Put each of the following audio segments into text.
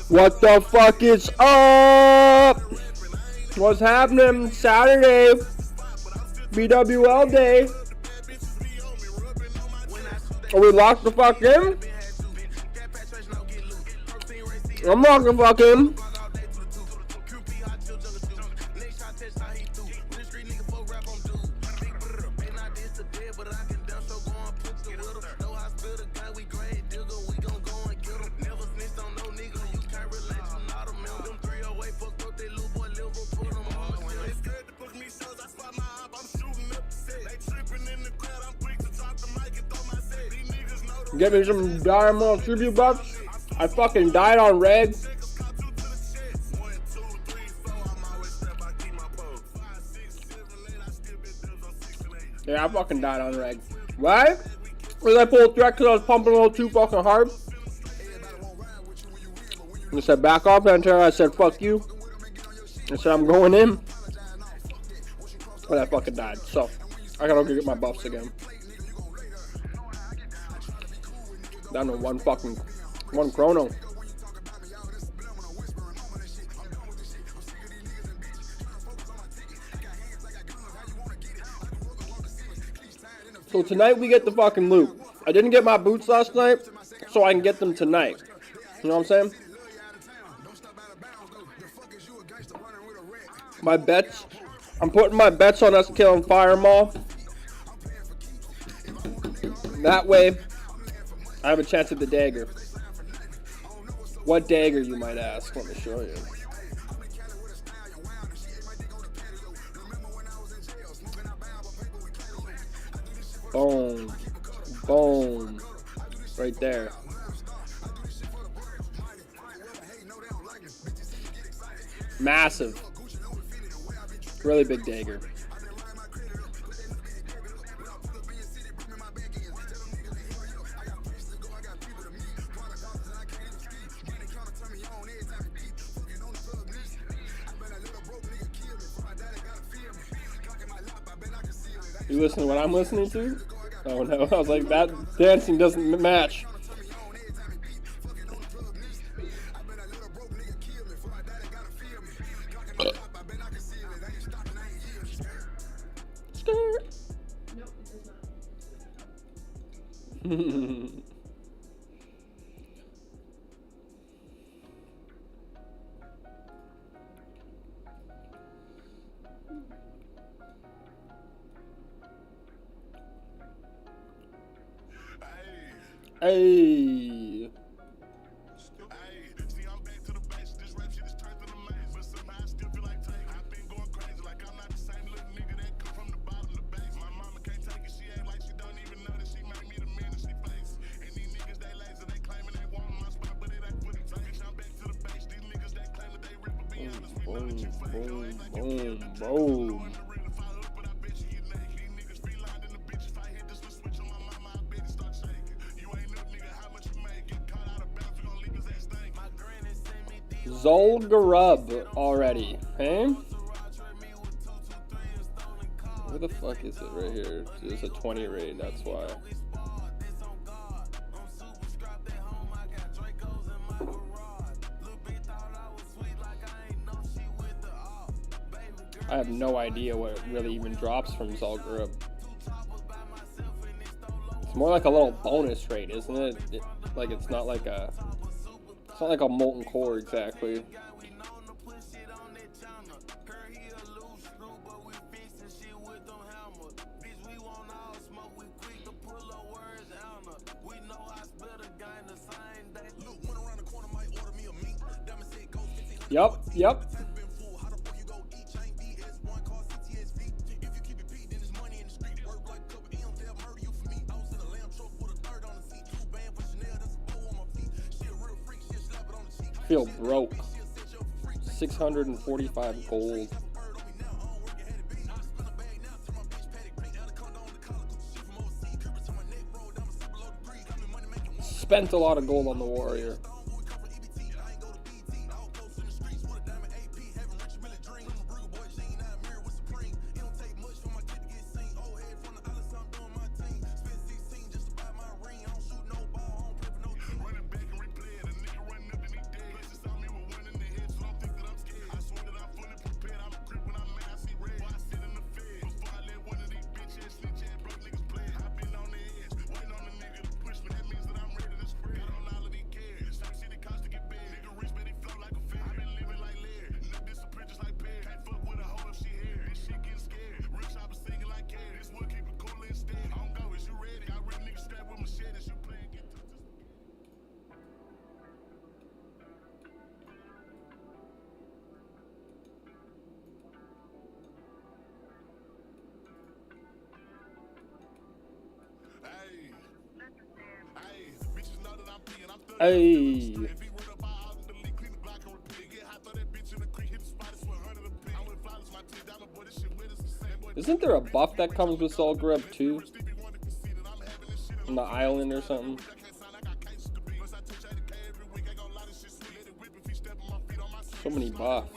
What the fuck is up? What's happening? Saturday, BWL day. Are we locked the fuck in? I'm locked the fuck in. Get me some Diamond tribute bucks. I fucking died on reg. Yeah, I fucking died on reg. Why? Because I pulled threat because I was pumping a little too fucking hard. I said back off, Pantera. I said fuck you. I said I'm going in. And I fucking died. So I gotta go get my buffs again. Down to one chrono. So tonight we get the fucking loot. I didn't get my boots last night, so I can get them tonight. You know what I'm saying? My bets. I'm putting my bets on us killing Fire Maw. That way, I have a chance at the dagger. What dagger, you might ask? Let me show you. Boom. Boom. Right there. Massive. Really big dagger. You listen to what I'm listening to? Oh no, I was like, that dancing doesn't match. Hey. Boom, boom, boom, boom. Zolgarub already, hey? Where the fuck is it right here? It's a 20 raid, that's why. I have no idea what really even drops from Zolgarub. It's more like a little bonus raid, isn't it? Like it's not like a molten core exactly. Yep. Feel broke. 645 gold. Spent a lot of gold on the warrior. Hey. Isn't there a buff that comes with Soul Grub too? On the island or something? So many buffs.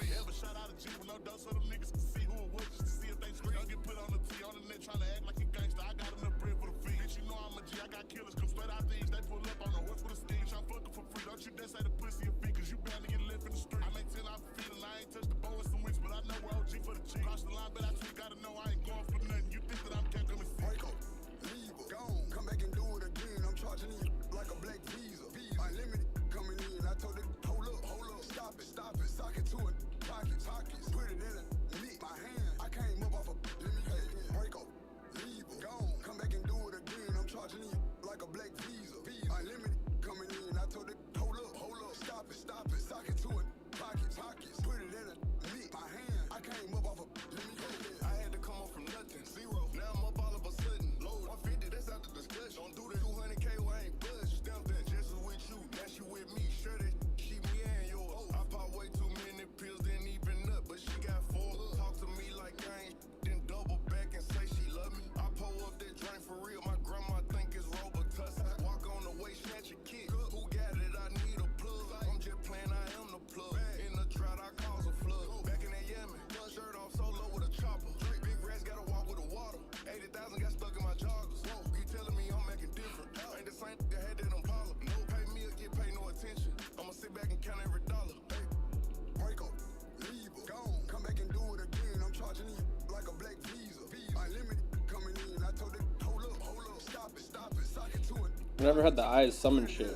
I never had the eyes summon shit.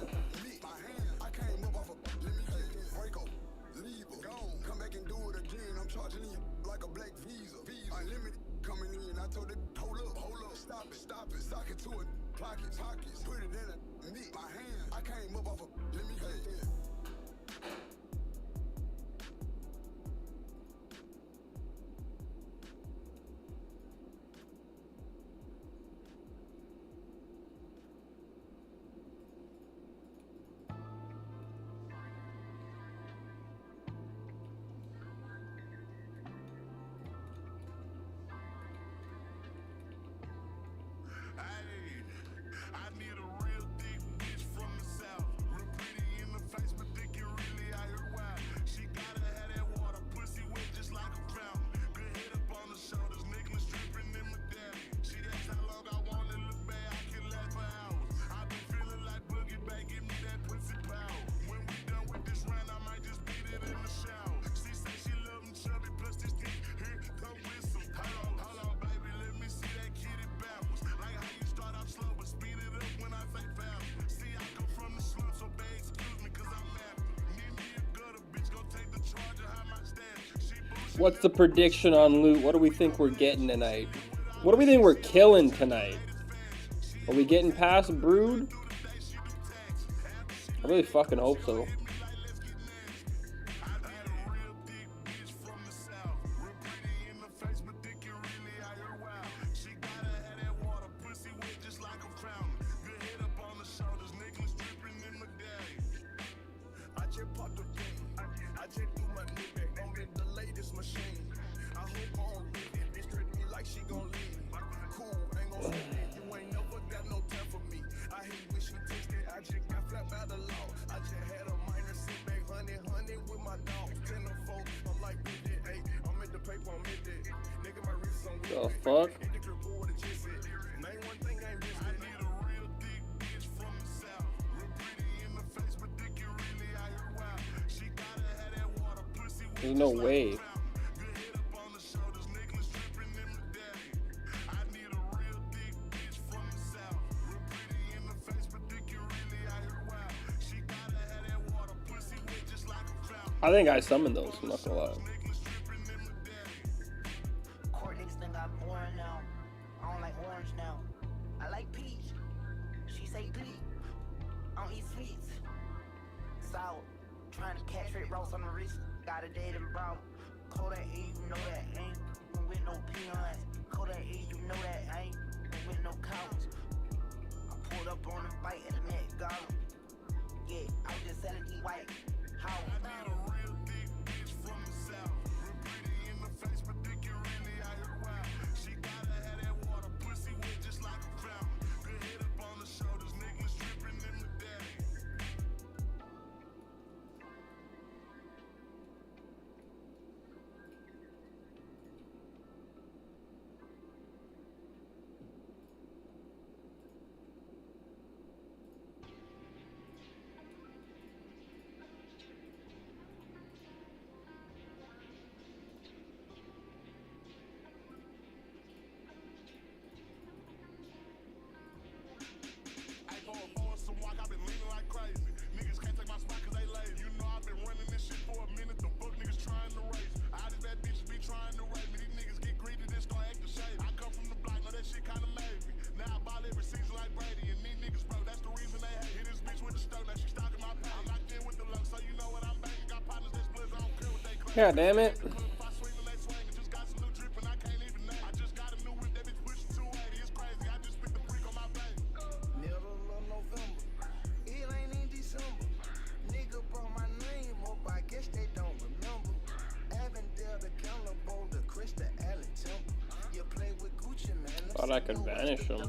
What's the prediction on loot? What do we think we're getting tonight? What do we think we're killing tonight? Are we getting past Brood? I really fucking hope so. The fuck? There's no way. I think I summoned those, I'm not gonna lie. Trying to catch red rocks on the wrist, got a dead and brown. Kodak E, you know that ain't with no peons. Kodak E, you know that ain't with no cows. I pulled up on the bike at the Met Gala. Yeah, white. How? I need a real thick bitch from the south. Real pretty in the face, but thick and really out here wild. She gotta have that water, pussy wet just like a fountain. Good head up on the shoulders, niggas dripping in the daddy. God damn it. Middle of November, it ain't in December. Nigga brought my name up, I guess they don't remember. Avondale, the Cannibal, the Krista Allen Temple. You play with Gucci, man. Thought I could vanish him.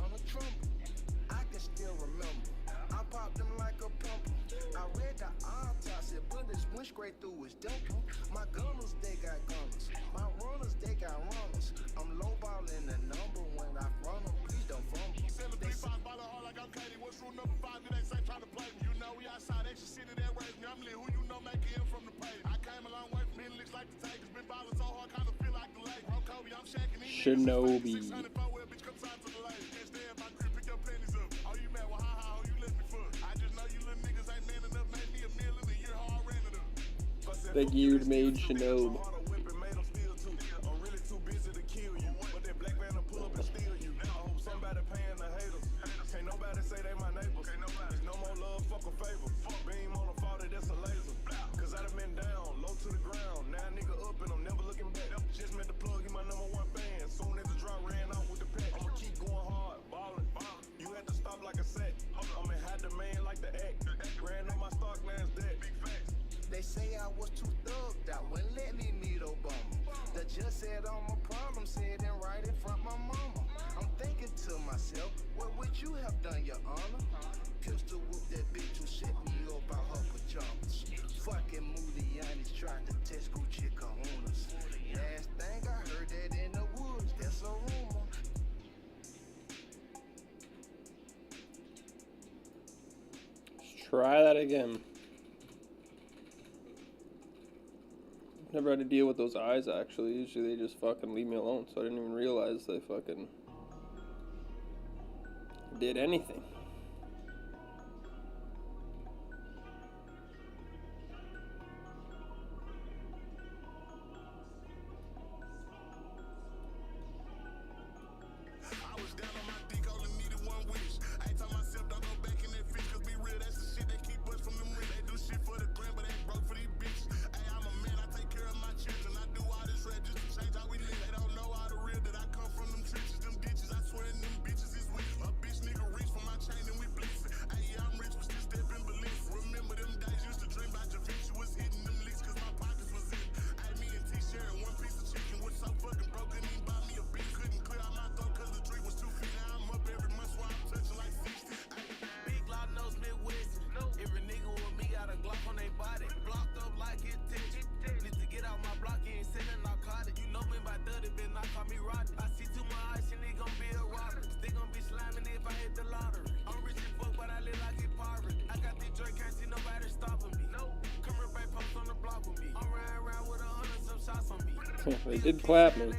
I can still remember. I popped them like a pimple. I read the autopsy, bullets went straight through his dimple. My gunners, they got gunners. My runners, they got runners. I'm lowballing the number when I run them. Please don't fumble. 735 by the heart like I'm Katie. What's rule number 5? It ain't say trying to play me. You know we outside extra city that raised me. I'm lit. Who you know make it in from the page? I came a long way from hitting licks like the Takers. Been ballin' so hard, kinda feel like the lake. Bro, Kobe, I'm shacking these Shinobi. 600 well, bitch, come side to the lake. Can't stay in my crib, pick your panties up. Oh, you mad? Well, how you left me for? I just know you little niggas ain't man enough. Made me a meal in a year, how I ran it up. Big You'd made Shinobi. I'm really too busy to kill you, but that black man will pull up and steal you. I hope somebody paying the haters. Can't nobody say they my neighbors. There's no more love, fuck a favor. Beam on a 40, that's a laser. Cause I done been down, low to the ground. Now nigga up and I'm never looking back. Just met the plug in my #1 fan. Soon as the drop ran out with the pack. I'ma keep going hard, ballin'. You had to stop like a sack. I'm in high demand like the act. Ran up my stock, lands dead. Big facts. They say I was too thugged out, wouldn't let me meet Obama. The judge said all my problems, said in right in front my mama. I'm thinking to myself, what would you have done, your honor? Pistol whoop that bitch who set me up by her pajamas. Fucking Mudianis tried to test Gucci Kahunas. Last thing I heard that in the woods, that's a rumor. Let's try that again. Never had to deal with those eyes, actually. Usually they just fucking leave me alone, so I didn't even realize they fucking did anything. I was down on my dick, only needed one wish. I ain't told myself don't go back in that fish, cause be real, that's the shit they keep us from them rich. They do shit for the gram, but they broke for these bitches. Hey, I'm a man, I take care of my children. I do all this rap just to change how we live. They don't know all the real that I come from them trenches, them ditches. I swear them bitches is weak. A bitch nigga reach for my chain and we blitzing. Hey, yeah, I'm rich, but still stepping Balenciaga. Remember them days used to dream about Javinci was hitting them licks cause my pockets was in. Hey, me and T sharing one piece of chicken was so fucking broken, he bought me a beat. Couldn't clear out my throat cause the drink was 2 feet. Now I'm up every month while I'm touching like 60. Big Glock knows Midwest. Every nigga with me got a Glock on they body. Blocked up like it titch. Need to get out my block, you ain't selling narcotic. You know me by 30, bitch, not call me Roddy. I see too much ice and it gon' be a robber. Still gon' be slamming if I hit the lottery. I'm rich as fuck, but I live like a pirate. I got this drink, can't see nobody stopping me. Come here, back post on the block with me. I'm riding around with 100 some shots on me. They did clap me.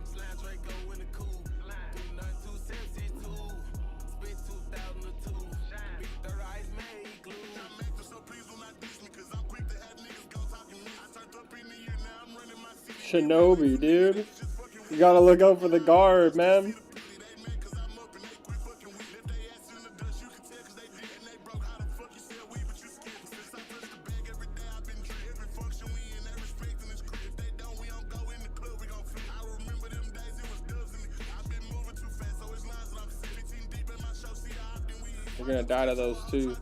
Slam Draco in the cool. Do nothing 2762. Spit 2002. Big 30 ice made glue. I'm acting so pleased when I diss me, cause I'm quick to have niggas go talking me. I turned up in the year, now I'm running my city. Shinobi, dude. You gotta look out for the guard, man. We're gonna die to those too.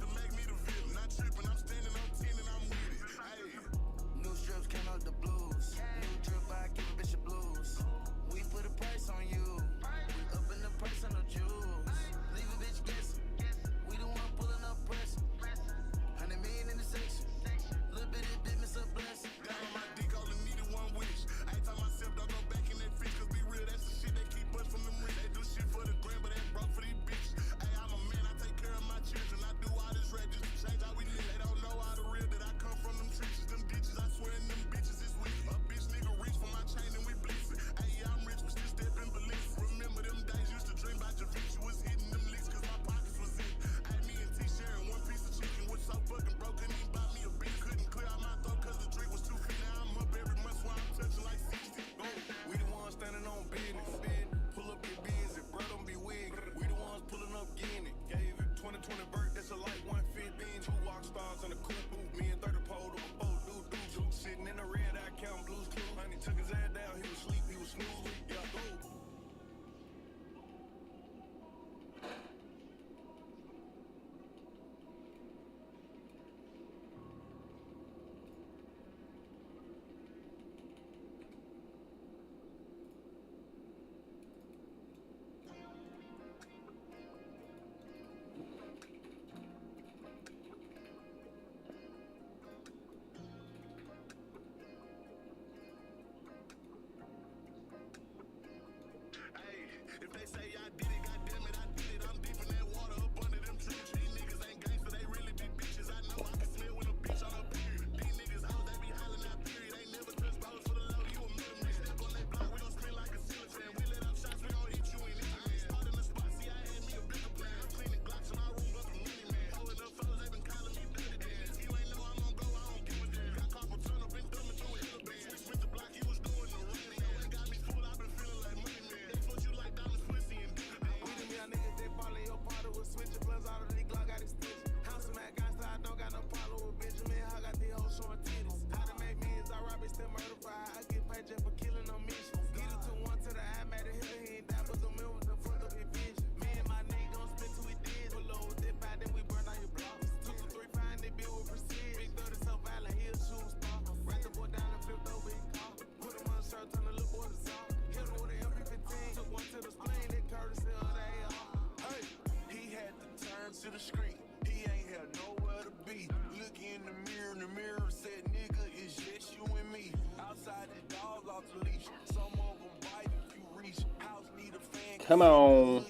Come on.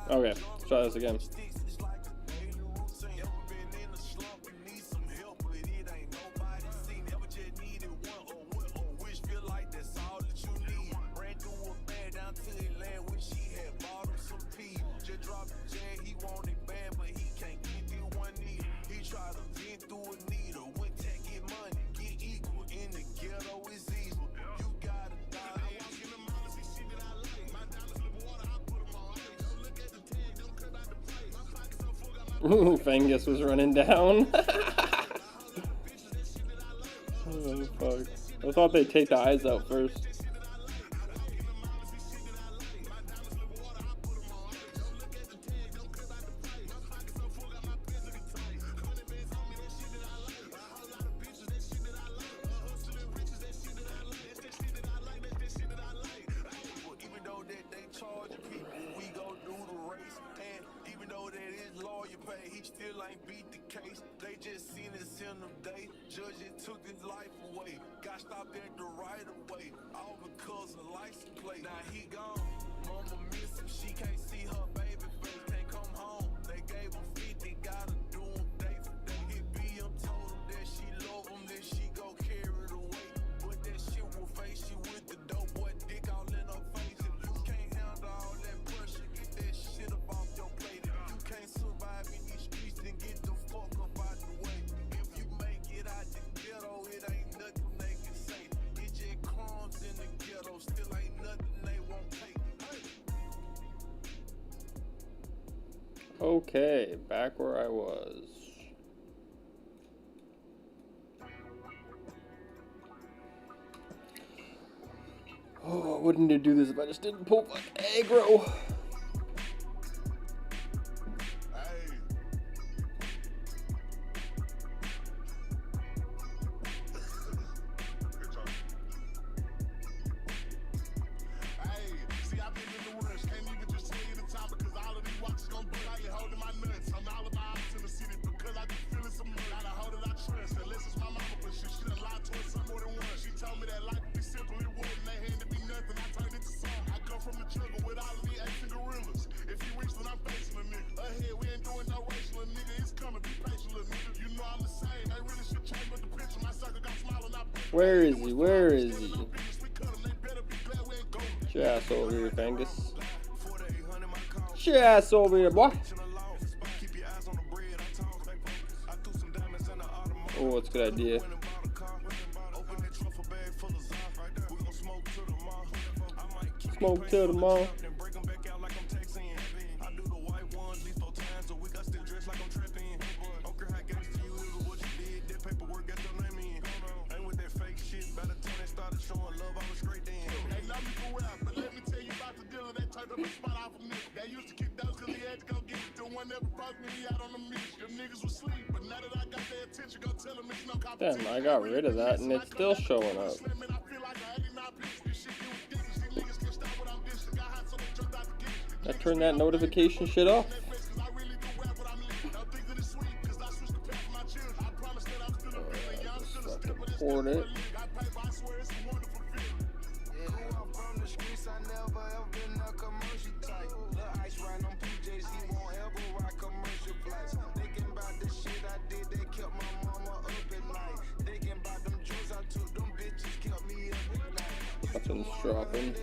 Okay, let's try this again. Fangus was running down. Oh, fuck. I thought they'd take the eyes out first. Okay, back where I was. Oh, I wouldn't need to do this if I just didn't pull like aggro. Where is he? Where is he? Get your ass over here, Fangus. Get your ass over here, boy. Oh, that's a good idea. Smoke till tomorrow. Damn, I got rid of that and it's still showing up. I turned that notification shit off. Just fucking port it. Nothing's dropping.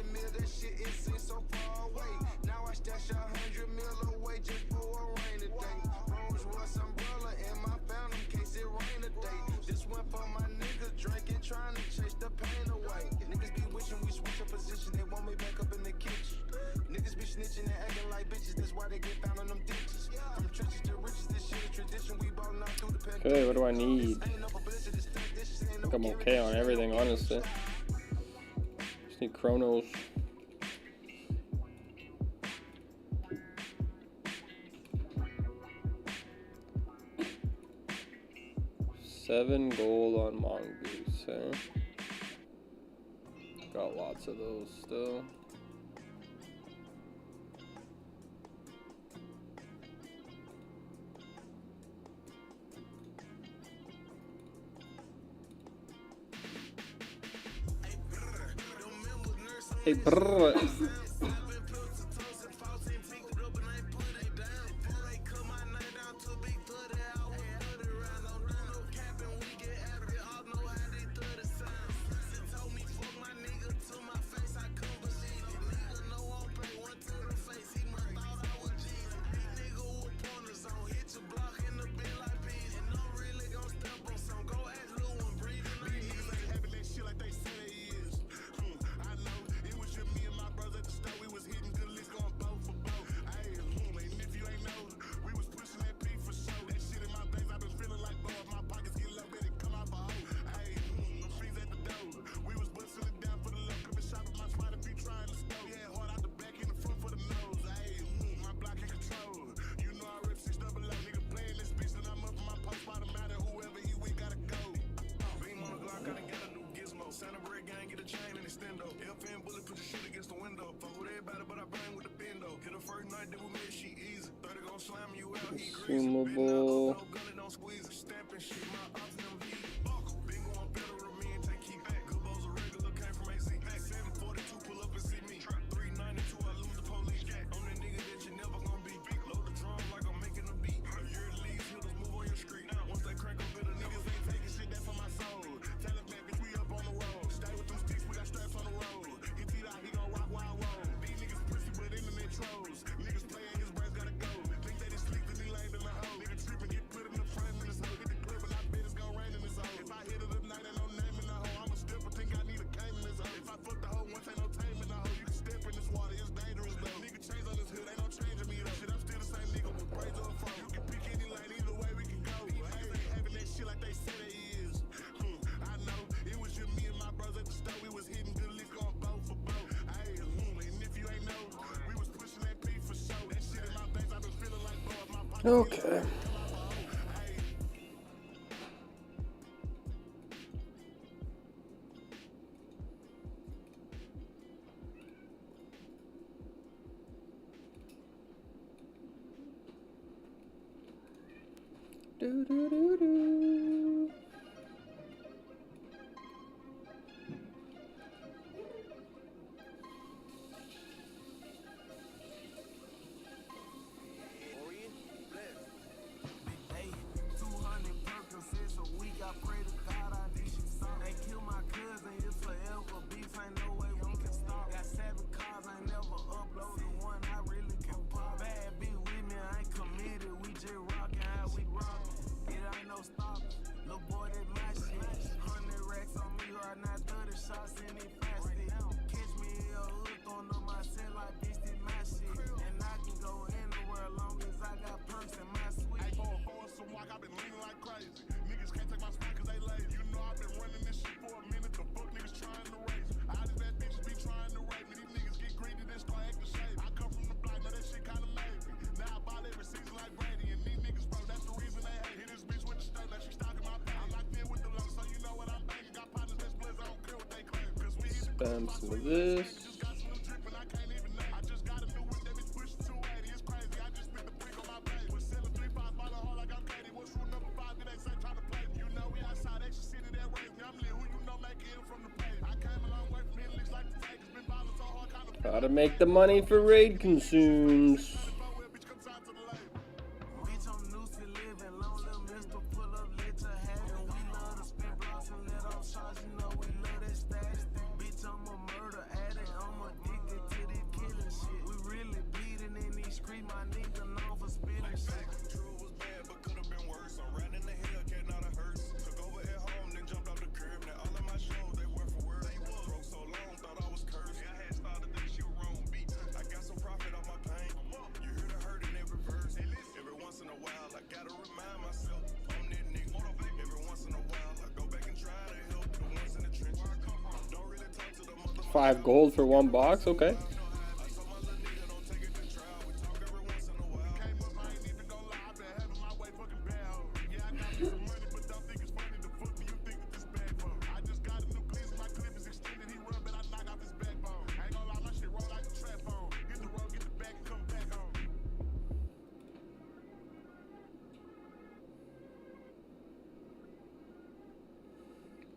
Okay, what do I need? I think I'm okay on everything, honestly. Just need chronos. $7 gold on mongoose, eh? Got lots of those still. Hey, brr. Consumable. Okay. Do, do, do, do. Hey, 200 Percocets a week. I pray to God I need you some. They kill my cousin, it's forever beef. Ain't no way we can stop. Got 7 cars, ain't never uploaded one. I really can pop. Bad bitch with me, I ain't committed. We just rockin' how we rockin'. It ain't no stopping. Little boy, that my shit. 100 racks on me right now, 30 shots in it fast. Catch me in a hood, throwing up my set like this, this my shit. And I can go anywhere long as I got perks in my suite. Hey, going forward some walk, I've been leaning like crazy. Niggas can't take my spot cause they lazy. You know I've been running this shit for a minute. The fuck niggas trying to race. All these bad bitches be trying to rape me. These niggas get greedy, then start acting shady. I come from the block, know that shit kinda made me. Now I ball every season like Brady. And these niggas, bro, that's the reason they hate. Hit this bitch with the state, like she stalking my page. I'm locked in with the low, so you know what I'm banging. Got partners that's blitz, I don't care what they claim. Cause we hit the Spam some of this. just got some new drip and I can't even name. I just got a new whip, that bitch pushing 280. It's crazy, I just spit the brick on my blade. Was selling 3 5 by the hard like I'm Katie. What's rule number 5? It ain't same trying to play me. You know we outside, extra city that raised me. I'm lit, who you know make it from the page. I came a long way from here, looks like the take. It's been ballin' so hard, kinda Gotta make the money for raid consumes. bitch come time to the label. Bitch, I'm new to living. Long little mister, pull up, let your have it. We love to spin blocks and let off shots. You know we love that stash. Bitch, I'm a murder addict. I'm addicted to this killing shit. We really bleeding in these streets. My nigga known for spitting shit. True was bad, but could have been worse. I'm riding the Hellcat, not a hearse. Took over at home, then jumped off the curb. Now all of my shows, they were for words. Broke so long, thought I was cursed. I had started this shit wrong beat. I got some profit on my pain. You hear the hurt in every verse. Every once in a while, I gotta remind myself I'm that nigga. Every once in a while, I go back and try to help the ones in the trenches. Don't really talk to the mother. 5 gold for 1 box. Okay. I told my little nigga don't take it to trial. We talk every once in a while. Came up, I ain't even gonna lie. I've been having my way fucking bad. Yeah, I got me some money, but don't think it's funny. The fuck do you think that this bad for? I just got a new glimpse, my clip is extended. He rub it, I knock off his backbone. I ain't gonna lie, my shit roll like a trap phone. Get the road, get the back, and come back home.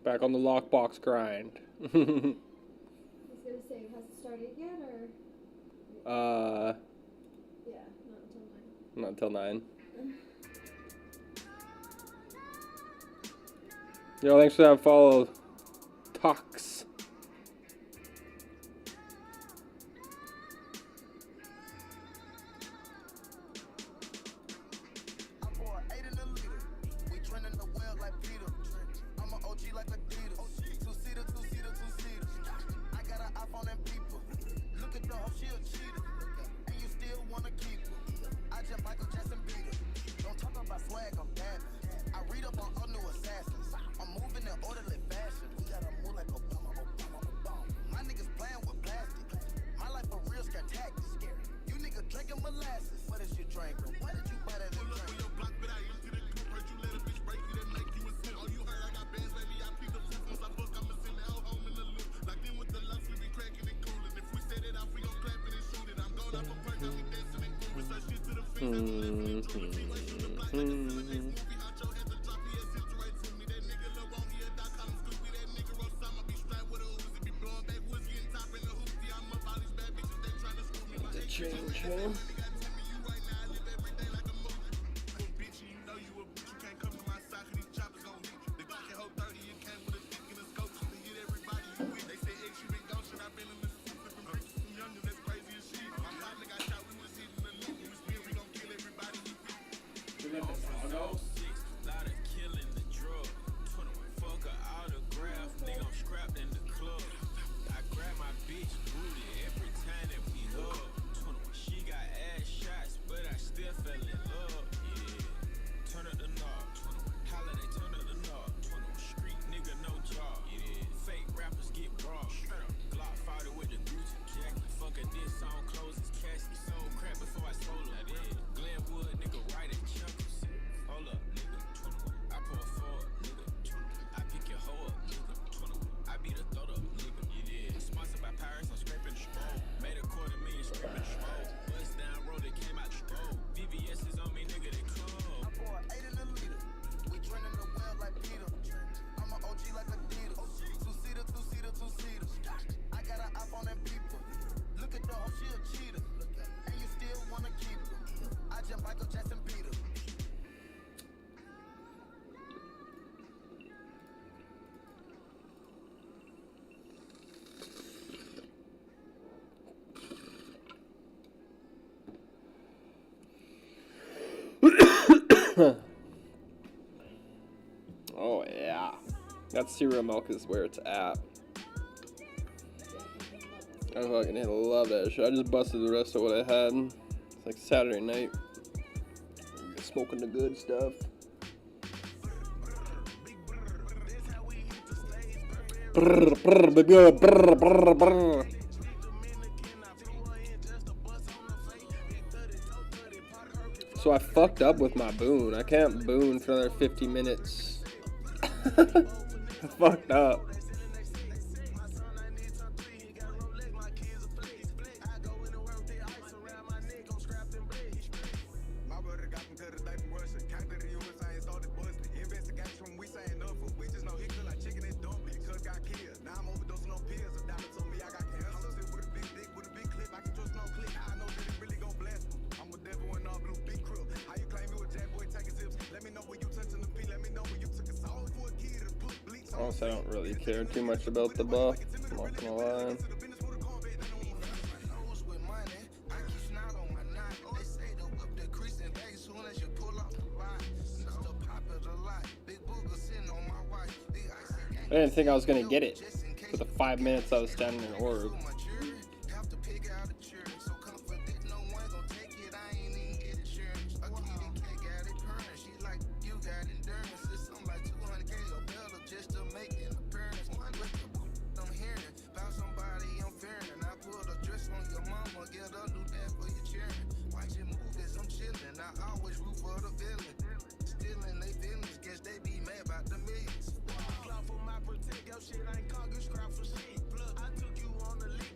Back on the lockbox grind. He's gonna say it has started yet, or? Yeah, not until 9. Not until 9. Yo, thanks for that follow. Talks. I pour 8 in the liter. We trending the well like Peter. I'm an OG like Adidas. Two-seater, two-seater, two-seater. I got an iPhone and people. Look at the hoe, she a cheater. And you still wanna keep her. I just Michael Jackson beat her. Don't talk about swag, I'm dabbing. I read up on all new assassins. I'm moving in orderly fashion. We gotta move like Obama, Obama, Obama. My niggas playing with plastic. My life a real scare tactic. You niggas drinking molasses. What is you drinking? What did you buy that in drink? Change him. Oh yeah, that cereal milk is where it's at. I fucking love that shit. I just busted the rest of what I had. It's like Saturday night, smoking the good stuff. Brr, brr, baby, brr, brr, brr. So I fucked up with my boon. I can't boon for another 50 minutes. I fucked up. Also, I don't really care too much about the buff. I'm not gonna lie. I didn't think I was gonna get it for the 5 minutes I was standing in orb. Shit ain't conquered, scrap for shit. Look, I took you on the lead.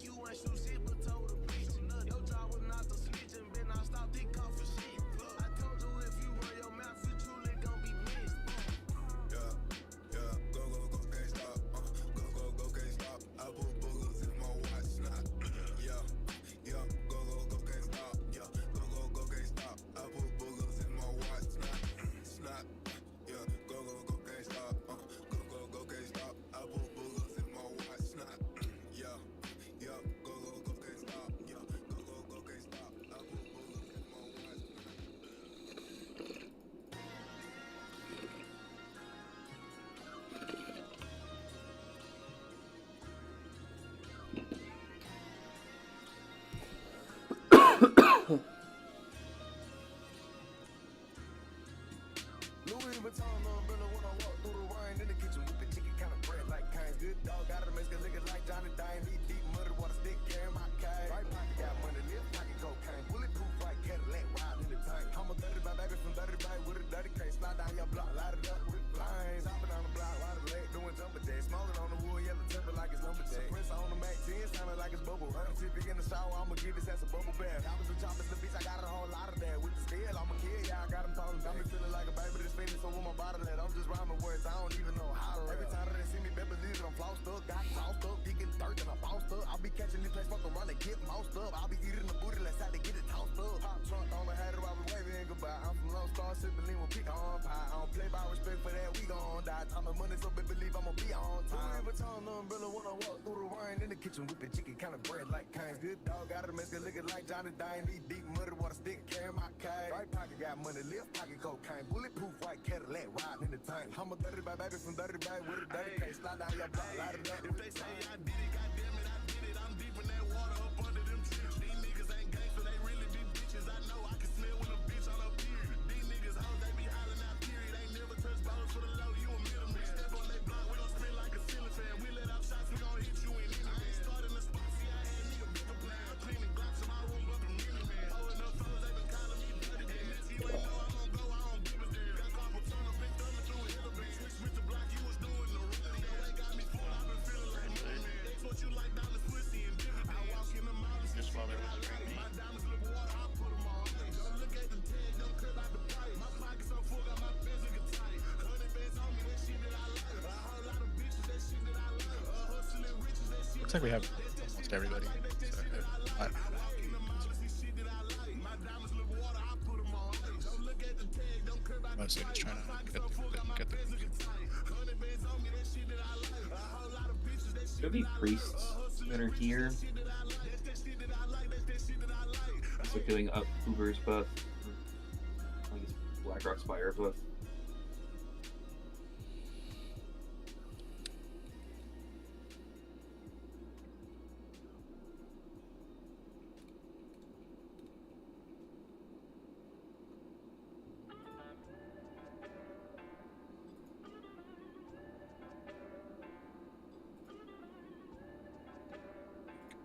a bubble bath. I was a choppers, the bitch, I got a whole lot of that. With the steel, I'm a kid, yeah, I got them talking. Got me feeling like a baby that's finished, so with my bottle at. I'm just rhyming words, I don't even know how to rap. Every time that they see me, better believe that I'm flossed up. Got tossed up, getting dirt and I'm bossed up. I'll be catching these plays, fuck around and get moused up. I'll be eating the booty, let's have to get it tossed up. Pop trunk on the hat, while we waving goodbye. I'm from Lone Star, sipping lean with pecan pie. I don't play by respect for that, we gon' die. Time and money, so baby, believe I'ma be on time. Every time the umbrella when I walk through the rain in the kitchen, whipping chicken, kind of bread like Cane's. Good dog, got a mess, looking like Johnny Dane. These deep muddy water stick, carry my cane. Right pocket got money, left pocket cocaine. Bulletproof white Cadillac, riding in the tank. I'm a 30 by baby from 30 by with a dirty case. Slide down your block, light it up. If they say I did it, goddamn it, I did it. I'm deep in that water, up under them trees. These niggas ain't gangster, they really be bitches. I know I can smell when a bitch on a period. These niggas hoes, they be hollering out period. Ain't never touch balls for the low, you a middleman. Step on that block, we gon' spin like a ceiling fan. We let out shots, we gon' hit you in any man. Start in the spot, see I had nigga pick a plan. I'm cleaning glocks in my room, but from mini man. Holding up foes, they been calling me dirty man. You ain't know I'm gon' go, I don't give a damn. Got caught for turn up, big thumbing through a hill of bang. Switch the block, you was doing the running. Your way got me full, I been feeling like money man. That's what you like, dollars, pussy, and dividends. I walk in the mountains, and shit that I like. My diamonds look water, I put them on. Don't look at the tag, don't care about the price. My pockets so full, got my pants looking tight. 100 bands on me, that shit that I like. A whole lot of bitches, that shit that I like. Hustling riches, that shit. Looks like we have almost everybody. So, mostly just trying to get the Could be priests that are here. So doing up Uber's buff. I guess Blackrock's fire buff.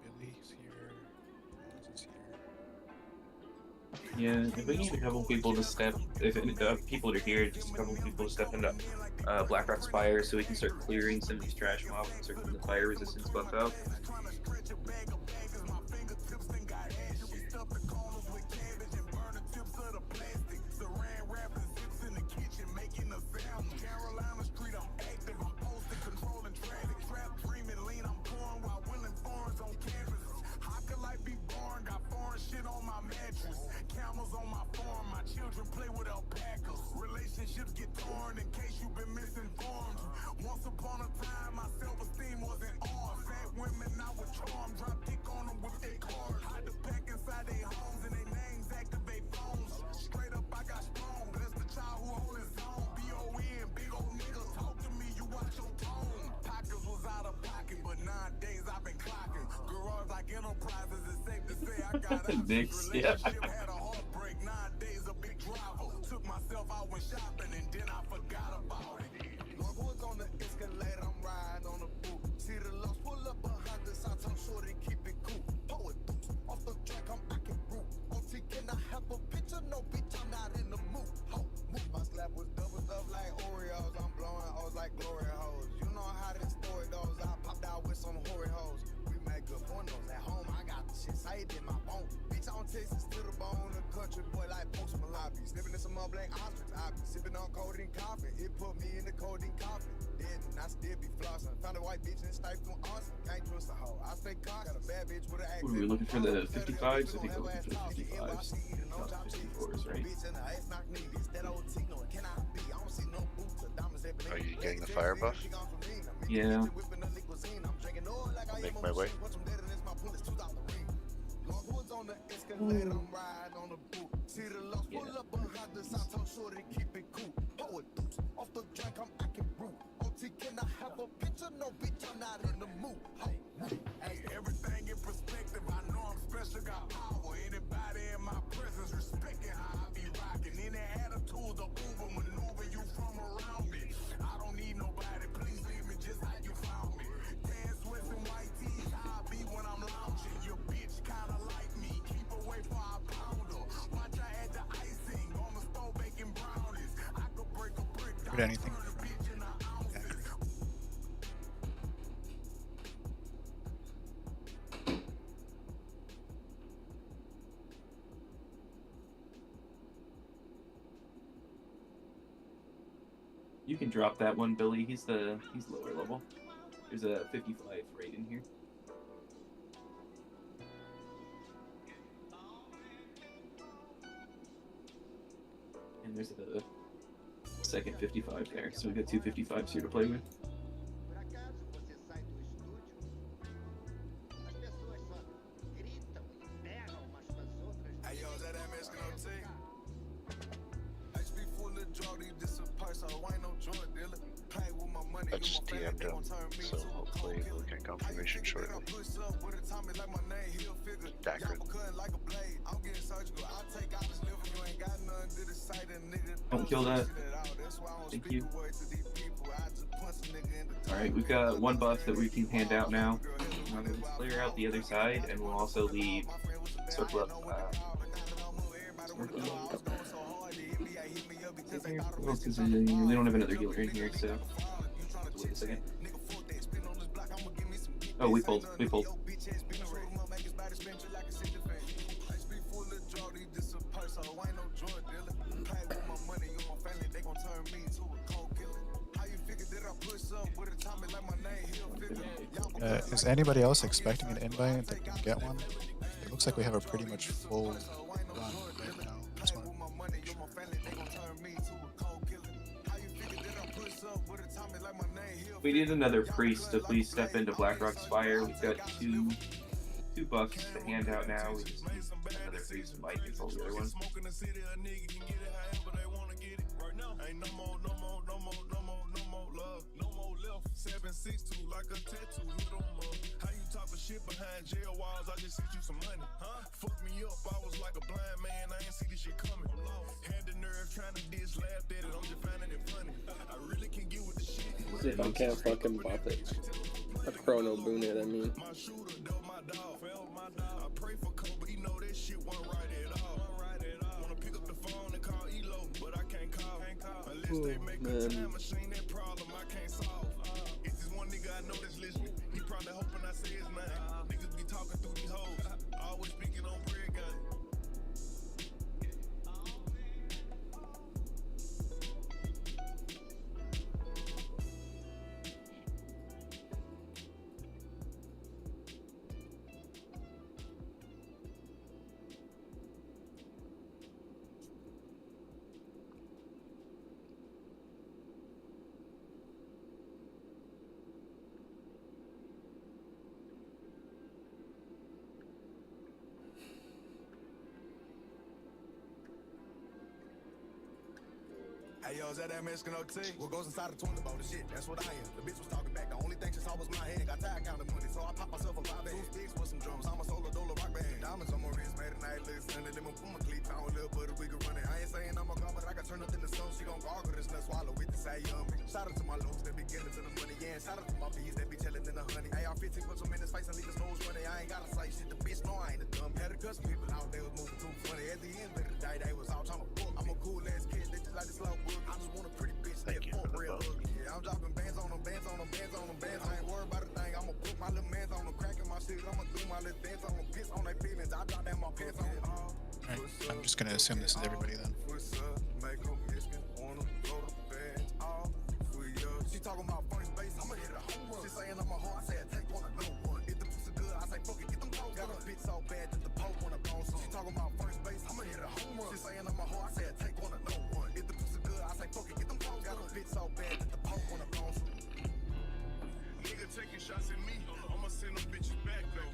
Billy's here. Moses here. Yeah, if we need a couple people to step, if people are here, just a couple people to step into Blackrock's fire so we can start clearing some of these trash mobs and start getting the fire resistance buff out. Camels on my farm, my children play with alpacas. Relationships get torn in case you've been misinformed. Once upon a time, my self-esteem wasn't on. Fat women, I would charm, drop dick on them with their cars. Hide the pack inside their homes and their names activate phones. Straight up, I got strong. Bless the child who hold his own. B-O-N, big old nigga, talk to me, you watch your tone. Pockets was out of pocket, but nowadays I've been clocking. Garage like enterprises, it's safe to say I got Nix, yeah. had a heartbreak, nowadays a big driver. Took myself out when shopping and then I forgot about it. Longwood's on the escalator, I'm riding on the boot. See the lost, pull up behind the side, I'm sure they keep it cool. Poet boots, off the track, I'm acting rude. OT, can I have a picture? No, bitch, I'm not in the mood. Ho, move. My slap was doubled up like Oreos, I'm blowing O's like glory hoes. You know how this story goes, I popped out with some hoary hoes. We make good pornos at home, I got the shit saved in my phone. Bitch, on Texas to the bone, a country boy like Post Malone. I be sniffing in some more black ostrich, I be sipping on codeine coffee. It put me in the codeine coffee. Dead and I still be flossing. Found a white bitch and stiped from Austin. Can't trust a hoe, I stay cautious. Got a bad bitch with an accent. Ooh, we're looking for the 55s? I think we're looking for the 55s. Not 54s, right? Are you getting the fire buff? Yeah. I'll make my way. Longwood's on the escalator, I'm riding on the boot. See the lost, pull up behind the side, I'm sure they keep it cool. Poet boots, off the track, I'm acting rude. OT, can I have a picture? No, bitch, I'm not in the mood. Hey, everything in perspective, I know I'm special, got power. Anybody in my presence, respecting how I be rocking. Any attitude, the Uber maneuver you from around me. I don't need nobody, please leave me just how you found me. Tan sweats and white tees, how I be when I'm lounging. Your bitch kinda like me, keep away for a pounder. Watch I add the icing on the stove baking brownies. I could break a brick down, Heard anything? turn a bitch into ounces. You can drop that one, Billy. He's lower level. There's a 55 right in here. And there's a second 55 there, so we got two 55s here to play with. I just DM'd him, so hopefully we'll get confirmation shortly. Dagger. Don't kill that. Thank you. Alright, we've got one buff that we can hand out now. I'm going to clear out the other side, and we'll also leave circle up. Because we don't have another healer in here, so wait a second. Oh, we pulled. Is anybody else expecting an invite that didn't get one? It looks like we have a pretty much full run right now. Just wanna make sure. We need another priest to please step into Blackrock's fire. We've got two buffs to hand out now. We just need another priest to might control the other one. Like a tattoo, hit 'em up. How you talking shit behind jail walls? I just sent you some money, huh? Fuck me up, I was like a blind man, I ain't see this shit coming. Had the nerve trying to diss, laughed at it, I'm just finding it funny. I really can get with the shit. See if I can't fucking buff it. A chrono boon it, I mean. My shooter, though, my dog, felt my dog. I pray for Kobe, he know that shit wasn't right at all. Wanna pick up the phone and call Elo, but I can't call. Unless they make a time machine, that problem I can't solve. If this one nigga I know that's listening, he probably hoping I say his name. Niggas be talking through these hoes, always speaking on bread game. Hey yo, is that Mexican OT? What goes inside the 20 bowl? The shit, that's what I am. The bitch was talking back. The only thing she saw was my head. Got tired counting money, so I popped myself a 5 bag. 2 sticks with some drums. I'm a solo dolo rock band. Diamonds on my wrist, made a night look sunny. Then put my cleats on, little butter, we can run it. I ain't saying I'm a god, but I can turn up in the sun. She gon' gargle this nut, swallow it to say yummy. Shout out to my lows that be getting to the money, yeah. And shout out to my bees that be chillin' in the honey. AR-15 put some in his face and leave his nose running. I ain't gotta say shit. The bitch know I ain't a dumb. Had a cousin people out there was moving too funny. At the end of the day, they was all trying to book. I'm a cool ass kid, they just like the slow book. I just want a pretty bitch. Thank you for the real vote. ugly. Yeah, I'm dropping bands on them, bands on them, bands on them, bands. I ain't worried about a thing. I'ma put my little mans on them, cracking my shit. I'ma do my little dance on them, piss on their feelings. I drop down my pants on them. Alright, I'm just gonna assume this is everybody then. She talking about first base, I'ma hit a home run. She saying I'm a hoe, I say I take one, I know one. If the pussy good, I say fuck it, get them toes. Got a bitch so bad that the Pope wanna bone some. She talking about first base, I'ma hit a home run. She saying I'm a hoe, I say I take one, I know one. If the pussy good, I say fuck it, get them toes. Got a bitch so bad that the Pope wanna bone some. Nigga taking shots at me, I'ma send them bitches back though.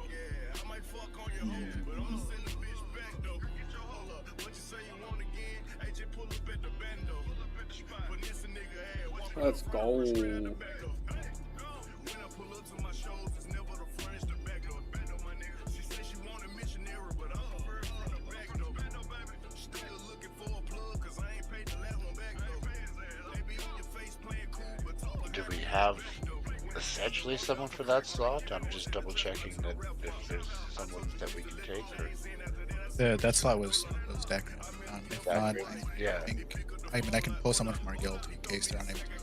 Yeah, I might fuck on your hoes, but I'ma send the bitch back though. Get your hold up, what you say you want again? AJ pull up at the bando. Vanessa nigga had walk. Let's go. When I pull up to my shows, it's never the front, it's the back door. Back door, my nigga. She say she want a missionary, but I'm first from the back door. Still looking for a plug, cause I ain't paid the last one back though. They be on your face playing cool, but talk Do we have essentially someone for that slot? I'm just double checking that if there's someone that we can take. Or... That slot was decked. If not, yeah. I mean, I can pull someone from our guild in case they're unable to make it.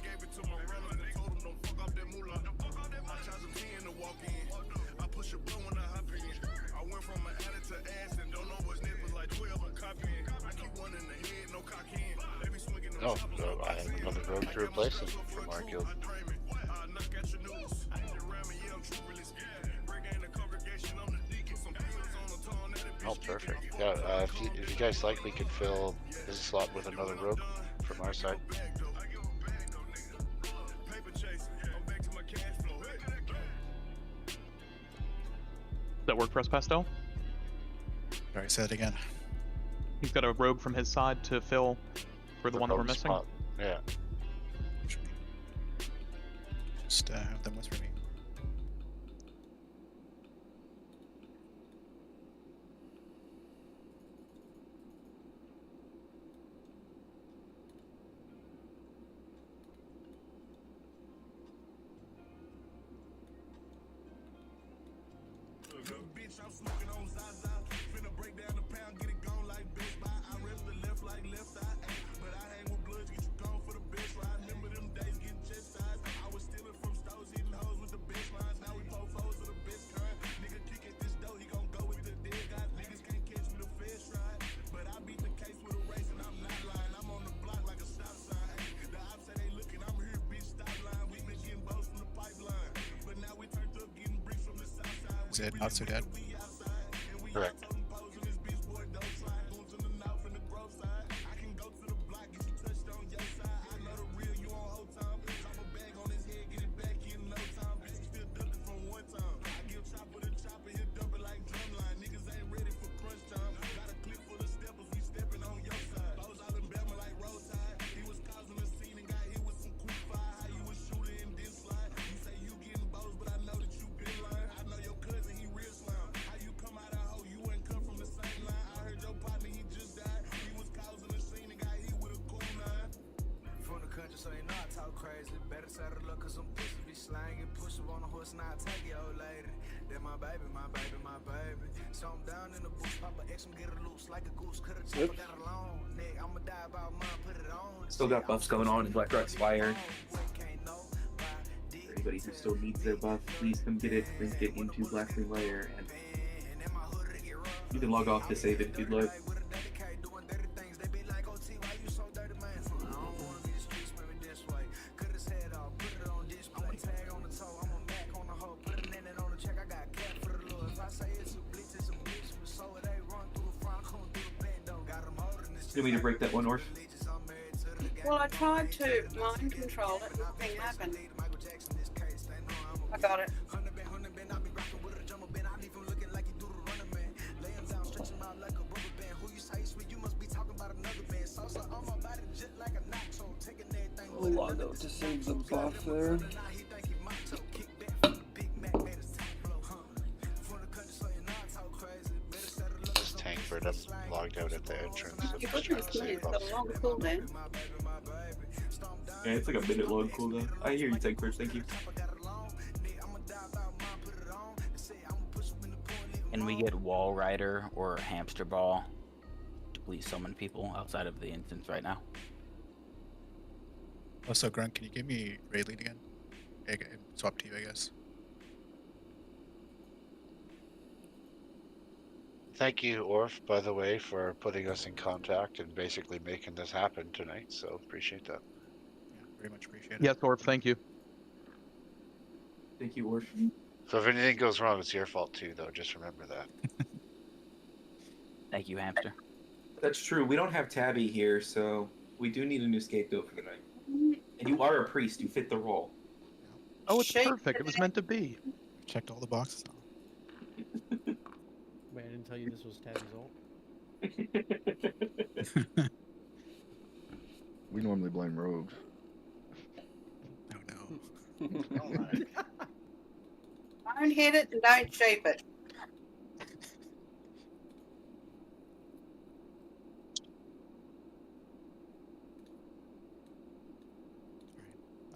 Oh, so I have another rogue to replace him from our guild. Oh, perfect. Yeah, if you guys like, we could fill his slot with another rogue from our side. Does that work for us, Pastel? Sorry, say it again. He's got a rogue from his side to fill for the one that we're rogue missing. spot. Yeah. Just have them with for me. Is it not so dead? Correct. Still got buffs going on in Black Rock Spire. For anybody who still needs their buff, please come get it. Then get into Black Ring Lair, and you can log off to save it if you'd like. You want me to break that one, Orf? Well, I tried to mind control it, nothing happened. I got it. I'll log out to save the buff there. This tank bird up logged out at the entrance. So Your just trying goodness to me, save it's got a buffs. long cooldown. Yeah, it's like a minute long cooldown. I hear you, Tank Bird. Thank you. And we get Wall Rider or Hamster Ball to please summon people outside of the instance right now. Also, Grunt, can you give me raid lead again? Swap to you, I guess. Thank you, Orf, by the way, for putting us in contact and basically making this happen tonight. So appreciate that. Yeah, very much appreciate it. Yes, Orf, thank you. Thank you, Orf. So if anything goes wrong, it's your fault too, though. Just remember that. Thank you, Hamster. That's true. We don't have Tabby here, so we do need a new scapegoat for the night. And you are a priest. You fit the role. Oh, it's Shake perfect. It was meant to be. Checked all the boxes now. Wait, I didn't tell you this was Tabby's ult. We normally blame rogues. Oh no. Don't hit it and don't shape it.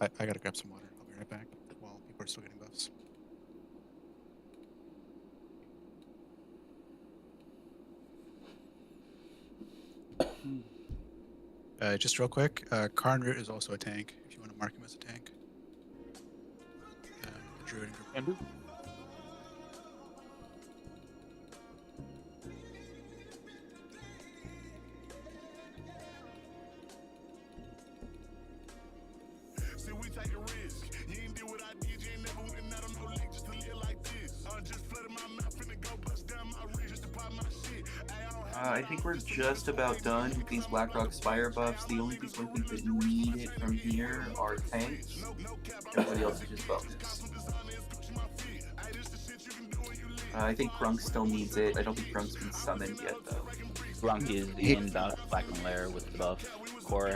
I gotta grab some water. I'll be right back while people are still getting buffs. Just real quick, Karn Root is also a tank, if you want to mark him as a tank. Druid and Can do. we take a risk. You ain't did what I did, you ain't never went out on no lick just to live like this. Just flooded my mouth, finna go bust down my rig just to pop my shit. I think we're just about done with these Blackrock Spire buffs. The only people I think that need it from here are tanks. Everybody else is just bonus. I think Grunk still needs it. I don't think Grunk's been summoned yet, though. Grunk is in Black and Lair with the buff. Core,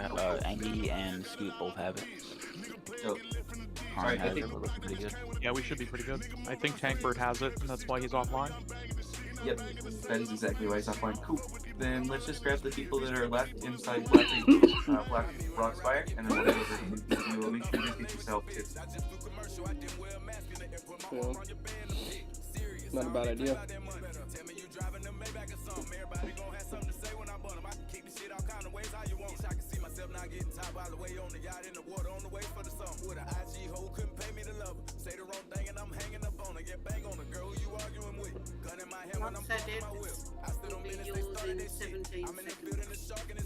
Angie and Scoot both have it. Oh. Karn Alright, has I think it, we're looking pretty good. Yeah, we should be pretty good. I think Tankbird has it, and that's why he's offline. Yep, that is exactly why he's offline. Cool. Then let's just grab the people that are left inside Black Rock Spire, and then we'll go over and we'll make sure you get yourself too. Yeah. Not a bad idea. Once I did, will be yours in 17 seconds.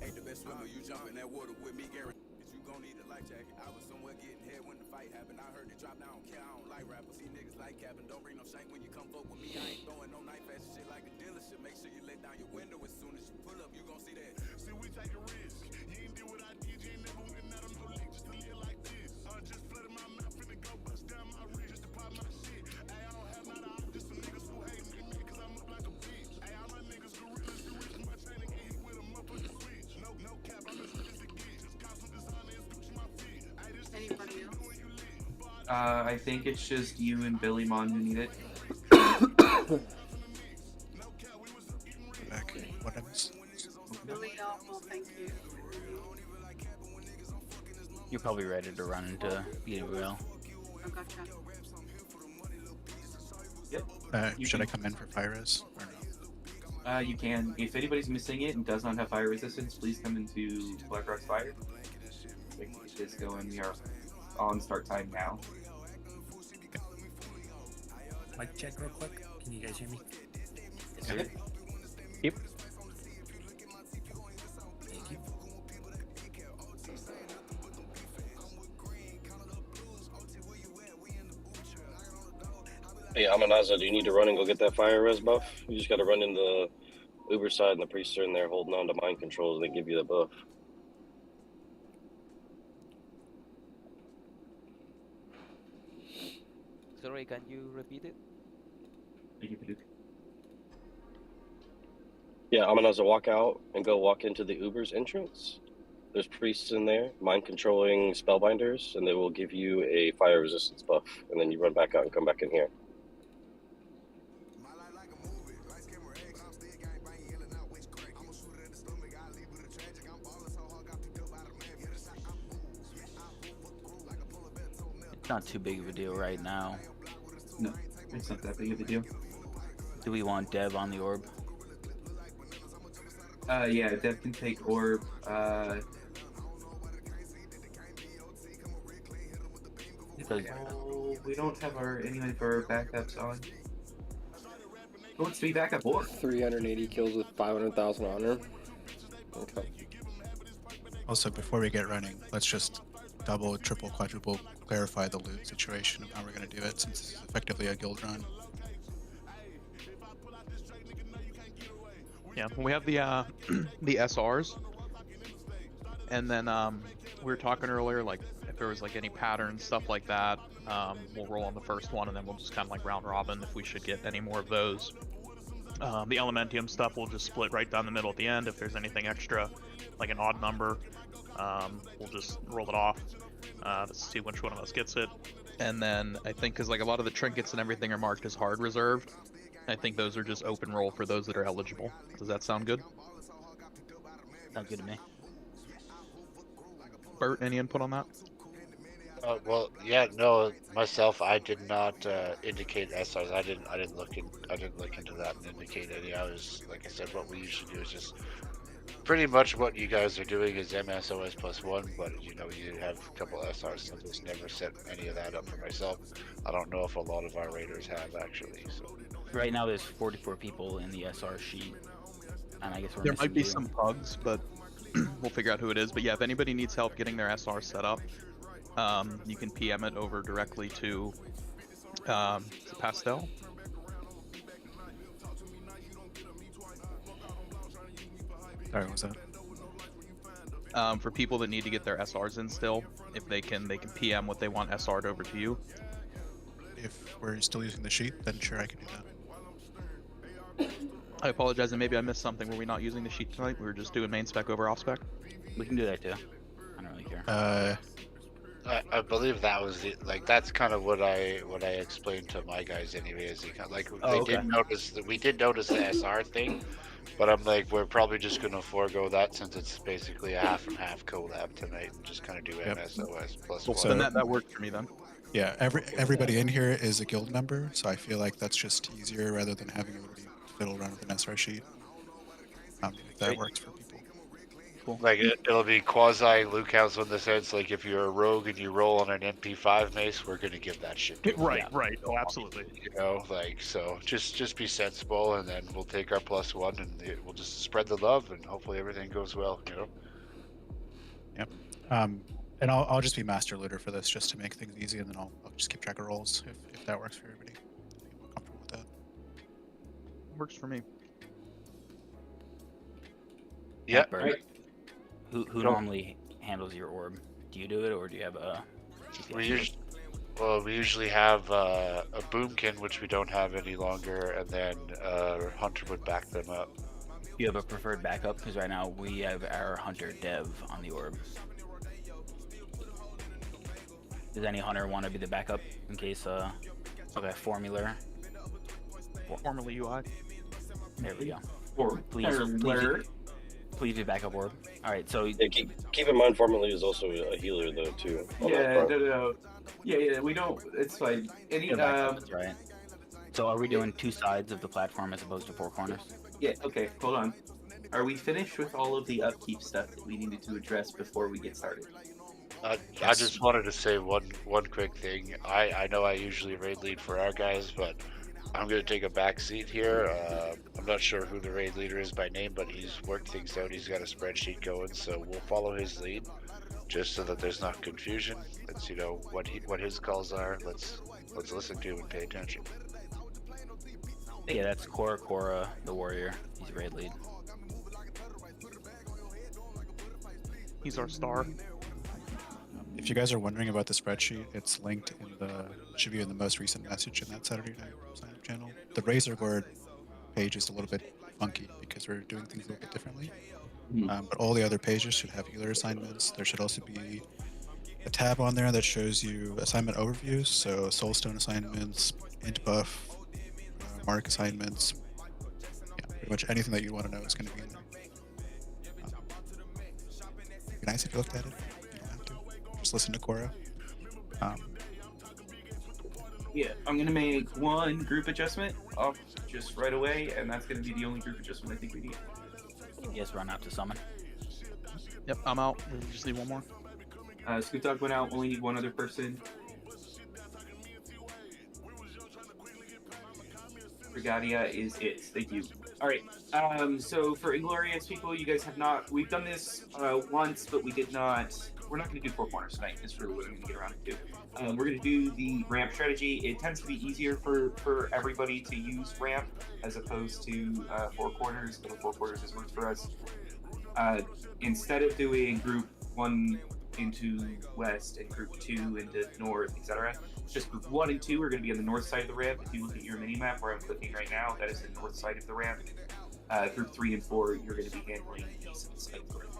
Ain't the best swimmer, you jump in that water with me, guarantee. You gon' need a life jacket. I was somewhere getting head when the fight happened. I heard it drop down, care, I don't like rappers. See niggas like capping, don't bring no shank when you come fuck with me. I ain't throwing no knife ass shit like a dealership. Make sure you let down your window as soon as you pull up, you gon' see that. See, we take a risk. You ain't did what I did, you ain't never went out on no lick just to live like this. Just flooded my mouth, finna go bust down my rig just to pop my shit. Ay, I don't have not a op, just some niggas who hate me, man, cause I'm up like a bitch. Ay, all my niggas gorillas, you rich, my chain and hit with a motherfucking switch. No cap, I'm as rich as it gets. Just cost some designer and scooch my feet. Ay, this Anybody else? I think it's just you and Billy Mon who need it. Back. What I miss? Billy, oh, thank you. You're probably ready to run into Beating Rail. I gotcha. Yep. Should I come in for fire res or no? You can. If anybody's missing it and does not have fire resistance, please come into Blackrock Spire. We can get this going. We are on start time now. Mic check real quick. Can you guys hear me? Yep. Yep. Thank you. Hey, Amanaza, do you need to run and go get that fire res buff? You just gotta run in the Uber side and the priests are in there holding on to mind controls and they give you the buff. Sorry, can you repeat it? Yeah, Amanaza, walk out and go walk into the Uber's entrance. There's priests in there, mind controlling spellbinders, and they will give you a fire resistance buff. And then you run back out and come back in here. It's not too big of a deal right now. No, it's not that big of a deal. Do we want Dev on the orb? Yeah, Dev can take orb. We don't have any of our backups on. Who wants to be backup orb? 380 kills with 500,000 honor. Okay. Also, before we get running, let's just double, triple, quadruple clarify the loot situation of how we're going to do it, since it's effectively a guild run. Yeah, we have the the SRs, and then we were talking earlier, like if there was like any patterns, stuff like that, we'll roll on the first one, and then we'll just kind of like round robin if we should get any more of those. The Elementium stuff we'll just split right down the middle at the end. If there's anything extra, like an odd number, we'll just roll it off to see which one of us gets it. And then I think because like a lot of the trinkets and everything are marked as hard reserved, I think those are just open roll for those that are eligible. Does that sound good? Sounds good to me. Bert, any input on that? Well, yeah, no, myself, I did not indicate SRs. I didn't look into that and indicate any. I was, like I said, what we usually do is just pretty much what you guys are doing is MSOS +1, but you know, you have a couple SRs, so just never set any of that up for myself. I don't know if a lot of our raiders have actually. So right now there's 44 people in the SR sheet, and I guess there might be some bugs, but we'll figure out who it is. But yeah, if anybody needs help getting their SR set up, You can PM it over directly to Pastel. Sorry, what was that? For people that need to get their SRs in still, if they can PM what they want SR'd over to you. If we're still using the sheet, then sure, I can do that. I apologize, and maybe I missed something. Were we not using the sheet tonight? We were just doing main spec over off spec? We can do that too. I don't really care. I believe that was that's kind of what I explained to my guys anyway. Is did notice that we did notice the SR thing, but I'm like, we're probably just gonna forego that since it's basically a half and half collab tonight and just kind of do MSOS plus Well, one. so then that worked for me then. Yeah, everybody in here is a guild member, so I feel like that's just easier rather than having everybody fiddle around with an SR sheet. If that works for people. Cool. Like it'll be quasi Luke House in the sense like if you're a rogue and you roll on an MP5 mace, we're gonna give that shit to you. Right. Oh, absolutely. You know, like so, just be sensible, and then we'll take our +1, and we'll just spread the love, and hopefully everything goes well. You know. Yep. And I'll just be master looter for this, just to make things easy, and then I'll just keep track of rolls if that works for everybody. I'm more comfortable with that. Works for me. Yeah. Right. Who normally handles your orb? Do you do it, or do you have a? We usually have a boomkin, which we don't have any longer, and then Hunter would back them up. Do you have a preferred backup? Because right now we have our Hunter Dev on the orb. Does any Hunter want to be the backup in case okay, Formula UI. There we go. Or Please do backup orb. All right, so yeah, keep in mind, Formerly is also a healer though too. Yeah, no. Yeah, we don't. It's fine. Any that's right. So are we doing two sides of the platform as opposed to four corners? Yeah. Okay. Hold on. Are we finished with all of the upkeep stuff that we needed to address before we get started? I just wanted to say one quick thing. I know I usually raid lead for our guys, but I'm going to take a back seat here. I'm not sure who the raid leader is by name, but he's worked things out. He's got a spreadsheet going, so we'll follow his lead, just so that there's not confusion. Let's what his calls are. Let's listen to him and pay attention. Yeah, that's Cora, the warrior. He's raid lead. He's our star. If you guys are wondering about the spreadsheet, it's linked in should be in the most recent message in that Saturday night sign up channel. The Razor Guard page is a little bit funky because we're doing things a little bit differently. But all the other pages should have healer assignments. There should also be a tab on there that shows you assignment overviews, so soulstone assignments, int buff, mark assignments. Yeah, pretty much anything that you want to know is going to be in there. It'd be nice if you looked at it. You don't have to. Just listen to Cora. Yeah, I'm gonna make one group adjustment off just right away, and that's gonna be the only group adjustment I think we need. Yes, run out to summon. Yep, I'm out. We just need one more. Scoot Dog went out. Only need one other person. Regalia is it. Thank you. All right. So for Inglorious people, you guys have not. We've done this once, but we did not. We're not going to do four corners tonight. That's really what I'm going to get around to. We're going to do the ramp strategy. It tends to be easier for everybody to use ramp as opposed to four corners. But four corners has worked for us. Instead of doing group 1 into west and group 2 into north, etc., just group 1 and 2 are going to be on the north side of the ramp. If you look at your mini map where I'm clicking right now, that is the north side of the ramp. Group 3 and 4, you're going to be handling the east side of the ramp.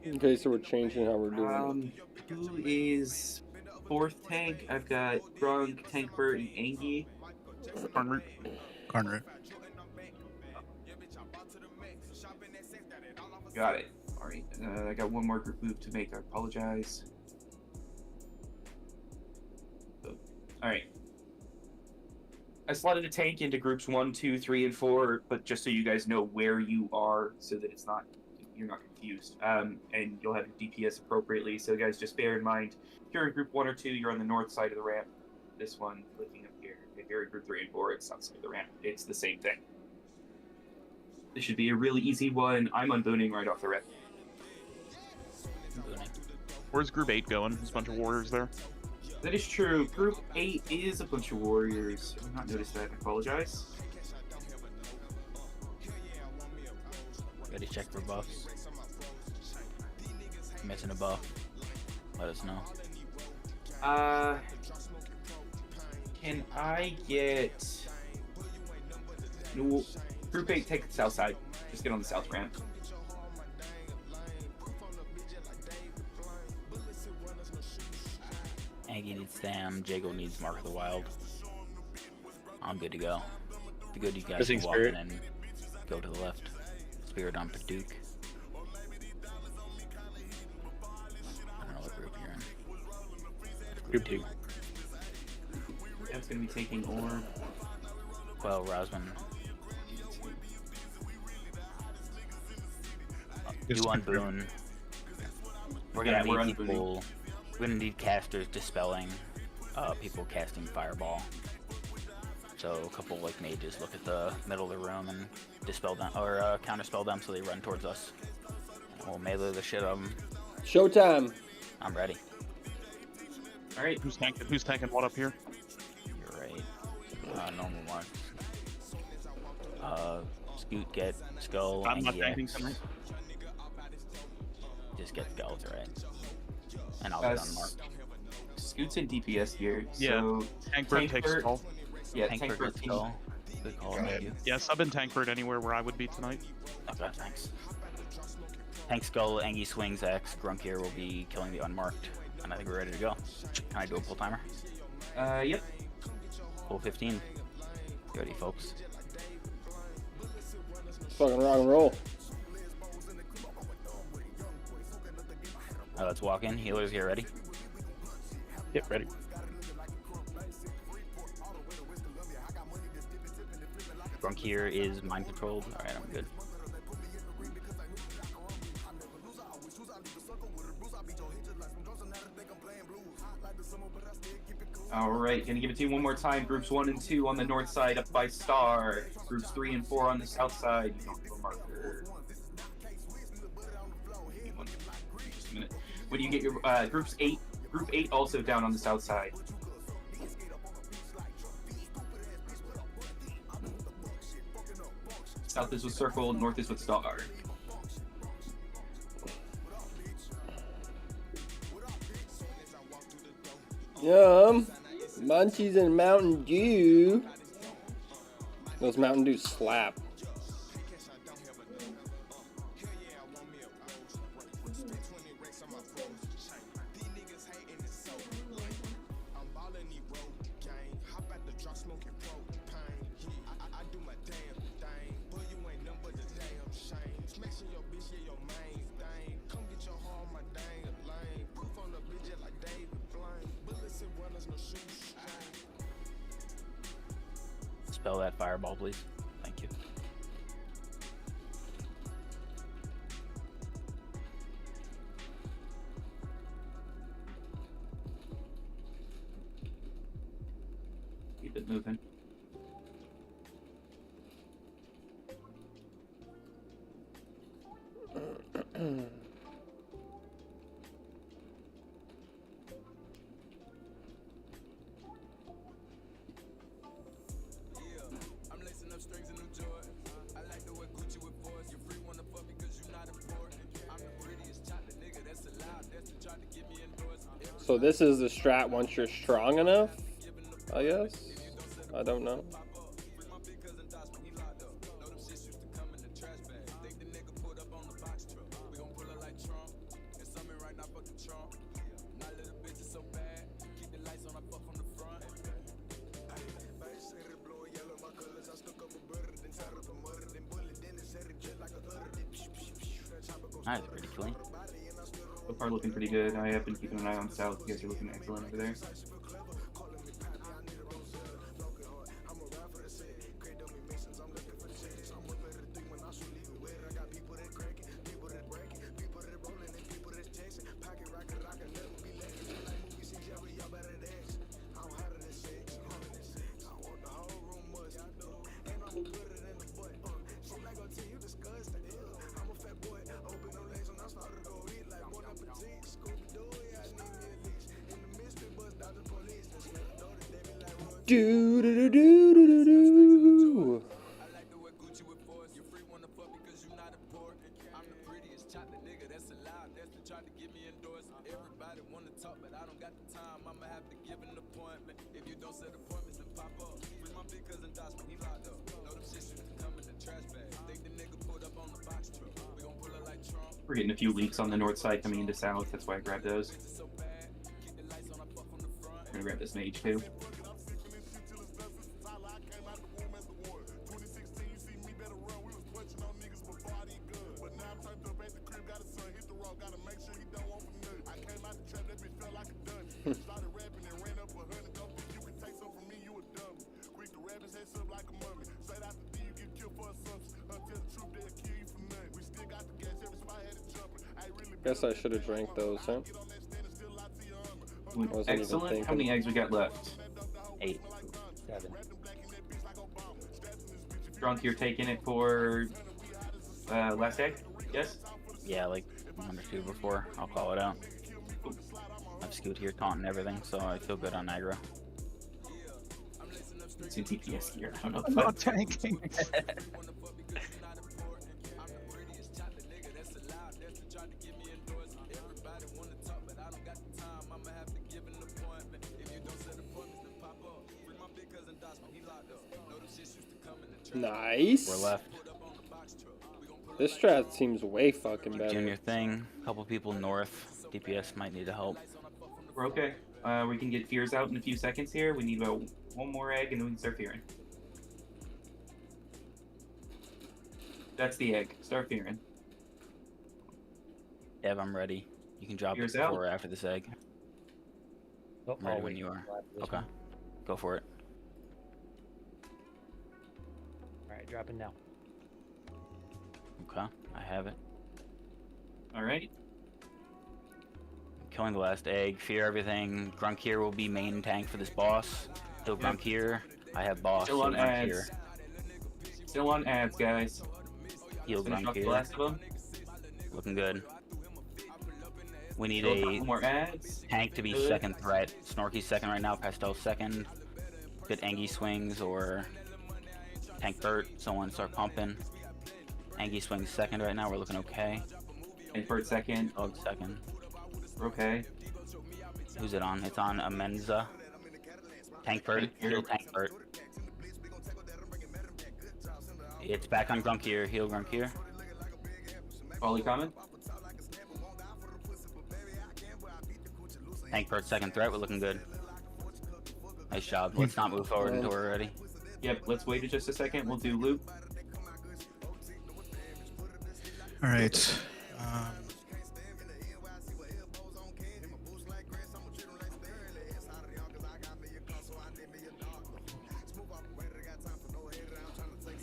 Okay, so we're changing how we're doing it. Who is fourth tank? I've got Grunk, Tankbird, and Angie. Carnroot. Got it. All right. I got one more group move to make. I apologize. All right. I slotted a tank into groups 1, 2, 3, and 4, but just so you guys know where you are, so that you're not confused, and you'll have your DPS appropriately. So guys, just bear in mind, if you're in group 1 or 2, you're on the north side of the ramp. This one, clicking up here. If you're in group 3 and 4, it's south side of the ramp. It's the same thing. This should be a really easy one. I'm unbooning right off the rip. Where's Group 8 going? There's a bunch of warriors there. That is true. Group 8 is a bunch of warriors. I've not noticed that. I apologize. Ready to check for buffs. Missing a buff. Let us know. Can I get... No, Group 8, take the south side. Just get on the south ramp. Aggie needs Sam. Jago needs Mark of the Wild. I'm good to go. Be good, you guys Missing can walk Spirit. in and go to the left. Spirit on Paduke. I don't know what group you're in. Group 2. That's going to be taking Orb. Well, Rosman. You on Boone. We're gonna need people. We're gonna need casters dispelling people casting Fireball. So a couple like mages look at the middle of the room and dispel them or counterspell them so they run towards us. And we'll melee the shit out of them. Showtime. I'm ready. All right. Who's tanking what up here? You're right. Normal mark. Scoot, get Skull. I'm not NDX. tanking tonight. Just get Skulls, right? And I'll get on Mark. Scoot's in DPS here. Yeah. So Tankbird takes Skull. Yeah, Tankbird gets Skull. Good call, thank you. Yeah, sub in Tankbird anywhere where I would be tonight. Okay, thanks. Tank Skull, Angie swings X, Grunk here will be killing the unmarked. And I think we're ready to go. Can I do a pull timer? Yep. Pull 15. You ready, folks? Fucking rock and roll. Let's walk in. Healers here, ready? Yep, ready. Grunk here is mind controlled. Alright, I'm good. Alright, gonna give it to you one more time. Groups 1 and 2 on the north side up by Star. Groups 3 and 4 on the south side. You don't have a marker. Just a minute. When you get your groups 8, group 8 also down on the south side. South is with Circle, north is with Star. Yum. Munchies and Mountain Dew. Those Mountain Dew slap. Spell that fireball, please. Thank you. Keep it moving. So this is the strat once you're strong enough, I guess? I don't know. Nice, pretty clean. So far looking pretty good. I have been keeping an eye on south. You guys are looking excellent over there. Do do do do do do do. We're getting a few leaks on the north side coming into south. That's why I grabbed those. I'm gonna grab this mage too. Guess I should have drank those, huh? Wasn't even Excellent. How many eggs we got left? 8, 7. Drunk, you're taking it for last egg? Yes? Yeah, like 1 or 2 before. I'll call it out. I've Scoot here taunting everything, so I feel good on aggro. It's in TPS gear. I don't know. I'm not tanking. Nice. We're left. This strat seems way fucking better. Doing your thing. Couple people north. DPS might need help. We're okay. We can get fears out in a few seconds here. We need about 1 more egg and then we can start fearing. That's the egg. Start fearing. Ev, I'm ready. You can drop Fears it out. before or after this egg. Oh, I'm ready I'll when wait you are. for this Okay. one. Go for it. Alright, dropping now. Okay. I have it. Alright. Killing the last egg. Fear everything. Grunk here will be main tank for this boss. He'll Grunk here. I have boss. Still he'll on Grunk ads. here. Still on ads, guys. He'll Finish Grunk off the here. last of them. Looking good. We need Still a couple a more ads. tank to be Good. second threat. Snorky's second right now. Pastel second. Good Angie swings or tank Burt. Someone start pumping. Angie swings second right now. We're looking okay. And for a second. Dog second. We're okay. Who's it on? It's on Amenza. Tank Burt. Heal tank Burt. It's back on Grunk here. Heal Grunk here. Volley coming. Tank Burt second threat. We're looking good. Nice job. Let's not move forward until we're ready. Yep, let's wait just a second. We'll do loop. All right.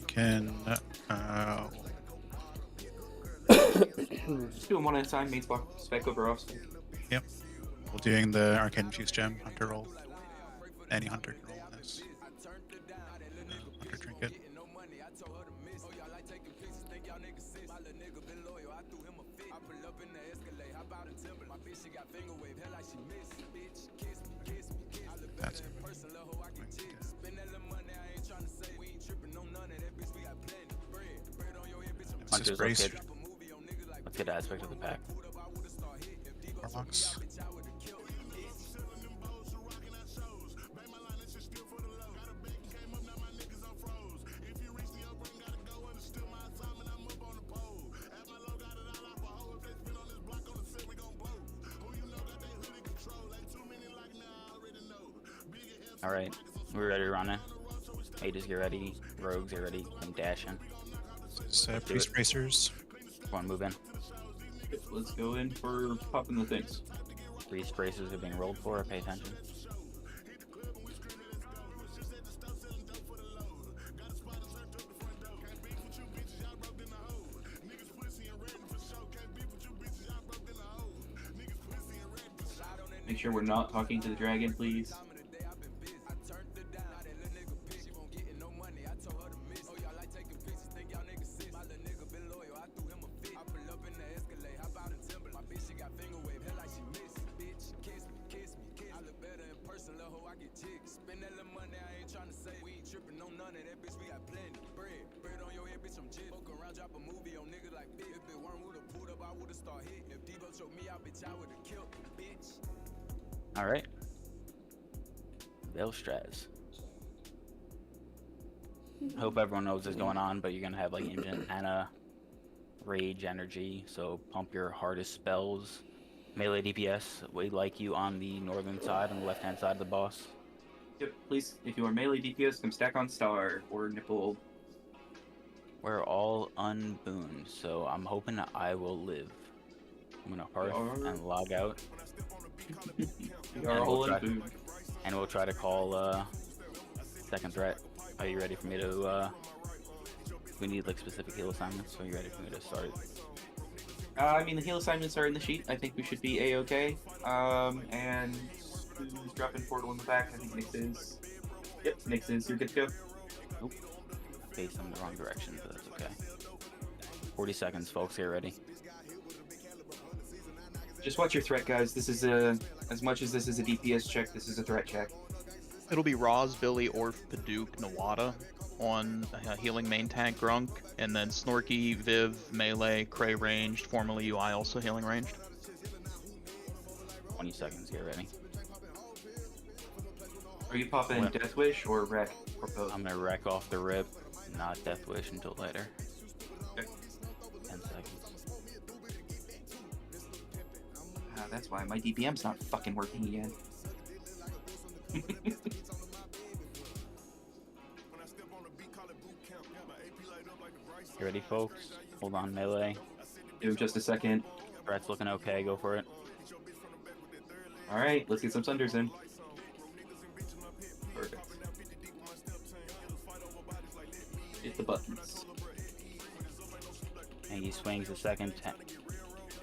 Can Just doing one at a time. Main spec over off. yep. We're doing the Arcane Infused Gem Hunter roll. Any Hunter can roll this. Hunter trinket. That's it. Hunters, brace. let's get aspect of the pack. Warlocks. Alright, we're ready to run in. Mages get ready, rogues get ready, and dash in. Priest bracers. Come on, move in. Let's go in for popping the things. Priest bracers are being rolled for, pay attention. Make sure we're not talking to the dragon, please. All right. Velstraz. Hope everyone knows what's going on, but you're gonna have like Ancient Anna, Rage Energy, so pump your hardest spells. Melee DPS, we like you on the northern side, on the left-hand side of the boss. Yep, please, if you are melee DPS, come stack on Star or Nipple. We're all unbooned, so I'm hoping that I will live. I'm gonna hearth and log out. We are all unbooned. And we'll try to call second threat. Are you ready for me to we need like specific heal assignments, so are you ready for me to start? I mean, the heal assignments are in the sheet. I think we should be A-okay. And who's dropping portal in the back? I think Nix is. Yep, Nix is. You're good to go. Nope. Faced in the wrong direction, but that's okay. 40 seconds, folks. Get ready. Just watch your threat, guys. This is as much as this is a DPS check, this is a threat check. It'll be Roz, Billy, Orf, Paduk, Nawada on healing main tank Grunk, and then Snorky, Viv, Melee, Cray ranged, formerly UI also healing ranged. 20 seconds, get ready. Are you popping Death Wish or Wreck or both? I'm gonna wreck off the rip, not Death Wish until later. Okay. 10 seconds. That's why my DPM's not fucking working again. You ready, folks? Hold on, Melee. Give just a second. Threat's looking okay, go for it. Alright, let's get some Sunders in. Perfect. Hit the buttons. And he swings a second.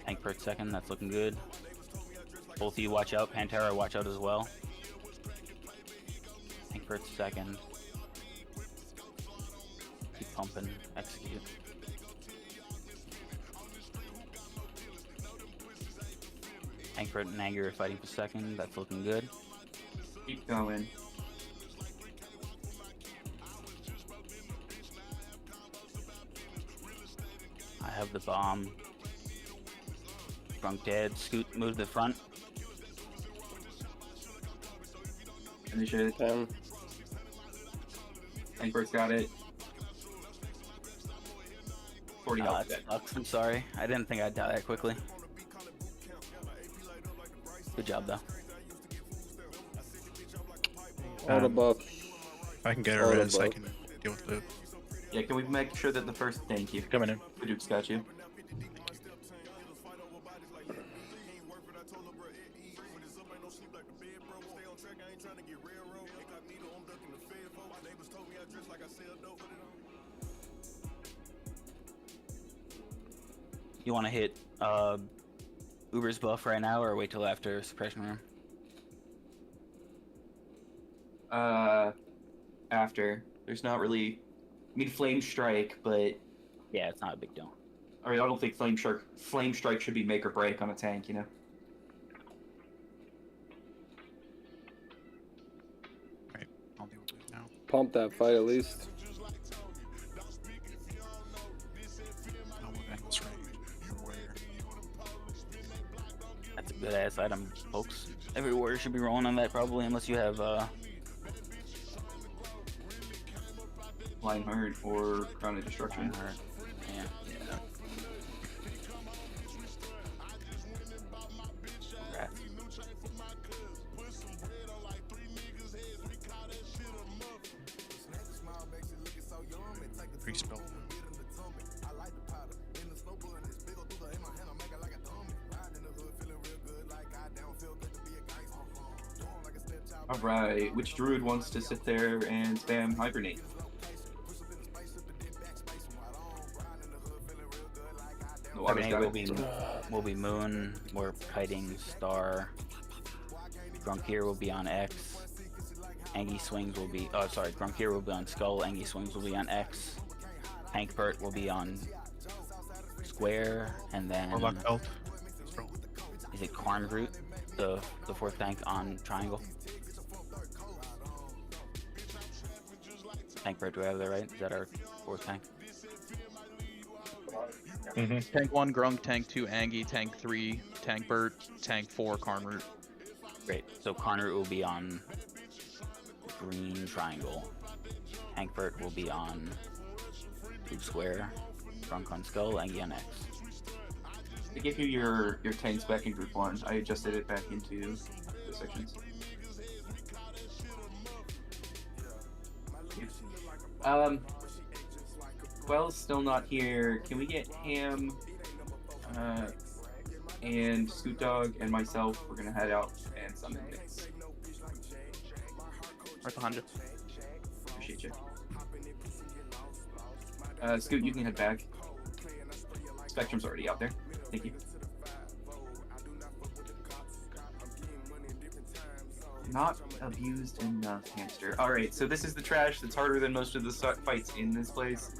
Tank per second, that's looking good. Both of you watch out. Pantera, watch out as well. Tank per second. Keep pumping. Execute. Tank per and Anger fighting per second. That's looking good. Keep going. I have the bomb. Drunk dead. Scoot, move to the front. Finish it. 10. Tankbird's got it. 40 health. That sucks. I'm sorry. I didn't think I'd die that quickly. Good job, though. All the buffs. If I can get a All the res, I buffs. can deal with loot. Yeah, can we make sure that the first... Thank you. Coming in. The Duke's got you. You want to hit Uber's buff right now, or wait till after Suppression Room? After. There's not really... I mean, Flame Strike, but... Yeah, it's not a big deal. I mean, I don't think Flame Strike should be make or break on a tank, you know? Alright, I'll deal with it now. Pump that fight at least. I'll move angles right. Your warrior. That's a good ass item, folks. Every warrior should be rolling on that probably, unless you have Lionheart or Crown of Destruction. Lionheart. Yeah. Congrats. Free spell. Alright, which druid wants to sit there and spam Hibernate? Hibernate will be Moon, we're kiting Star. Grunkier will be on X. Angie Swings will be, oh sorry, Grunkier will be on Skull, Angie Swings will be on X. Hankbert will be on Square, and then... Warlock belt. Is it Qarnroot, the fourth tank on Triangle? Hankbert, do I have that right? Is that our fourth tank? Tank 1, Grunk, Tank 2, Angie, Tank 3, Tank Bert, Tank 4, Karnroot. Great. So Karnroot will be on green triangle. Tank Bert will be on blue square. Grunk on skull. Angie on X. I gave you your tanks back in group 1. I adjusted it back into the sections. Quell's still not here. Can we get Ham and Scoot Dog and myself? We're gonna head out and summon Mix. Right behind you. Appreciate you. Scoot, you can head back. Spectrum's already out there. Thank you. Not abused enough, hamster. Alright, so this is the trash that's harder than most of the fights in this place.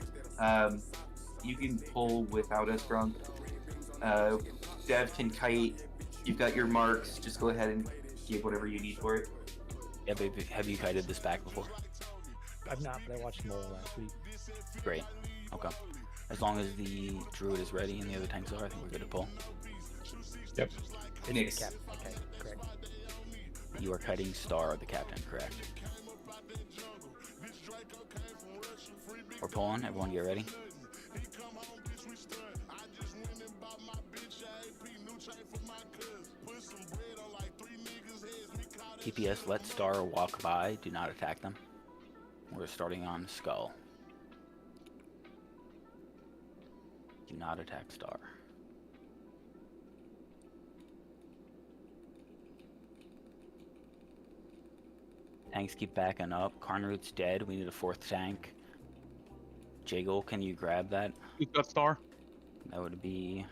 You can pull without us, Grunk. Dev can kite. You've got your marks. Just go ahead and give whatever you need for it. Yeah, baby. Have you kited this back before? I've not, but I watched Mole last week. Great. Okay. As long as the druid is ready and the other tanks are, I think we're good to pull. Yep. Nix. Okay, correct. You are kiting Star, the captain, correct? We're pulling. Everyone get ready. TPS, let Star walk by. Do not attack them. We're starting on Skull. Do not attack Star. Tanks keep backing up. Karnroot's dead. We need a 4th tank. Jaggle, can you grab that? You've got Star. That would be...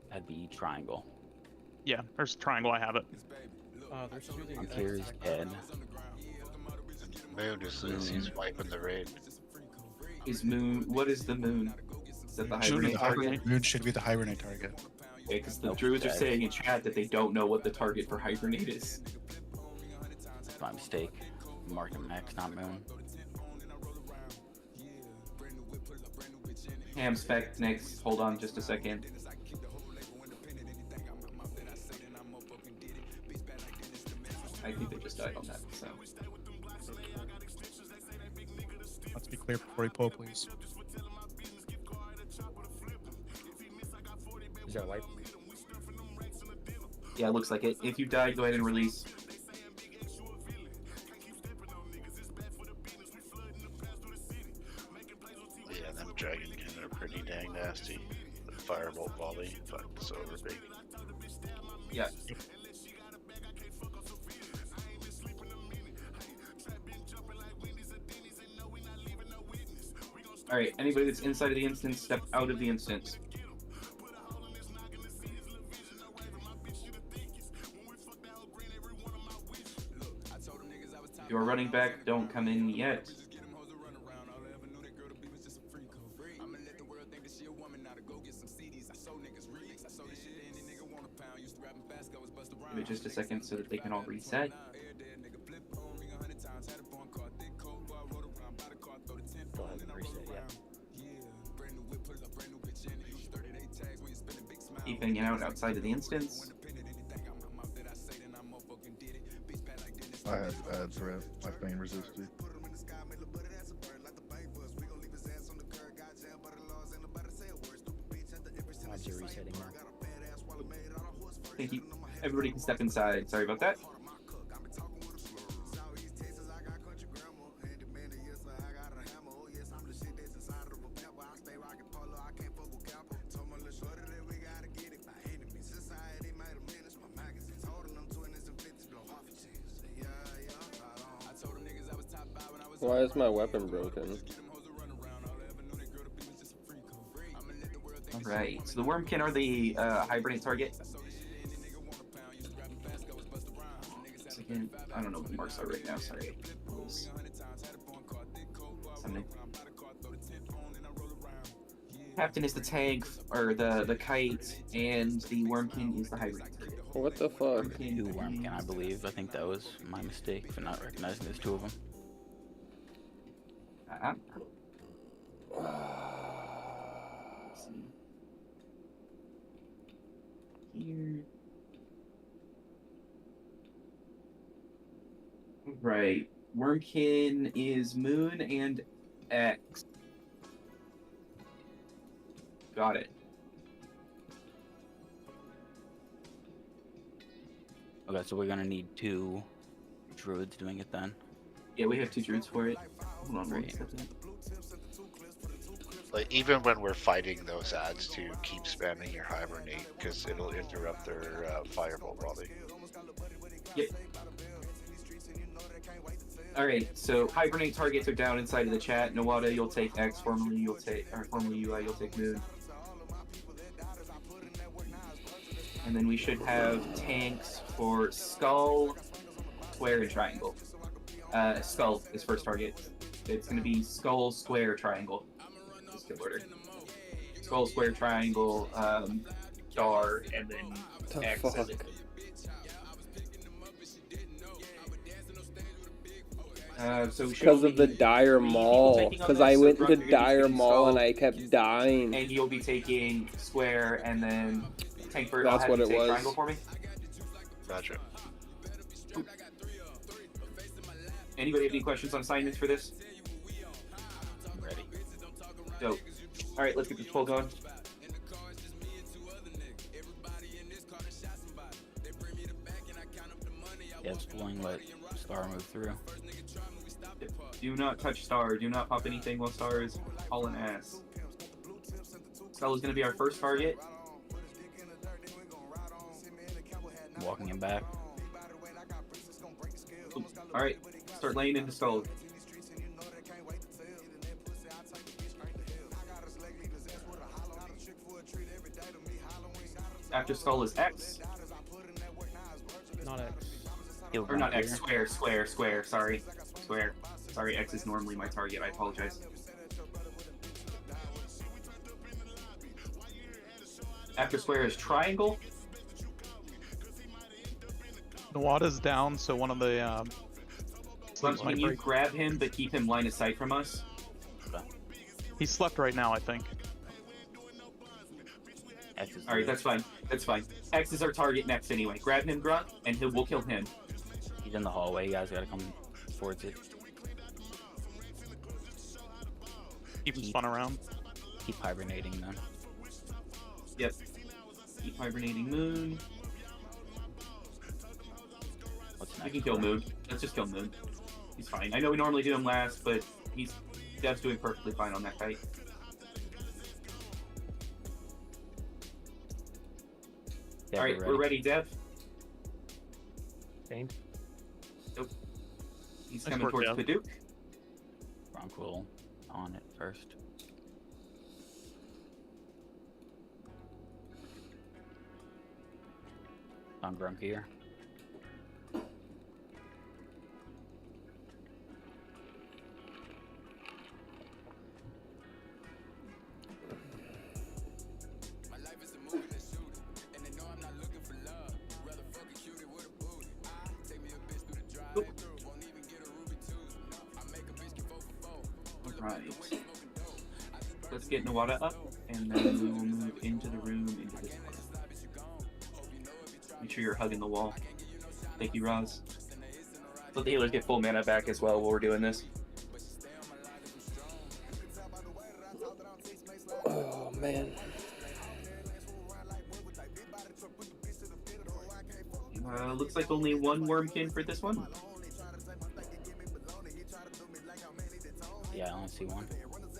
That'd be triangle. Yeah, there's triangle. I have it. Frontier's dead. Moon he's wiping the raid. Is Moon... What is the Moon? Is that the Should be hibernate the target? hibernate. Moon should be the hibernate target. Okay, because the druids are saying in chat that they don't know what the target for hibernate is. My mistake. Marking Max, not Moon. Ham spec next. Hold on just a second. I think they just died on that, so. Let's be clear before we pull, please. Is that light? Yeah, it looks like it. If you die, go ahead and release. Yeah, them dragonkin are pretty dang nasty. The firebolt volley, but so over big. Yeah. Alright, anybody that's inside of the instance, step out of the instance. If you are running back, don't come in yet. Give it just a second so that they can all reset. Go ahead and reset, yeah. Keep hanging out outside of the instance. I had threat. My pain resisted. Odds are resetting now. Thank you. Everybody can step inside. Sorry about that. Why is my weapon broken? Alright, so the Wormkin are the hibernate target. Second, I don't know what the marks are right now, sorry. Something. Captain is the tank, or the kite, and the Wormkin is the hibernate target. What the fuck? Two Wormkin, I believe. I think that was my mistake for not recognizing there's 2 of them. Here. Right. Wormkin is Moon and X. Got it. Okay, so we're gonna need 2 druids doing it then. Yeah, we have 2 druids for it. Hold on one Great. second. Like even when we're fighting those ads, to keep spamming your hibernate because it'll interrupt their fireball volley. Yep. Alright, so hibernate targets are down inside of the chat. Nawada, you'll take X, formerly you'll take UI, you'll take Moon. And then we should have tanks for Skull, Square, and Triangle. Skull is first target. It's going to be Skull, Square, Triangle. Skill order. Skull, Square, Triangle, Star, and then X. Fuck. So because of the dire mall. Because I went into dire mall and I kept dying. And you'll be taking Square and then Tank Bird. That's what it was. Triangle for me. Gotcha. Anybody have any questions on assignments for this? I'm ready. Dope. All right, let's get this poll going. Yeah, it's pulling let Star move through. Do not touch Star. Do not pop anything while Star is hauling ass. Skull is going to be our first target. Walking him back. All right, start laying into Skull. After Skull is X. Not X. Or not X, Square, sorry. Square. Sorry, X is normally my target, I apologize. After Square is Triangle. Nawada's down, so one of the Can you grab him but keep him line of sight from us? He's slept right now, I think. Alright, that's fine. That's fine. X is our target next anyway. Grab him, Grunt, and we'll kill him. He's in the hallway. You guys gotta come towards it. Keep him spun around. Keep hibernating then. Yep. Keep hibernating Moon. What's We next? can kill Moon. Let's just kill Moon. He's fine. I know we normally do him last, but Dev's doing perfectly fine on that fight. Yeah, Alright, we're ready, Dev. Same. Nope. He's Nice coming work, towards Dev. Paduk. Broncool on it first. On Grump here. Right. Let's get Nawada up, and then we will move into the room, into this one. Make sure you're hugging the wall. Thank you, Roz. Let the healers get full mana back as well while we're doing this. Oh, man. Looks like only one Wormkin for this one. Yeah, I only see one.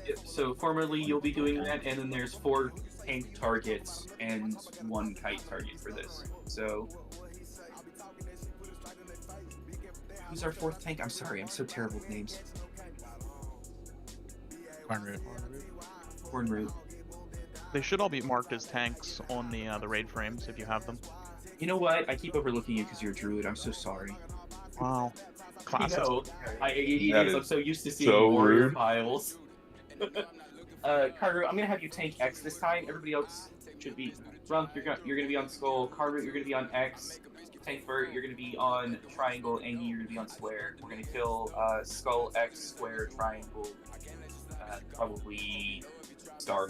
Yep, so formerly you'll be doing that, and then there's 4 tank targets and 1 kite target for this. So who's our 4th tank? I'm sorry, I'm so terrible with names. Cornroot. They should all be marked as tanks on the raid frames if you have them. You know what? I keep overlooking you because you're a druid. I'm so sorry. Wow. Classic. You know, I'm so used to seeing so warrior rude. piles. Carter, I'm gonna have you tank X this time. Everybody else should be. Drunk, you're gonna be on Skull. Carter, you're gonna be on X. Tank Bert, you're gonna be on Triangle. Angie, you're gonna be on Square. We're gonna kill Skull, X, Square, Triangle. Probably Star.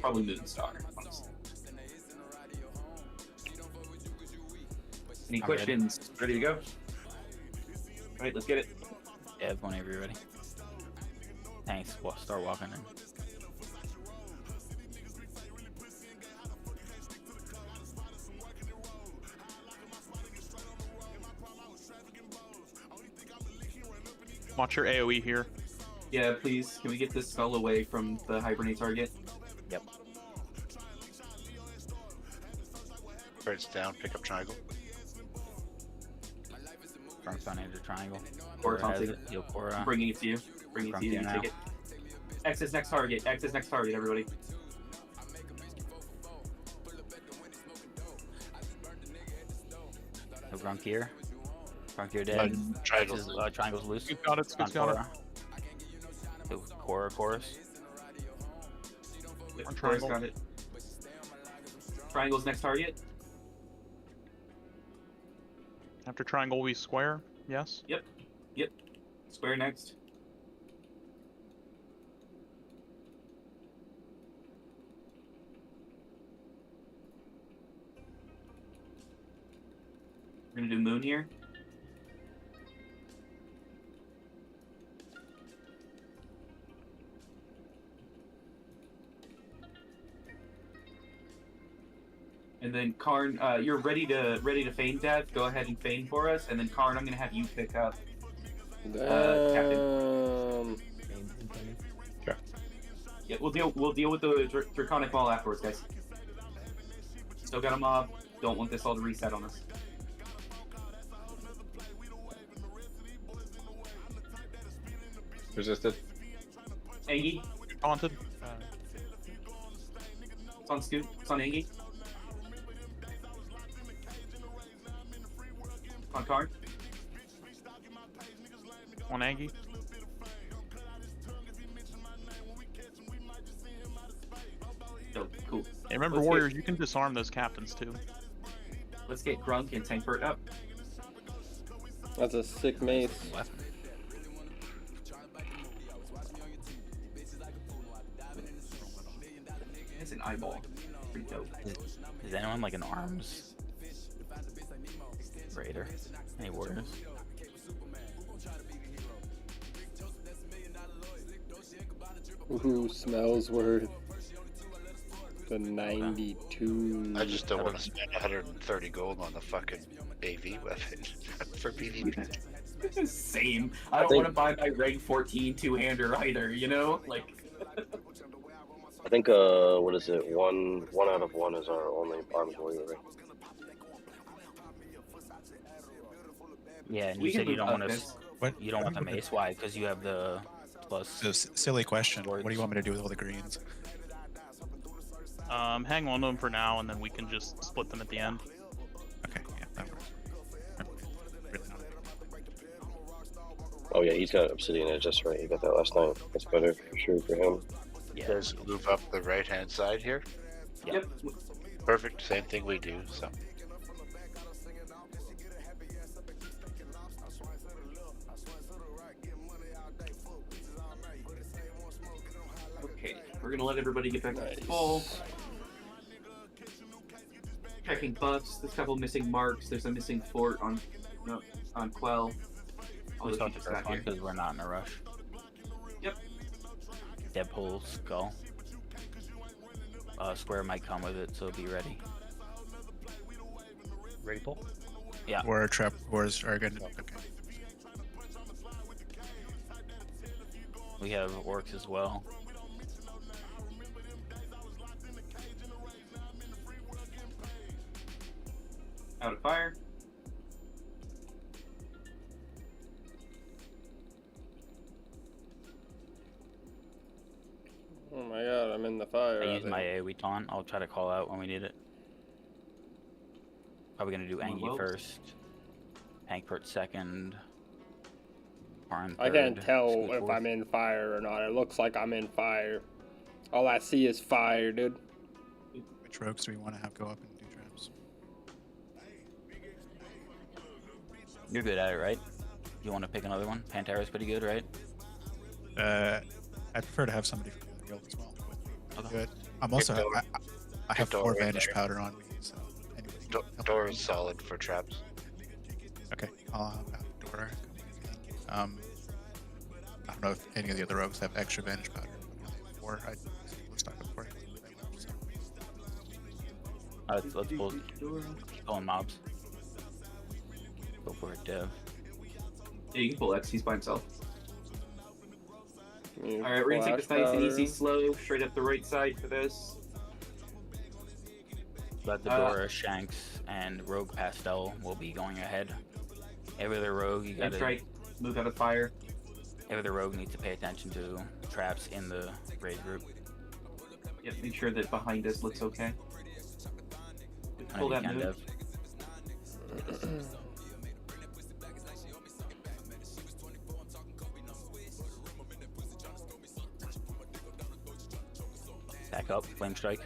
Probably Moonstar, honestly. Any I'm questions? Ready to go? All right, let's get it. Yeah, whenever you're ready. Thanks. We'll start walking in. Watch your AoE here. Yeah, please. Can we get this spell away from the hibernate target? Yep. Birds down, pick up triangle. Front front into triangle. Cora, Cora has take it. Yo, Cora. Bringing it to you. Bringing it to you. You take it. X is next target. X is next target, everybody. No Grunk here. Grunk here dead. Triangle's Triangle's loose. You got it. On Scoot's got it. Cora. Yo, Cora, chorus. Yep, On Cora's triangle. got it. Triangle's next target. After triangle, we square. Yes. Yep. Yep. Square next. We're gonna do moon here. And then Karn, you're ready to feign, Dad. Go ahead and feign for us. And then Karn, I'm gonna have you pick up Captain. Okay. Yeah, we'll deal with the Draconic Ball afterwards, guys. Still got a mob. Don't want this all to reset on us. Resisted. Angie, Haunted. it's on Scoot. It's on Angie. On Karn. On Angie. So cool. Hey, remember, Let's warriors, you can disarm those captains too. Let's get Grunk and Tankbert up. That's a sick mace. It's an eyeball. Pretty dope. Is anyone like an arms raider? Any warriors? Ooh, smells worth the 92. I just don't want to spend 130 gold on the fucking AV weapon for PvP. Same. I don't want to buy my rank 14 two-hander either, you know? Like. I think what is it? One out of one is our only armed warrior, right? Yeah, and We you can said you move don't up want to. this. What? You don't want the mace. Why? Because you have the plus. So silly question. What do you want me to do with all the greens? Hang on to them for now, and then we can just split them at the end. Okay, yeah, that works. Oh yeah, he's got Obsidian Edge, that's right. He got that last night. That's better for sure for him. You guys move up the right hand side here. Yep. Perfect. Same thing we do. So. Okay, we're gonna let everybody get back to full. Checking buffs. There's a couple missing marks. There's a missing fort on Quell. All We'll the start the features first got one here. because we're not in a rush. Yep. Deadpool skull. Square might come with it, so be ready. Ready, pull? Yeah. Or trap wars are good. Okay. We have orcs as well. Out of fire. Oh my god, I'm in the fire. I use my AoE taunt. I'll try to call out when we need it. Probably gonna do Angie first. Hankpert second. Arn I can't third, tell Scoot if fourth. I'm in fire or not. It looks like I'm in fire. All I see is fire, dude. Which rogues do we want to have go up and do traps? You're good at it, right? You want to pick another one? Pantera's pretty good, right? I'd prefer to have somebody from the other guild as well. But Okay. good. I'm also Door. I have Door 4 right vanish there. powder on me, so anybody can help Door me. is solid for traps. Okay, I'll have Door. I don't know if any of the other rogues have extra vanish powder. But I only have 4. I was talking before I left, so. Let's pull pulling mobs. Go for it, Dev. Yeah, you can pull X. He's by himself. Yeah, All right, we're gonna take this flash nice and easy, powder. slow, straight up the right side for this. But the Dora, Shanks, and Rogue Pastel will be going ahead. Every other rogue, you gotta strike, move out of fire. Every other rogue needs to pay attention to traps in the raid group. Yep, make sure that behind us looks okay. Pull that move. Back up, flame strike.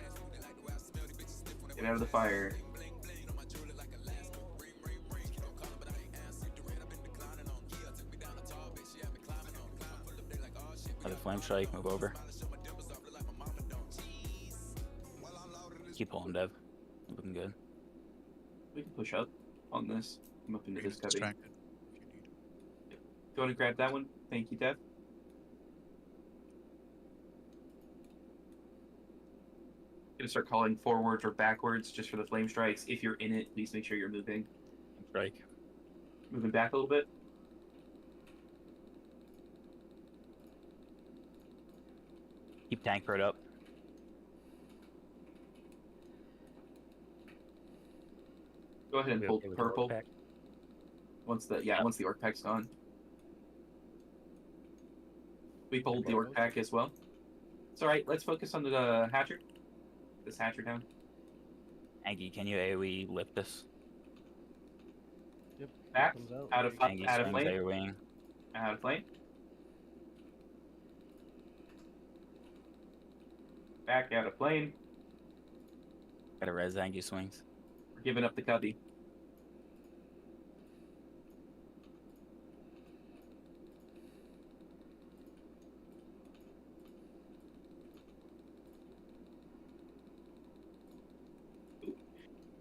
Get out of the fire. Another flame strike, move over. Keep pulling, Dev. Looking good. We can push up on this. Come up into this cubby. Distracted. Yep. Do you want to grab that one? Thank you, Dev. Gonna start calling forwards or backwards just for the flame strikes. If you're in it, please make sure you're moving. Strike. Moving back a little bit. Keep tank bird up. Go ahead and pull purple. Once the orc pack's gone. We pulled the orc pack as well. It's alright, let's focus on the hatcher. This hatcher down. Angie, can you AoE lift this? Yep. Back. Out of Angie swings flame. AoE. Out of flame. Back out of flame. Got a res Angie swings. We're giving up the cubby.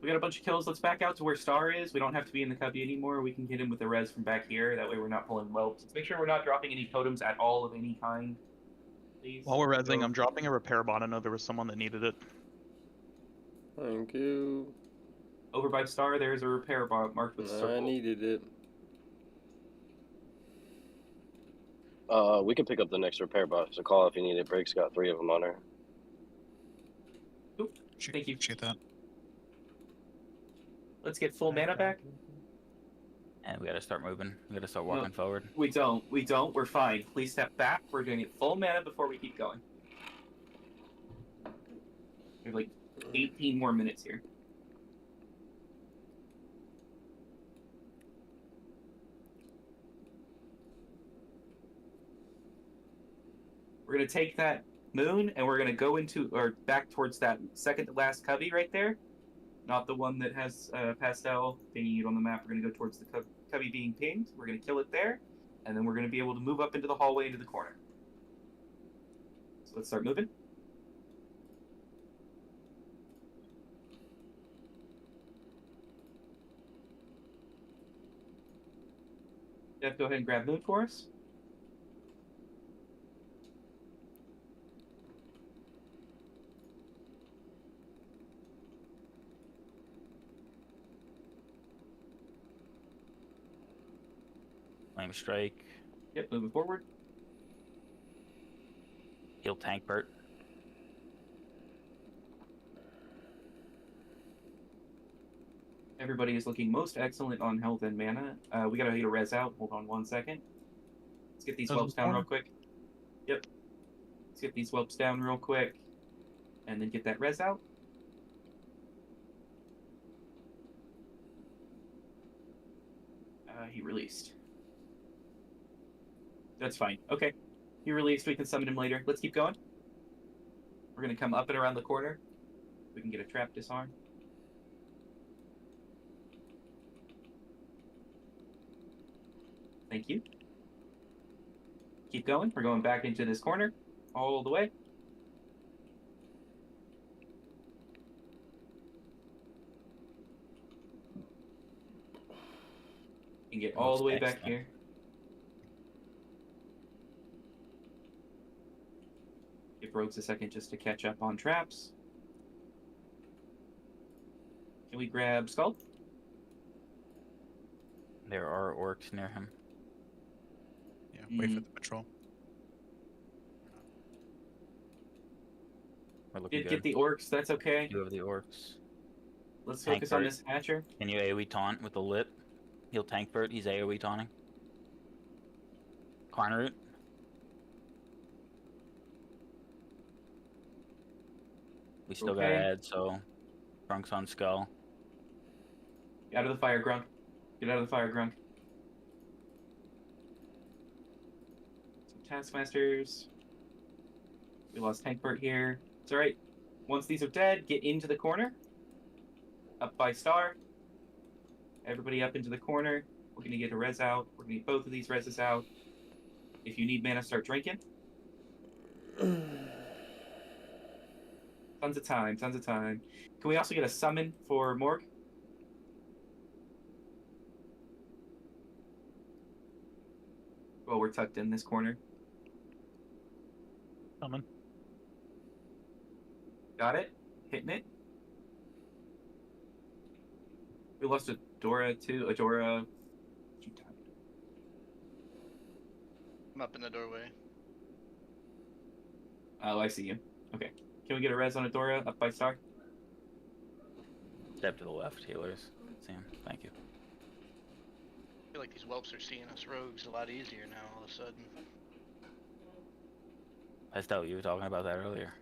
We got a bunch of kills. Let's back out to where Star is. We don't have to be in the cubby anymore. We can hit him with the res from back here. That way we're not pulling whelps. Let's make sure we're not dropping any totems at all of any kind. Please. While we're resing, I'm dropping a repair bot. I know there was someone that needed it. Thank you. Over by Star, there's a repair bot marked with circle. I needed it. We can pick up the next repair bot. So call if you need it. Break's got 3 of them on her. Oop. Thank you. Shoot that. Let's get full mana back. And we gotta start moving. We gotta start walking forward. We don't. We're fine. Please step back. We're doing it full mana before we keep going. We have like 18 more minutes here. We're going to take that moon and we're going to go into, or back towards that second to last cubby right there. Not the one that has pastel pinging it on the map. We're going to go towards the cubby being pinged. We're going to kill it there. And then we're going to be able to move up into the hallway into the corner. So let's start moving. Jeff, go ahead and grab moon for us. Flame strike. Yep, moving forward. Heal tank Bert. Everybody is looking most excellent on health and mana. We gotta get a res out. Hold on 1 second. Let's get these whelps down real quick. Yep. Let's get these whelps down real quick. And then get that res out. He released. That's fine. Okay. He released. We can summon him later. Let's keep going. We're going to come up and around the corner. We can get a trap disarm. Thank you. Keep going. We're going back into this corner all the way. You can get all the way back Excellent. here. Give rogues a second just to catch up on traps. Can we grab Skull? There are orcs near him. Yeah, wait for the patrol. We're looking Did good. get the orcs, that's okay. Two of the orcs. Let's Tank focus on Bert. this Hatcher. Can you AoE taunt with the lip? He'll tank Bert, he's AoE taunting. Corner it. We still gotta Okay. add, so Grunk's on Skull. Get out of the fire, Grunk. Get out of the fire, Grunk. Some Taskmasters. We lost Tank Bert here. It's alright. Once these are dead, get into the corner. Up by Star. Everybody up into the corner. We're gonna get a res out. We're gonna get both of these reses out. If you need mana, start drinking. Tons of time, tons of time. Can we also get a summon for Morg? Well, we're tucked in this corner. Coming. Got it. Hitting it. We lost Adora too. Adora. She died. I'm up in the doorway. Oh, I see you. Okay. Can we get a res on Adora up by Star? Step to the left, healers. See him. Thank you. I feel like these whelps are seeing us rogues a lot easier now all of a sudden. Estelle, you were talking about that earlier.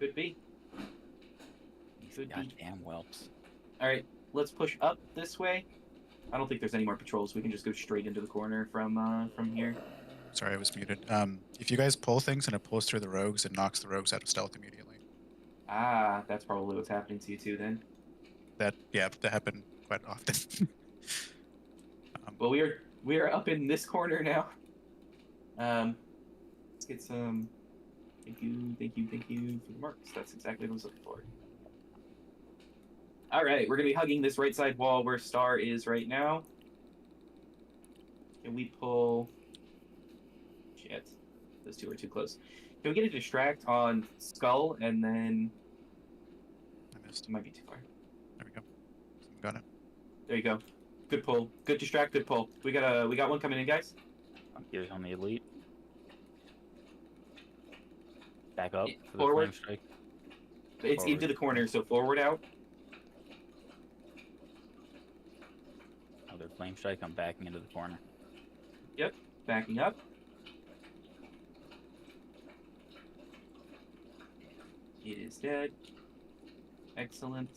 Could be. Could be. Goddamn whelps. Alright, let's push up this way. I don't think there's any more patrols. We can just go straight into the corner from here. Sorry, I was muted. If you guys pull things and it pulls through the rogues, it knocks the rogues out of stealth immediately. Ah, that's probably what's happening to you too then. That happened quite often. Well, we are up in this corner now. Let's get some. Thank you for the marks. That's exactly what I was looking for. All right, we're gonna be hugging this right side wall where Star is right now. Can we pull? Shit, those two are too close. Can we get a distract on Skull and then? I missed. It might be too far. There we go. Got it. There you go. Good pull. Good distract. Good pull. We got one coming in, guys. Here's on the elite. Back up for the Forward. flame strike. It's Forward. into the corner, so forward out. Another flame strike. I'm backing into the corner. Yep, backing up. It is dead. Excellent.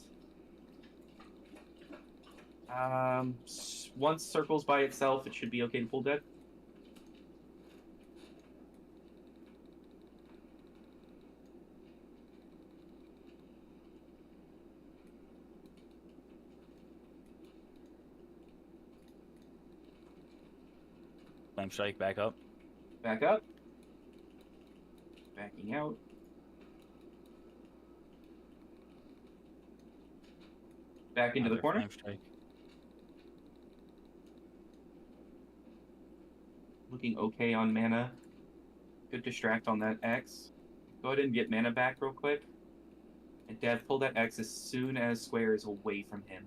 Once circles by itself, it should be okay to pull dead. Flame strike. Back up. Back up. Backing out. Back into the Another corner. flame strike. Looking okay on mana. Good distract on that X. Go ahead and get mana back real quick. And Dev, pull that X as soon as Square is away from him.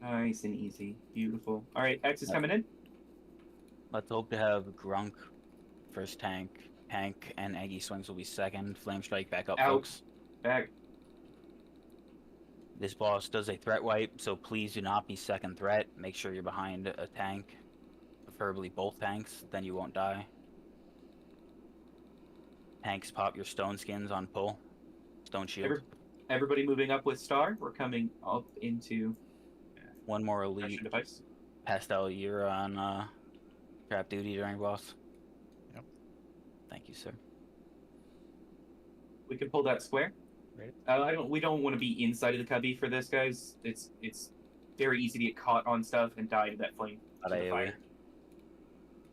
Nice and easy. Beautiful. Alright, X is coming in. Let's hope to have Grunk first tank. Tank and Aggie Swings will be second. Flame strike. Back up, Out. folks. Back. This boss does a threat wipe, so please do not be second threat. Make sure you're behind a tank, preferably both tanks, then you won't die. Tanks pop your stone skins on pull. Stone shield. Everybody moving up with Star. We're coming up into One more pressure elite. device. Pastel, you're on trap duty during boss. Yep. Thank you, sir. We can pull that square. Right. We don't want to be inside of the cubby for this, guys. It's very easy to get caught on stuff and die to that flame. To the fire.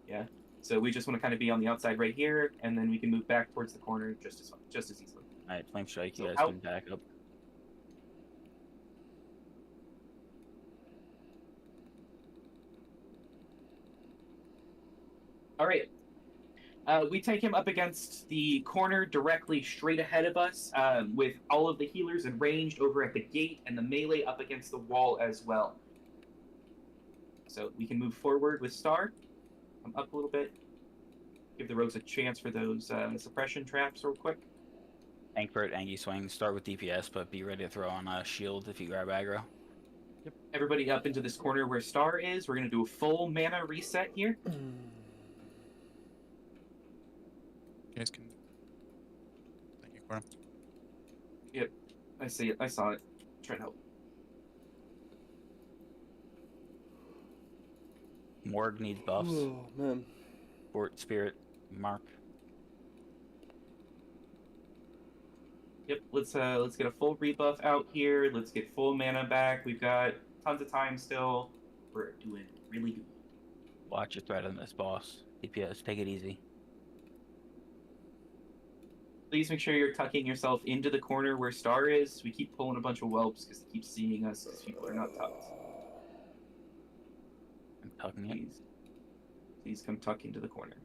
Yeah. So we just want to kind of be on the outside right here, and then we can move back towards the corner just as easily. Alright, flame strike, you So guys out. can back up. All right. We take him up against the corner directly straight ahead of us, with all of the healers arranged over at the gate and the melee up against the wall as well. So we can move forward with Star. Come up a little bit. Give the rogues a chance for those suppression traps real quick. Tankbert, Angie swing. Start with DPS, but be ready to throw on a shield if you grab aggro. Yep. Everybody up into this corner where Star is. We're going to do a full mana reset here. You guys can. Thank you, Corum. Yep, I see it. I saw it. Try to help. Morg needs buffs. Oh, man. Fort Spirit, Mark. Yep, let's get a full rebuff out here. Let's get full mana back. We've got tons of time still. We're doing really good. Watch your threat on this boss. DPS, take it easy. Please make sure you're tucking yourself into the corner where Star is. We keep pulling a bunch of whelps because they keep seeing us because people are not tucked. I'm tucking it. Please come tuck into the corner.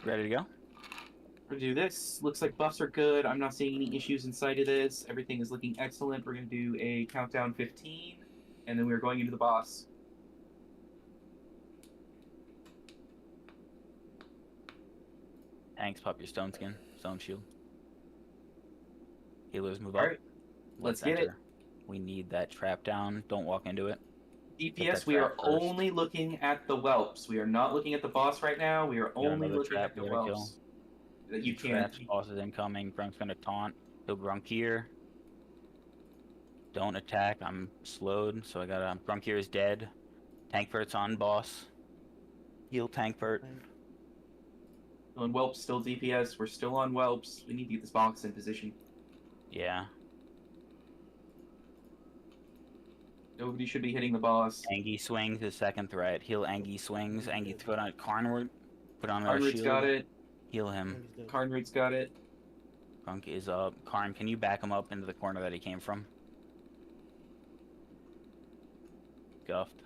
Ready to go? We're gonna do this. Looks like buffs are good. I'm not seeing any issues inside of this. Everything is looking excellent. We're gonna do a countdown 15, and then we're going into the boss. Tanks, pop your stone skin, stone shield. Healers move up. Alright, let's get it. We need that trap down. Don't walk into it. DPS, we are only looking at the whelps. We are not looking at the boss right now. We are only looking at the whelps. That you can't. Boss is incoming. Grunk's gonna taunt. He'll Grunk here. Don't attack. I'm slowed, so I gotta. Grunk here is dead. Tankvert's on boss. Heal Tankvert. On whelps, still DPS. We're still on whelps. We need to get this box in position. Yeah. Nobody should be hitting the boss. Angie swings his second threat. Heal Angie swings. Angie throw on Carnwood. Put on a Carnwood's shield. got it. Heal him. Carnwood's got it. Grunk is up. Karn, can you back him up into the corner that he came from? Guffed.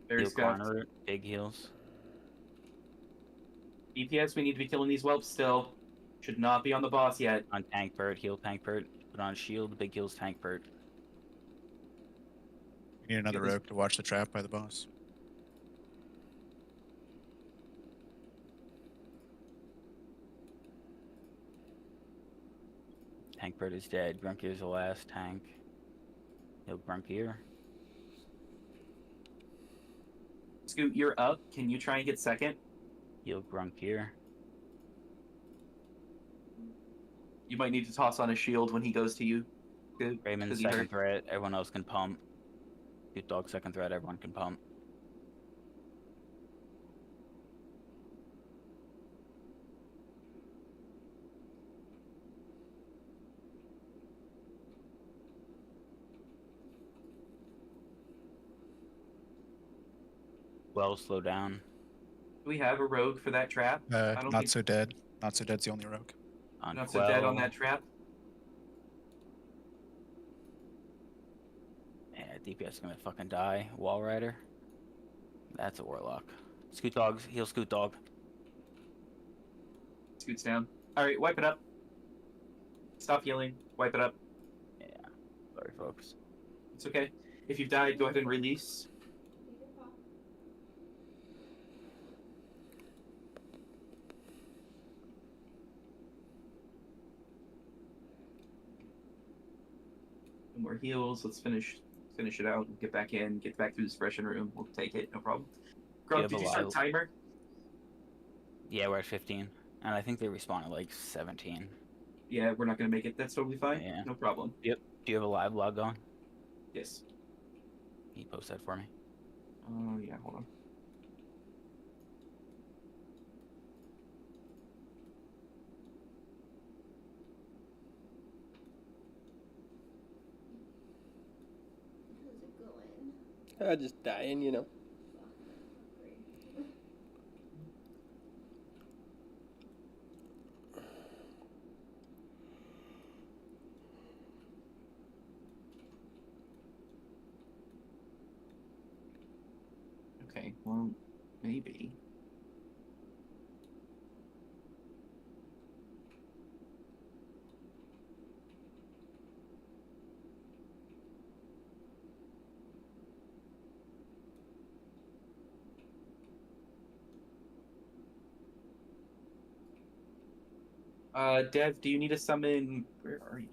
Very Heal scuffed. Carnroot. Big heals. DPS, we need to be killing these whelps still. Should not be on the boss yet. On Tankbert. Heal Tankbert. Put on shield. Big heals Tankbert. We need another rogue to watch the trap by the boss. Tankbird is dead. Grunkier is the last tank. Heal Grunkier. Scoot, you're up. Can you try and get second? Heal Grunkier. You might need to toss on a shield when he goes to you. Good. Raymond's second threat. Everyone else can pump. Good dog second threat. Everyone can pump. Well, slow down. Do we have a rogue for that trap? I don't Not think so dead. Not so dead's the only rogue. On not so dead on Quell. that trap. Yeah, DPS is gonna fucking die. Wall Rider. That's a warlock. Scoot dogs. Heal Scoot dog. Scoots down. Alright, wipe it up. Stop healing. Wipe it up. Yeah. Sorry, folks. It's okay. If you've died, go ahead and release. No more heals. Let's finish it out. We'll get back in. Get back through the suppression room. We'll take it. No problem. Grunk, did you start timer? Yeah, we're at 15. And I think they respawn at like 17. Yeah, we're not gonna make it. That's totally fine. Yeah. No problem. Yep. Do you have a live log going? Yes. Can you post that for me? Oh, yeah, hold on. Just dying, you know. Okay, well, maybe. Dev, do you need to summon? Where are you?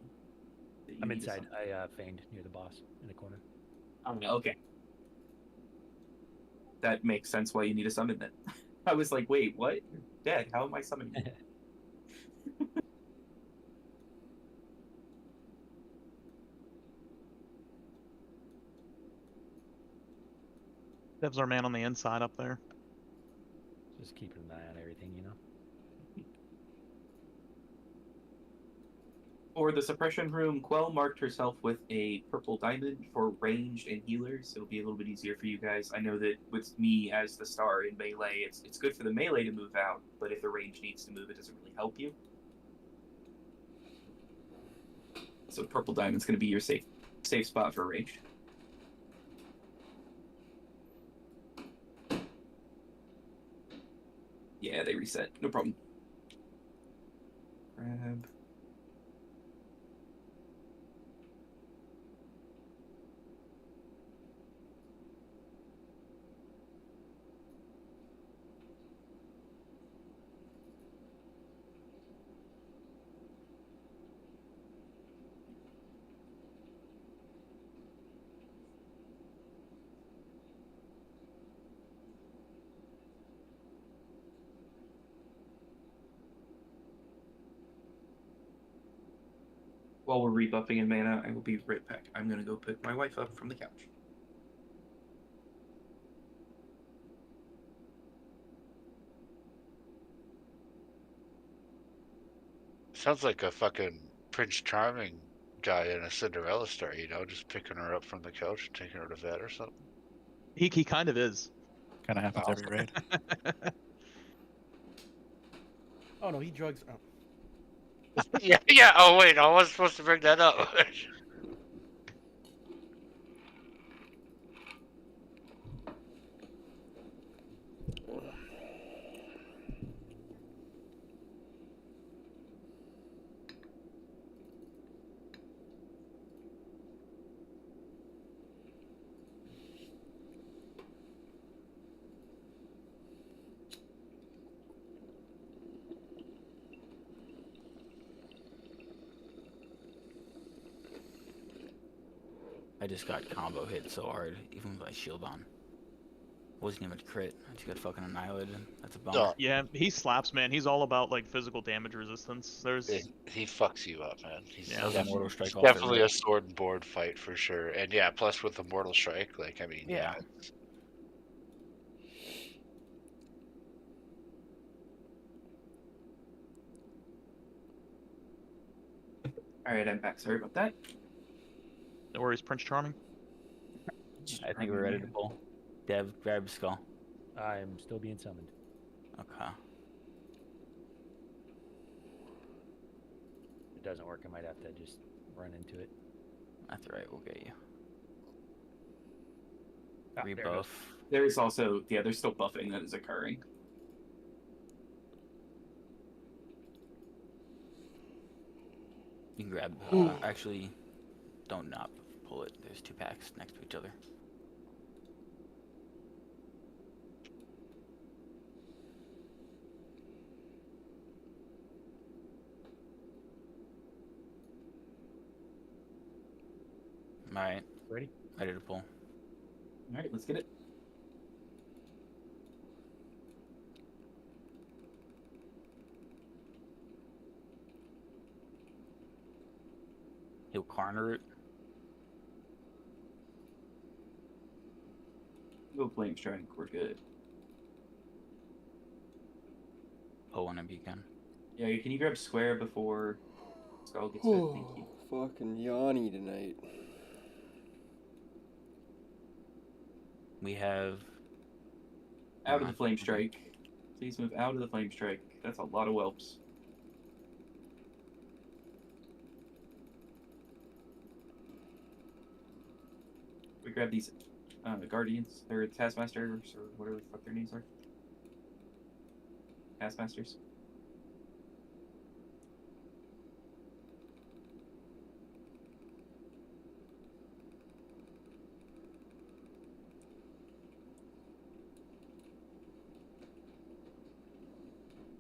I'm inside. I feigned near the boss in the corner. Oh, okay. That makes sense why you need to summon then. I was like, wait, what? You're dead. How am I summoning you? Dev's our man on the inside up there. Just keeping an eye on everything, you know. For the suppression room, Quell marked herself with a purple diamond for ranged and healers. It'll be a little bit easier for you guys. I know that with me as the star in melee, it's good for the melee to move out, but if the range needs to move, it doesn't really help you. So purple diamond's going to be your safe spot for range. Yeah, they reset. No problem. Grab. While we're rebuffing in mana, I will be right back. I'm going to go pick my wife up from the couch. Sounds like a fucking Prince Charming guy in a Cinderella story, you know, just picking her up from the couch and taking her to bed or something. He kind of is. Kind of happens every raid. Oh no, he drugs. Oh. yeah. Oh wait, I wasn't supposed to bring that up. I just got combo hit so hard, even with my shield on. Wasn't even a crit. I just got fucking annihilated. That's a bummer. Yeah, he slaps, man. He's all about like physical damage resistance. There's he fucks you up, man. He's Yeah. Mortal Strike all definitely over. a sword and board fight for sure. And yeah, plus with the Mortal Strike, like I mean, yeah. Alright, I'm back. Sorry about that. No worries, Prince Charming. I think we're ready to pull. Dev, grab skull. I'm still being summoned. Okay. If it doesn't work, I might have to just run into it. That's right, we'll get you. Ah, there it Rebuff. goes. There is also, yeah, there's still buffing that is occurring. You can grab, actually, don't not pull it. There's 2 packs next to each other. Alright. Ready? Ready to pull. Alright, let's get it. He'll corner it. Go Flame Strike, we're good. Pull one and beacon. Yeah, can you grab Square before Skull gets hit? Thank you. Fucking Yanni tonight. We have Out of the flame strike. Please move out of the flame strike. That's a lot of whelps. We grab these guardians, or taskmasters, or whatever the fuck their names are. Taskmasters.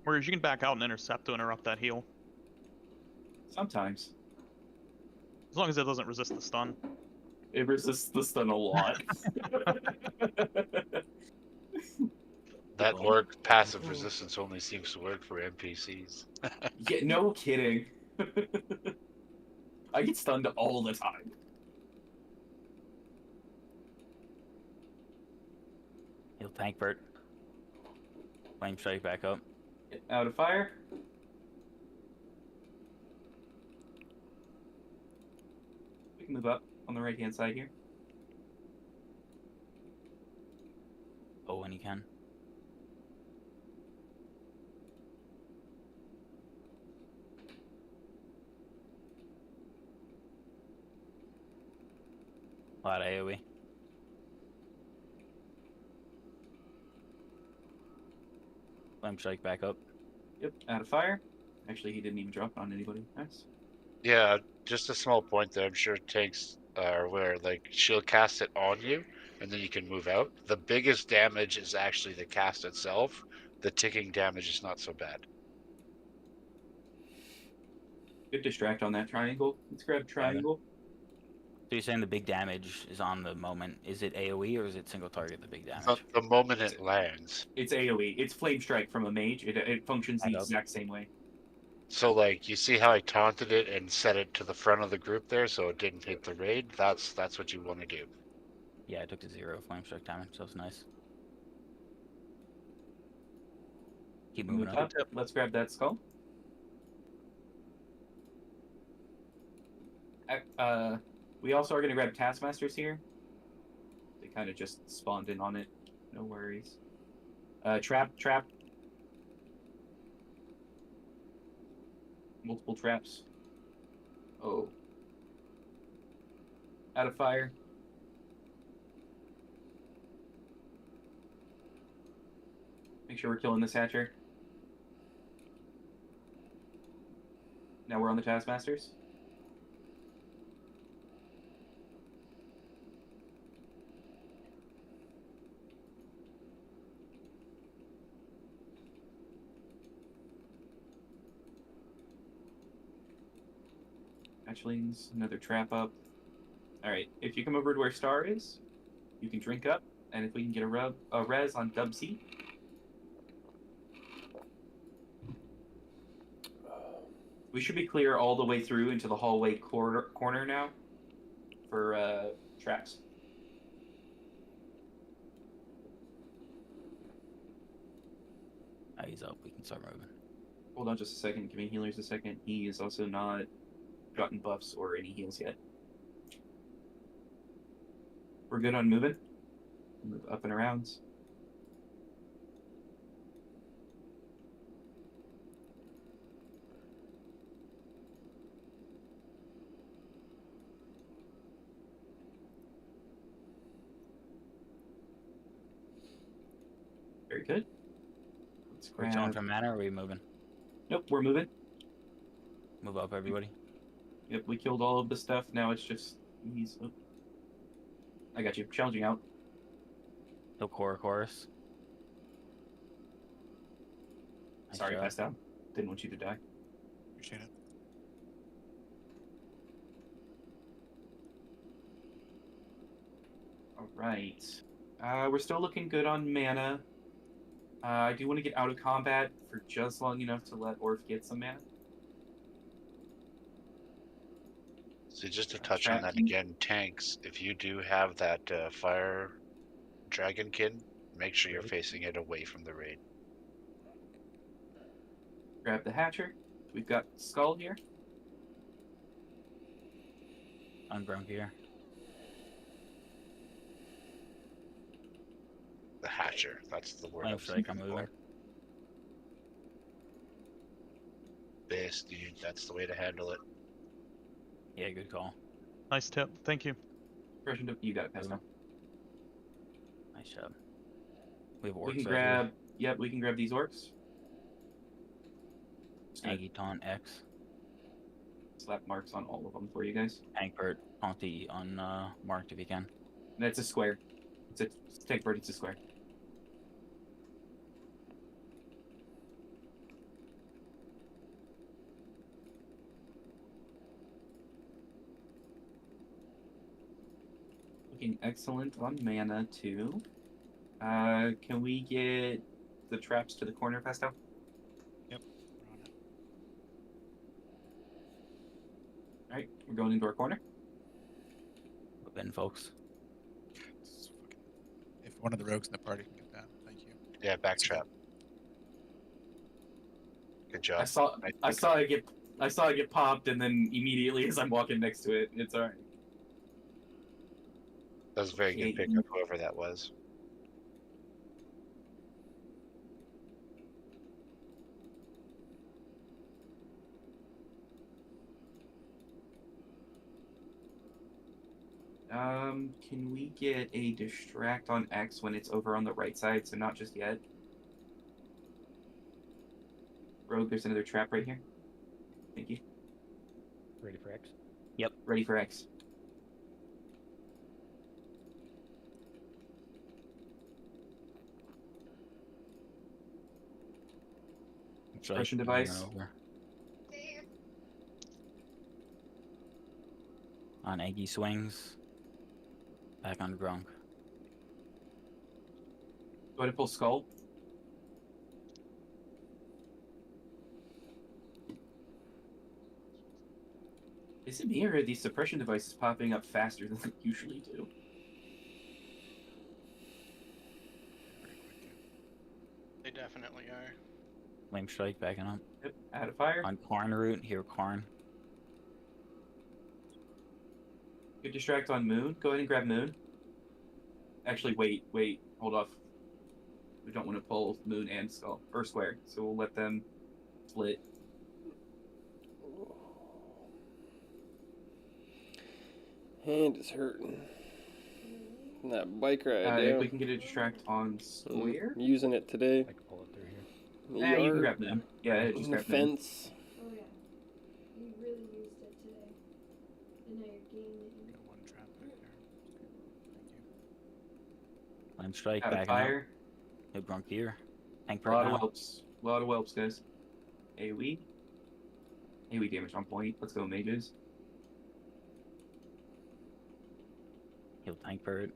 Whereas you can back out and intercept to interrupt that heal. Sometimes. As long as it doesn't resist the stun. It resists the stun a lot. That orc passive resistance only seems to work for NPCs. Yeah, no kidding. I get stunned all the time. He'll tank Bert. Flame strike back up. Get out of fire. We can move up on the right hand side here. Oh, when you can. A lot of AoE. Flame strike back up. Yep, out of fire. Actually, he didn't even drop on anybody. Nice. Yeah, just a small point there. I'm sure tanks are where like she'll cast it on you, and then you can move out. The biggest damage is actually the cast itself. The ticking damage is not so bad. Good distract on that triangle. Let's grab triangle. So you're saying the big damage is on the moment. Is it AoE or is it single target, the big damage? The moment it lands. It's AoE. It's flame strike from a mage. It functions the Back up. exact same way. So like you see how I taunted it and set it to the front of the group there so it didn't hit the raid? That's what you want to do. Yeah, I took to 0 flame strike damage, so it's nice. Keep moving Move up. up. Let's grab that skull. We also are going to grab taskmasters here. They kind of just spawned in on it. No worries. Trap. Multiple traps. Oh. Out of fire. Make sure we're killing this hatcher. Now we're on the taskmasters. Hatchlings, another trap up. Alright, if you come over to where Star is, you can drink up, and if we can get a res on Dub C. We should be clear all the way through into the hallway corner now for traps. He's up. We can start moving. Hold on just a second. Give me healers a second. He is also not gotten buffs or any heals yet. We're good on moving. Move up and around. Very good. Let's Are we chilling for mana or are we moving? Nope, we're moving. Move up, everybody. Yep, we killed all of the stuff. Now it's just he's. Oh. I got you. Challenging out. No chorus. Sorry, passed down. Didn't want you to die. Appreciate it. All right. We're still looking good on mana. I do want to get out of combat for just long enough to let Orf get some mana. So just to touch on that again, tanks, if you do have that fire dragonkin, make sure you're facing it away from the raid. Grab the hatcher. We've got Skull here. Unground gear. posture. That's the word I was Strike, I'm looking moving. for. Base, dude. That's the way to handle it. Yeah, good call. Nice tip. Thank you. You got it, Pesto. Nice job. We have orcs We can out grab. here. Yep, we can grab these orcs. Aggie taunt X. Slap marks on all of them for you guys. Tankbird, taunt the unmarked if you can. That's a square. It's a Tankbird. It's a square. Looking excellent on mana too. Can we get the traps to the corner, Pesto? Yep. All right, we're going into our corner. Move in, folks. If one of the rogues in the party can get that, thank you. Yeah, backtrap. Good job. I saw it get popped, and then immediately as I'm walking next to it, it's alright. That was a very good pick of whoever that was. Can we get a distract on X when it's over on the right side, so not just yet? Rogue, there's another trap right here. Thank you. Ready for X? Yep. Ready for X. Suppression device. On Aggie swings. Back on Grunk. Go ahead and pull Skull. Is it me, or are these suppression devices popping up faster than they usually do? They definitely are. Flame strike backing up. Yep, add a fire. On Karn route, here Karn. Good distract on Moon. Go ahead and grab Moon. Actually, wait, hold off. We don't want to pull Moon and Skull or Square, so we'll let them split. Hand is hurting. That bike ride. If we can get a distract on Square. I'm using it today. I can pull it through here. Yeah, you can grab Moon. Yeah, just the grab Moon. fence. Oh yeah. You really used it today. And now you're gaining. Got one trap back there. Flame strike Add a backing fire. up. New Grunk here. Tank A lot of now. whelps. A lot of whelps, guys. AoE. AoE damage on point. Let's go, mages. Heal tank bird.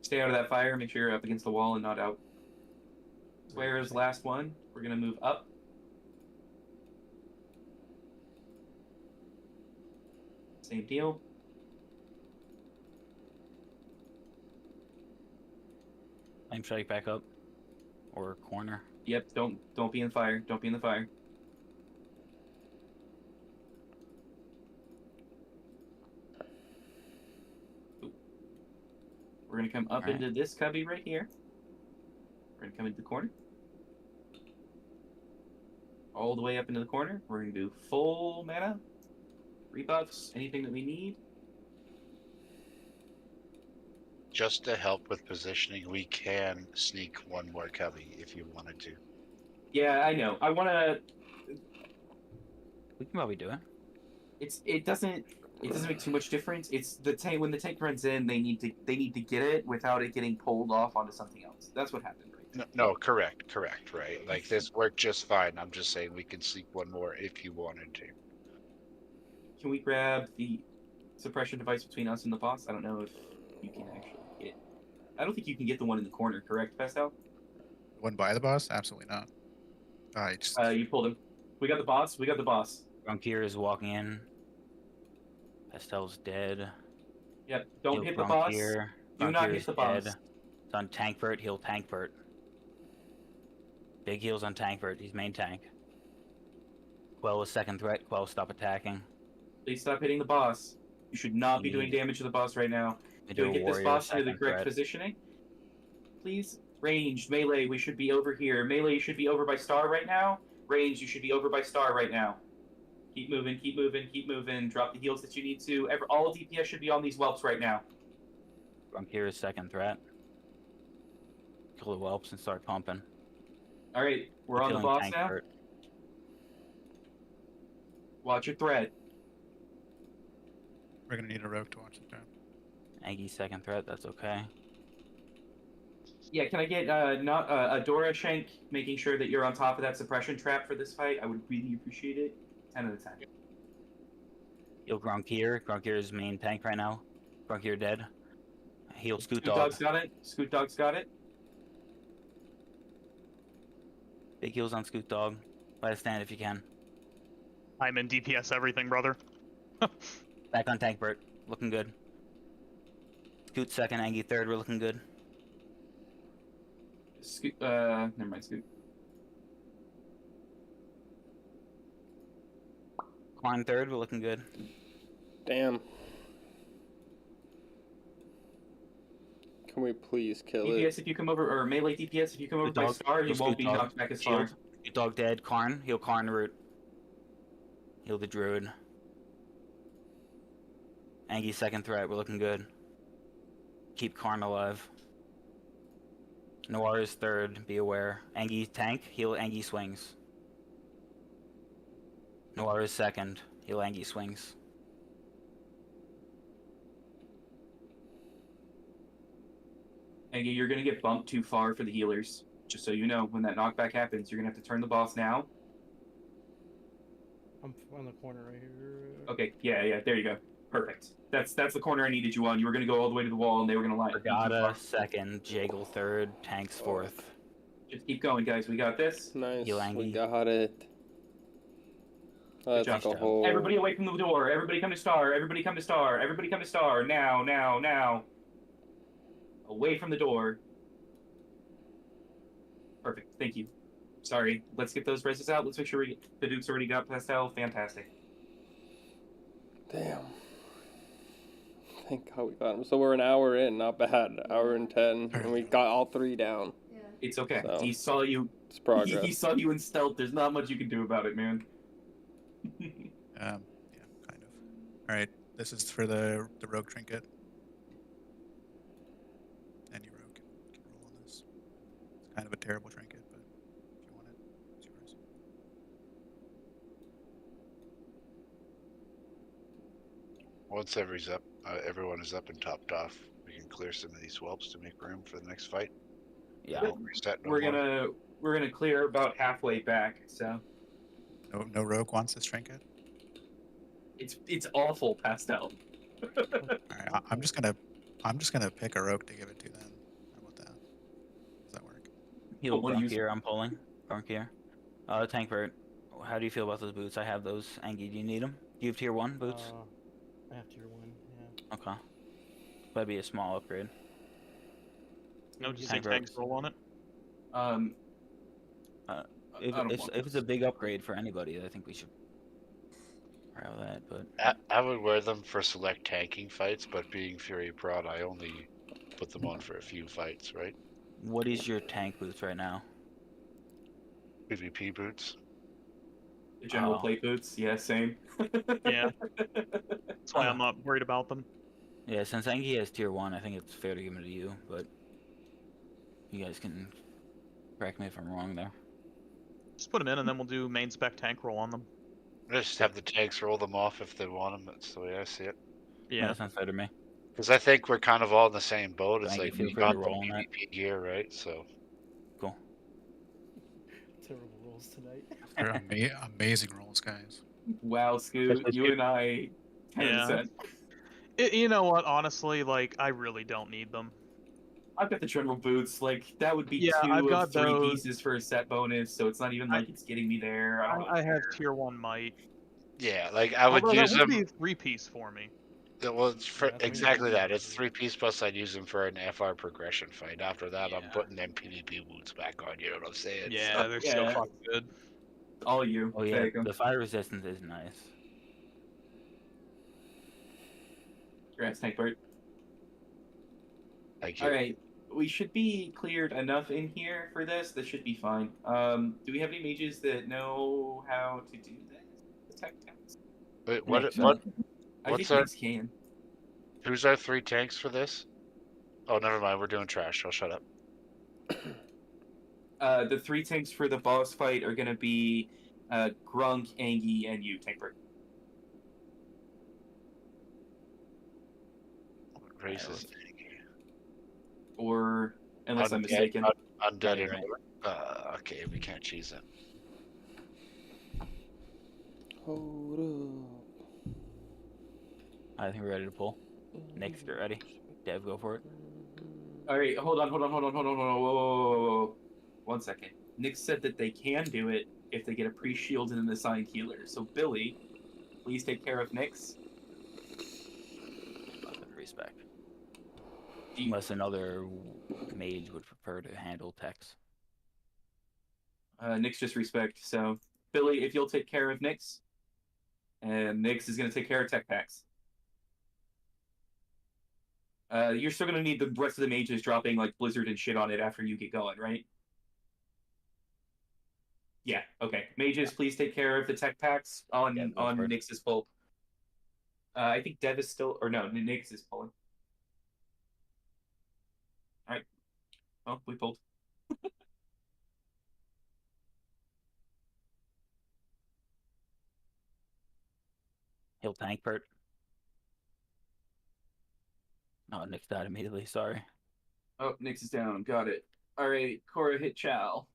Stay out of that fire. Make sure you're up against the wall and not out. Square is the last one. We're gonna move up. Same deal. Flame strike back up. Or corner. Yep. Don't be in fire. Don't be in the fire. Ooh. We're gonna come up Alright. into this cubby right here. We're gonna come into the corner. All the way up into the corner. We're gonna do full mana. Rebuffs. Anything that we need. Just to help with positioning, we can sneak one more cubby if you wanted to. Yeah, I know. I wanna. We can probably do it. It doesn't make too much difference. It's the tank when the tank runs in, they need to get it without it getting pulled off onto something else. That's what happened, right? No, correct, right. Like this worked just fine. I'm just saying we can sneak one more if you wanted to. Can we grab the suppression device between us and the boss? I don't know if you can actually get. I don't think you can get the one in the corner, correct, Pastel? The one by the boss? Absolutely not. I just You pulled him. We got the boss. We got the boss. Grunk here is walking in. Pastel's dead. Yep. Don't Heal hit the Grunk boss. here. Do Grunk not here hit is the boss. dead. It's on Tankbert. Heal Tankbert. Big heals on Tankbert. He's main tank. Quell is second threat. Quell, stop attacking. Please stop hitting the boss. You should not be doing damage to the boss right now. We Do do we a get this warrior boss into the second correct threat. positioning? please? Ranged, melee, we should be over here. Melee, you should be over by star right now. Ranged, you should be over by star right now. Keep moving, keep moving, keep moving. Drop the heals that you need to. All DPS should be on these whelps right now. Grunkira's second threat. Kill the whelps and start pumping. All right, we're on the boss tank now. hurt. Watch your threat. We're gonna need a rogue to watch the turn. Aggie second threat, that's okay. Yeah, can I get not a Dora Shank making sure that you're on top of that suppression trap for this fight? I would really appreciate it. 10 out of 10. Heal Grunkir. Grunkir's main tank right now. Grunkir dead. Heal Scoot Scoot Dog. Dog's got it. Scoot Dog's got it. Big heals on Scoot Dog. Let us stand if you can. I'm in DPS everything, brother. Back on tank, Bert. Looking good. Scoot second, Angie third. We're looking good. Scoot, never mind, Scoot. Climb third. We're looking good. Damn. Can we please kill DPS it? if you come over, or melee DPS if you come over by star, you won't be knocked back as far. Scoot Dog dead. Karn. Heal Karn root. Heal the druid. Angie second threat. We're looking good. Keep Karn alive. Noir is third. Be aware. Angie tank. Heal Angie swings. Noir is second. Heal Angie swings. Angie, you're gonna get bumped too far for the healers. Just so you know, when that knockback happens, you're gonna have to turn the boss now. I'm on the corner right here. Okay, yeah, there you go. Perfect. That's the corner I needed you on. You were gonna go all the way to the wall, and they were gonna line. Vergata second. Jaggle third. Tanks fourth. Just keep going, guys. We got this. Nice. Heal Angie. We got it. Let's Good job. go. Everybody away from the door. Everybody come to star. Everybody come to star. Everybody come to star. Now. Away from the door. Perfect. Thank you. Sorry. Let's get those reses out. Let's make sure the Duke's already got Pastel. Fantastic. Damn. Thank God we got him. So we're an hour in. Not bad. Hour and 10. And we got all three down. Yeah. It's okay. So, He saw you. It's progress. He saw you in stealth. There's not much you can do about it, man. Yeah, kind of. All right, this is for the rogue trinket. Any rogue can roll on this. It's kind of a terrible trinket, but if you want it, it's yours. Once everyone is up and topped off, we can clear some of these whelps to make room for the next fight. Yeah. Reset. We're gonna clear about halfway back. So No rogue wants this trinket. it's awful, Pastel. All right, I'm just gonna pick a rogue to give it to then. How about that? Does that work? Heal what do you- Grunkir. I'm pulling. Grunkir. Tank Bert. How do you feel about those boots? I have those. Angie, do you need them? Do you have tier 1 boots? I have tier 1, yeah. Okay. That'd be a small upgrade. No, just say Tank tanks Bert. roll on it. If it's a big upgrade for anybody, I think we should grab that. But I would wear them for select tanking fights, but being Fury Prod, I only put them on for a few fights, right? what is your tank boots right now? PvP boots. The general Oh. plate boots. Yeah, same. Yeah. That's why I'm not worried about them. Yeah, since Angie has tier 1, I think it's fair to give them to you, but you guys can correct me if I'm wrong there. Just put them in, and then we'll do main spec tank roll on them. Just have the tanks roll them off if they want them. That's the way I see it. Yeah. That sounds fair to me. Because I think we're kind of all in the same boat. It's Thank you, like feel we free to got the roll on that. PvP gear, right? So Cool. Terrible rolls tonight. They're amazing rolls, guys. Wow, Scoot, you and I. 10%. You know what? Honestly, like I really don't need them. I've got the general boots. Like that would be Yeah, two I've of got 3 those. pieces for a set bonus, so it's not even like it's getting me there. I have tier 1 might. yeah, like I would Although use that would them. be a 3-piece for me. Well, it's for Yeah, that's what exactly you that. It's 3-piece plus I'd use them for an FR progression fight. After that, I'm Yeah. putting them PvP boots back on. You know what I'm saying? Yeah, they're so Yeah. fucking good. All you. Oh yeah, Take 'em. the fire resistance is nice. Congrats, Tank Bert. Thank you. All right, we should be cleared enough in here for this. This should be fine. Do we have any mages that know how to do this? The tech tanks? Wait, Nick, I what's think our? Nix can. Who's our 3 tanks for this? Oh, never mind. We're doing trash. I'll shut up. The 3 tanks for the boss fight are gonna be Grunk, Angie, and you, Tankbird. What race is Or unless I'm mistaken. Undead, Right. okay, we can't cheese it. Hold up. I think we're ready to pull. Nick, get ready. Dev, go for it. All right, hold on. Whoa. 1 second. Nick said that they can do it if they get a pre-shield and an assigned healer. So Billy, please take care of Nyx. Respect. Unless another mage would prefer to handle techs. Nyx just respect. So Billy, if you'll take care of Nyx, and Nyx is going to take care of tech packs. You're still going to need the rest of the mages dropping like blizzard and shit on it after you get going, right? Yeah. Okay. Mages, please take care of the tech packs on Nyx's pull. I think Dev is still, or no, Nyx is pulling. All right. Well, we pulled. He'll tank Bert. Oh, Nick's died immediately. Sorry. Oh, Nyx is down. Got it. All right. Cora hit Chow.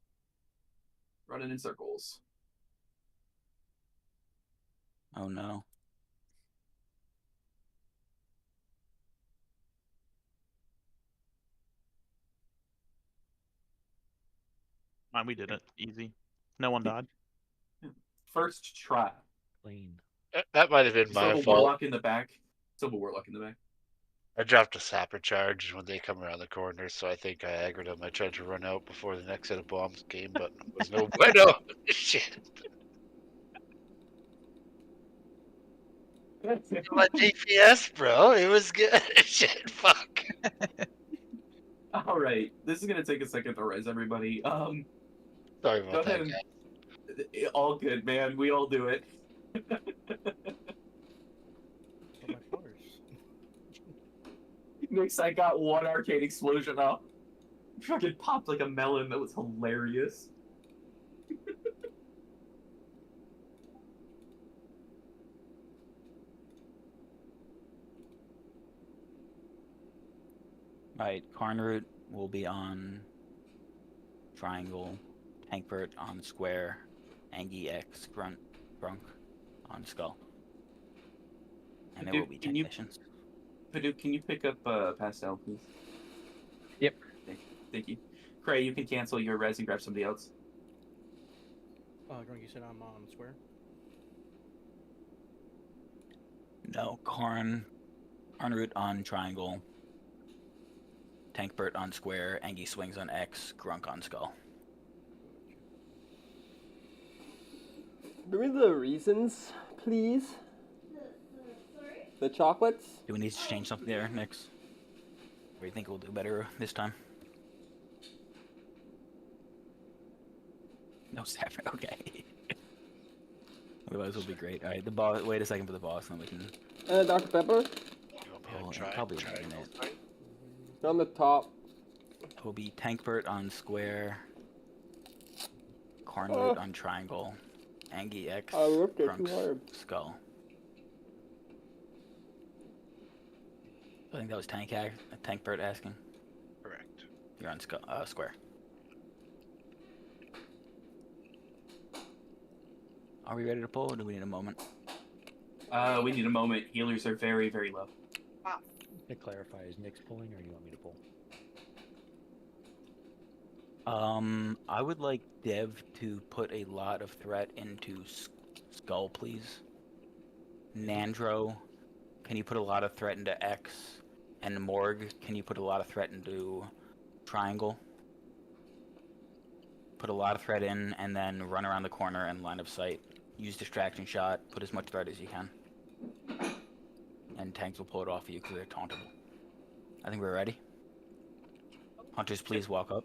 Running in circles. Oh no. Fine, we did it. Easy. No one died. First try. Clean. That might have been Still my have a fault. warlock in the back. Still have a warlock in the back. I dropped a sapper charge when they come around the corner, so I think I aggroed them. I tried to run out before the next set of bombs came, but it was no bueno. Shit. My DPS, bro. It was good. Shit, fuck. All right. This is gonna take a second to res everybody. Sorry Go about ahead that, and all good, man. We all do it. Nyx, I got one arcade explosion up. Fucking popped like a melon. That was hilarious. Alright, Carnroot will be on triangle, Tankbert on square, Angie X, Grunk on skull. And there will be technicians. Paduk, can you pick up Pastel, please? Yep. Thank you. Cray, you can cancel your res and grab somebody else. Grunk, you said I'm on square? No, Carnroot on triangle, Tankbert on square, Angie swings on X, Grunk on skull. Give me the reasons, please. The chocolates? Do we need to change something there, Nix? Or do you think we'll do better this time? No sapper, okay. Otherwise we'll be great. Alright, the boss, wait a second for the boss, and then we can... Dr. Pepper? Probably a minute. On the top. It will be Tankbert on square, Carnroot on triangle, Angie X, Grunk's skull. I think that was Tankbert asking. Correct. You're on square. Are we ready to pull, or do we need a moment? We need a moment. Healers are very, very low. To clarify, is Nick's pulling, or do you want me to pull? I would like Dev to put a lot of threat into skull, please. Nandro, can you put a lot of threat into X? And Morg, can you put a lot of threat into triangle? Put a lot of threat in, and then run around the corner and line of sight. Use distraction shot, put as much threat as you can. And tanks will pull it off of you because they're tauntable. I think we're ready. Hunters, please walk up.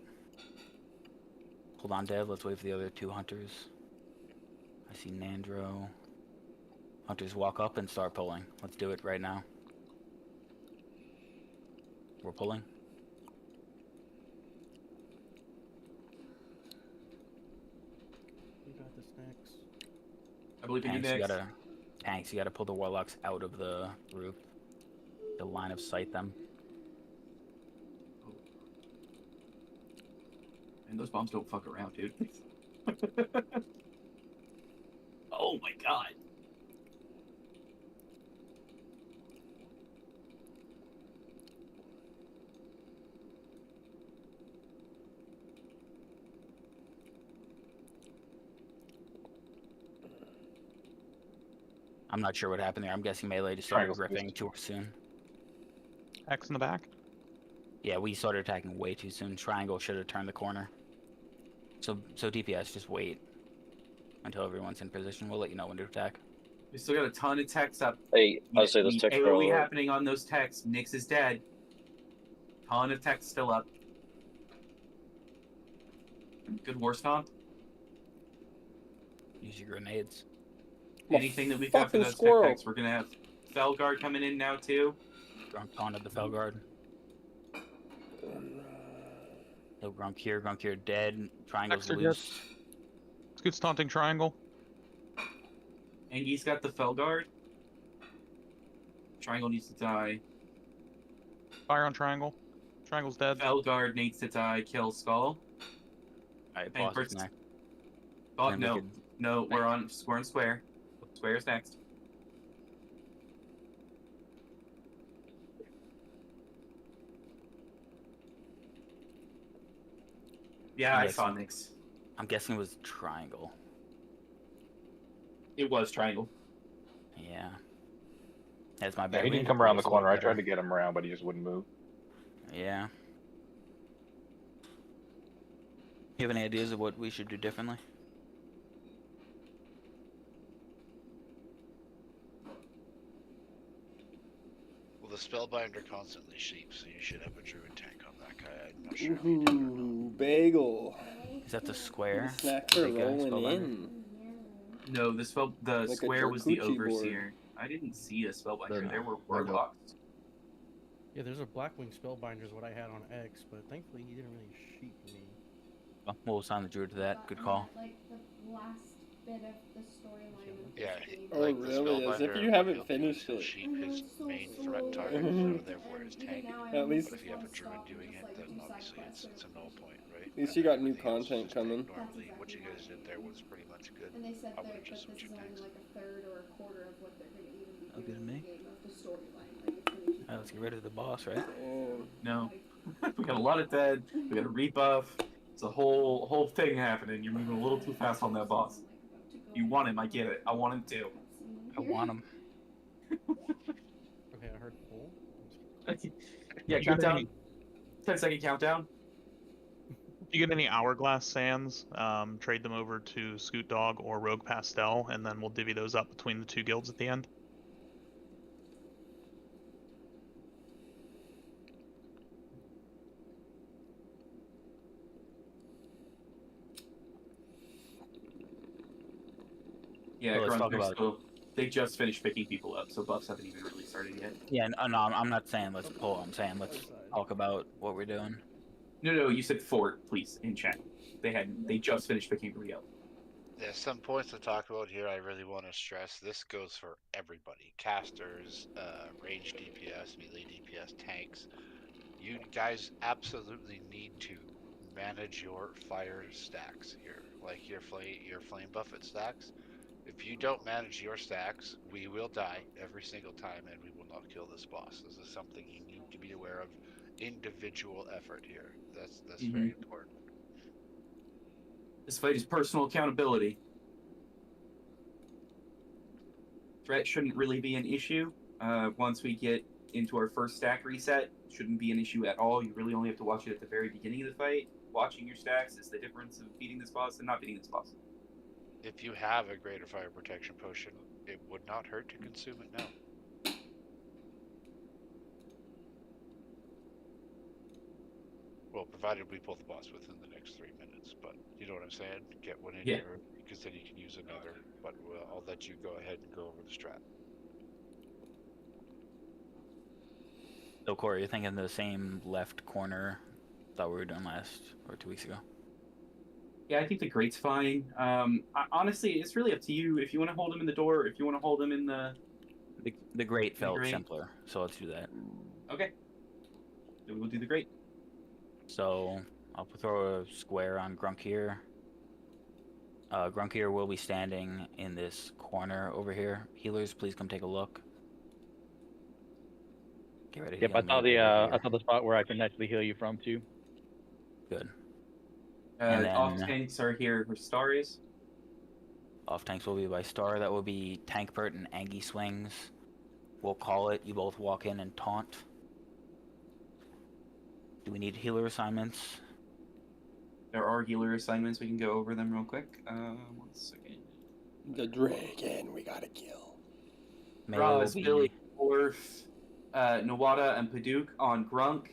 Hold on, Dev. Let's wait for the other 2 hunters. I see Nandro. Hunters, walk up and start pulling. Let's do it right now. We're pulling. We got this next. I believe in you Tanks, next. Tanks, you gotta pull the warlocks out of the group. The line of sight them. And those bombs don't fuck around, dude. Oh my god. I'm not sure what happened there. I'm guessing melee just started Triangle's ripping boost. too soon. X in the back. Yeah, we started attacking way too soon. Triangle should have turned the corner. So DPS, just wait until everyone's in position. We'll let you know when to attack. We still got a ton of techs up. Hey, I'll say those techs AoE are happening on those techs. Nyx is dead. Ton of techs still up. Good war stomp. Use your grenades. Anything that we've got for those tech techs. We're gonna have Felguard coming in now too. Grunk taunted the Felguard. No Grunk here dead. Triangle's Dexter loose. Scoot's taunting Triangle. Angi's got the Felguard. Triangle needs to die. Fire on Triangle. Triangle's dead. Felguard needs to die. Kill Skull. Alright, And boss is next. Oh, Then we no. could- No, we're on Square. Square is next. Yeah, I saw Nyx. I'm guessing it was Triangle. It was Triangle. Yeah. That's my Yeah, bad. he We didn't need come to around the close corner. I better. tried to get him around, but he just wouldn't move. Yeah. You have any ideas of what we should do differently? Well, the Spellbinder constantly sheeps, so you should have a Druid tank on that guy. I'm not sure if you do or not. Ooh, bagel. Is that the square? Snacks are Big guy, rolling Spellbinder? in. No, the Like a square was the charcuterie board. Overseer. I didn't see a Spellbinder. No. There were I know. warlocks. Yeah, there's a Blackwing Spellbinder is what I had on X, but thankfully he didn't really sheep me. Well, we'll assign the Druid to that. Good call. Like the last bit of the storyline of this Yeah, game. Oh, like the really? As if Spellbinder, you what haven't he'll do finished is he'll it. sheep I know, his it's so main slow. threat target, Mhm. so therefore his Even tank. now I At almost least- But if you have a wanna Druid stop doing and it, just, then like, do side obviously quests it's a or null point, right? At least you got new Everything else is content just coming. tank normally. What you guys did there was pretty much good. And they said I that, would've just this switched is only tanks. like a third or a quarter of what they're going to even be Oh, doing good to in me. the game of the storyline. Like, it's going to keep Alright, let's get rid of the boss, right? No. We got a lot of dead. We got a rebuff. It's a whole thing happening. You're moving a little too fast on that boss. You want him, I get it. I want him too. I want him. Okay, I heard pull. Yeah, You got countdown. any- 10-second countdown. If you get any Hourglass Sands, trade them over to Scoot Dog or Rogue Pastel, and then we'll divvy those up between the 2 guilds at the end. grunt. Yeah, Well, let's Grunt, talk they're about- still, they just finished picking people up, so buffs haven't even really started yet. Yeah, no, I'm not saying let's pull. I'm saying let's talk about what we're doing. No, you said fort, please, in chat. They just finished picking everybody up. Yeah, some points to talk about here I really want to stress. This goes for everybody. Casters, range DPS, melee DPS, tanks. You guys absolutely need to manage your fire stacks here. Like your flame buffet stacks. If you don't manage your stacks, we will die every single time and we will not kill this boss. This is something you need to be aware of. Individual effort here. That's very important. This fight is personal accountability. Threat shouldn't really be an issue. Once we get into our first stack reset, shouldn't be an issue at all. You really only have to watch it at the very beginning of the fight. Watching your stacks is the difference of beating this boss and not beating this boss. If you have a greater fire protection potion, it would not hurt to consume it now. Well, provided we pull the boss within the next 3 minutes. But you know what I'm saying? Get one in Yeah. here, because then you can use another. But I'll let you go ahead and go over the strat. So Corey, you're thinking the same left corner that we were doing last or 2 weeks ago? Yeah, I think the grate's fine. Honestly, it's really up to you. If you want to hold him in the door, if you want to hold him in the grate felt grate. simpler, so let's do that. Okay. So we'll do the grate. So I'll throw a square on Grunk here. Grunk here will be standing in this corner over here. Healers, please come take a look. Get ready to Yep, heal I saw me the over I saw the spot where I can actually heal you from too. Good. And then Off tanks are here where Star is. off tanks will be by Star. That will be Tankbert and Angie swings. We'll call it. You both walk in and taunt. Do we need healer assignments? There are healer assignments. We can go over them real quick. 1 second. The dragon we gotta kill. Roz, Billy, Orf, Nawada, and Paduk on Grunk,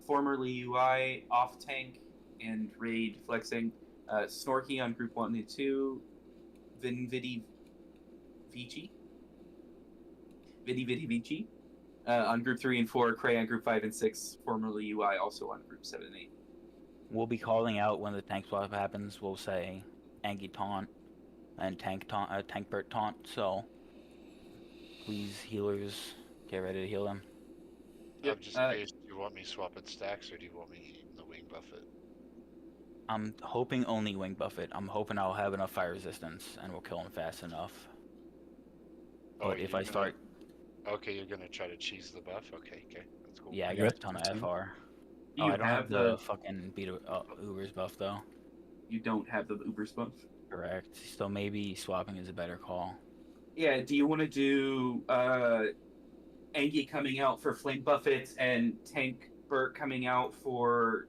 formerly UI, off tank, and raid flexing. Snorky on group 1 and 2. Vidi Vici on group 3 and 4. Cray on group 5 and 6. Formerly UI, also on group 7 and 8. We'll be calling out when the tank swap happens. We'll say Angie taunt and Tankbert taunt. So please, healers, get ready to heal them. I'm just curious, do you want me swapping stacks, or do you want me eating the wing buffet? I'm hoping only wing buffet. I'm hoping I'll have enough fire resistance and we'll kill him fast enough. But if I start... Okay, you're gonna try to cheese the buff? Okay, that's cool. Yeah, I got a ton of FR. Oh, I don't have the fucking Uber's buff, though. You don't have the Uber's buff? Correct. So maybe swapping is a better call. Yeah, do you want to do Angie coming out for Flame Buffet and Tank Burt coming out for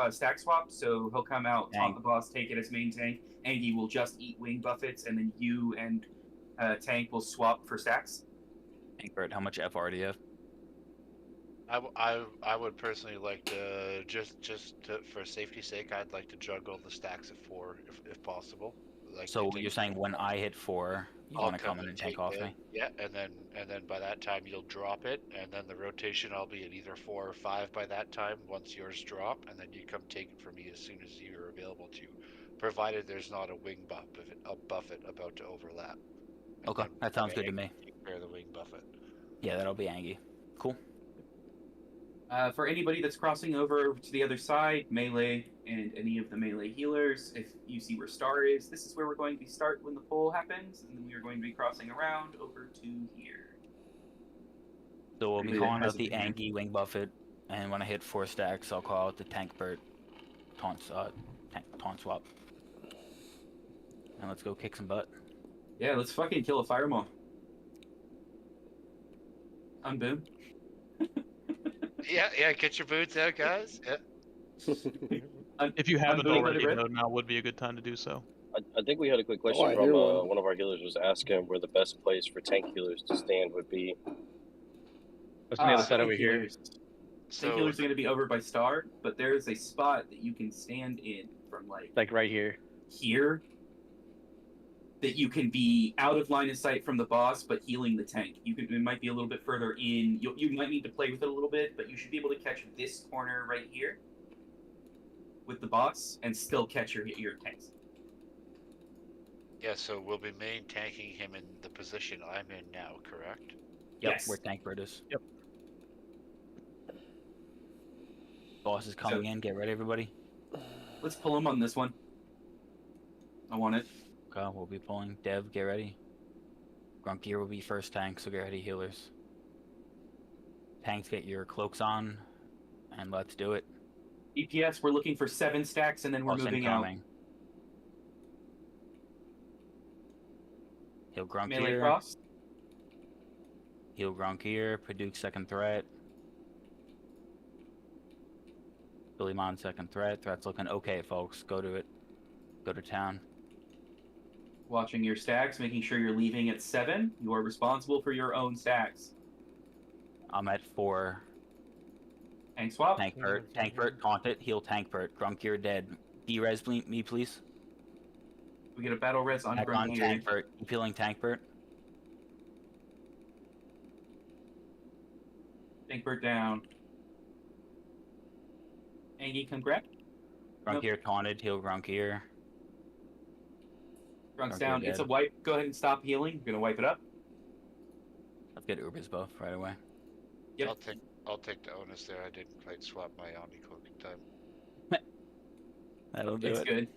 stack swap? So he'll come out, taunt the boss, take it as main tank. Angie will just eat Wing Buffets, and then you and Tank will swap for stacks. Tank Burt, how much FR do you have? I would personally like to for safety's sake, I'd like to juggle the stacks at 4 if possible. Like, so you're saying when I hit 4, you want to come in and tank off me? Yeah, and then by that time you'll drop it, and then the rotation I'll be at either 4 or 5 by that time. Once yours drop, and then you come take it from me as soon as you're available to, provided there's not a wing buffet about to overlap. Okay, that sounds good to me. Take care of the wing buffet. Yeah, that'll be Angie. Cool. For anybody that's crossing over to the other side, melee and any of the melee healers, if you see where Star is, this is where we're going to start when the pull happens, and then we are going to be crossing around over to here. So we'll be calling out the Angie wing buffet, and when I hit 4 stacks, I'll call out the Tankbert taunt swap. And let's go kick some butt. Yeah, let's fucking kill a fireball. I'm Boom. Yeah, get your boots out, guys. Yeah. If you haven't already, though, now would be a good time to do so. I think we had a quick question from one of our healers was asking where the best place for tank healers to stand would be. What's on the other side over here? Tank healers are going to be over by Star, but there is a spot that you can stand in from like right here. Here. That you can be out of line of sight from the boss, but healing the tank. It might be a little bit further in. You might need to play with it a little bit, but you should be able to catch this corner right here with the boss and still catch your tanks. Yeah, so we'll be main tanking him in the position I'm in now, correct? Yep, yes. where Tankbird is. Yep. Boss is coming in. Get ready, everybody. Let's pull him on this one. I want it. Okay, we'll be pulling. Dev, get ready. Grunk gear will be first tank, so get ready, healers. Tanks, get your cloaks on, and let's do it. EPS, we're looking for 7 stacks, and then we're moving out. Heal Grunk Melee here. cross. Heal Grunk here. Paduk second threat. Billy Mon second threat. Threat's looking okay, folks. Go to it. Go to town. Watching your stacks, making sure you're leaving at 7. You are responsible for your own stacks. I'm at 4. Tank swap. Tank Bert, taunt it, heal Tank Bert. Grunk, you're dead. D-res me, please. We get a battle res on Back Grunk on here. Tank Bert. Keep healing Tank Bert. Tank Bert down. Angie, come grab. Grunk Nope. here, taunted, heal Grunk here. Grunk's Grunk, down. you're It's a dead. wipe. Go ahead and stop healing. We're gonna wipe it up. Let's get Uber's buff right away. Yep. I'll take the onus there. I didn't quite swap my Omni Cloak in time. That'll do It's it. good.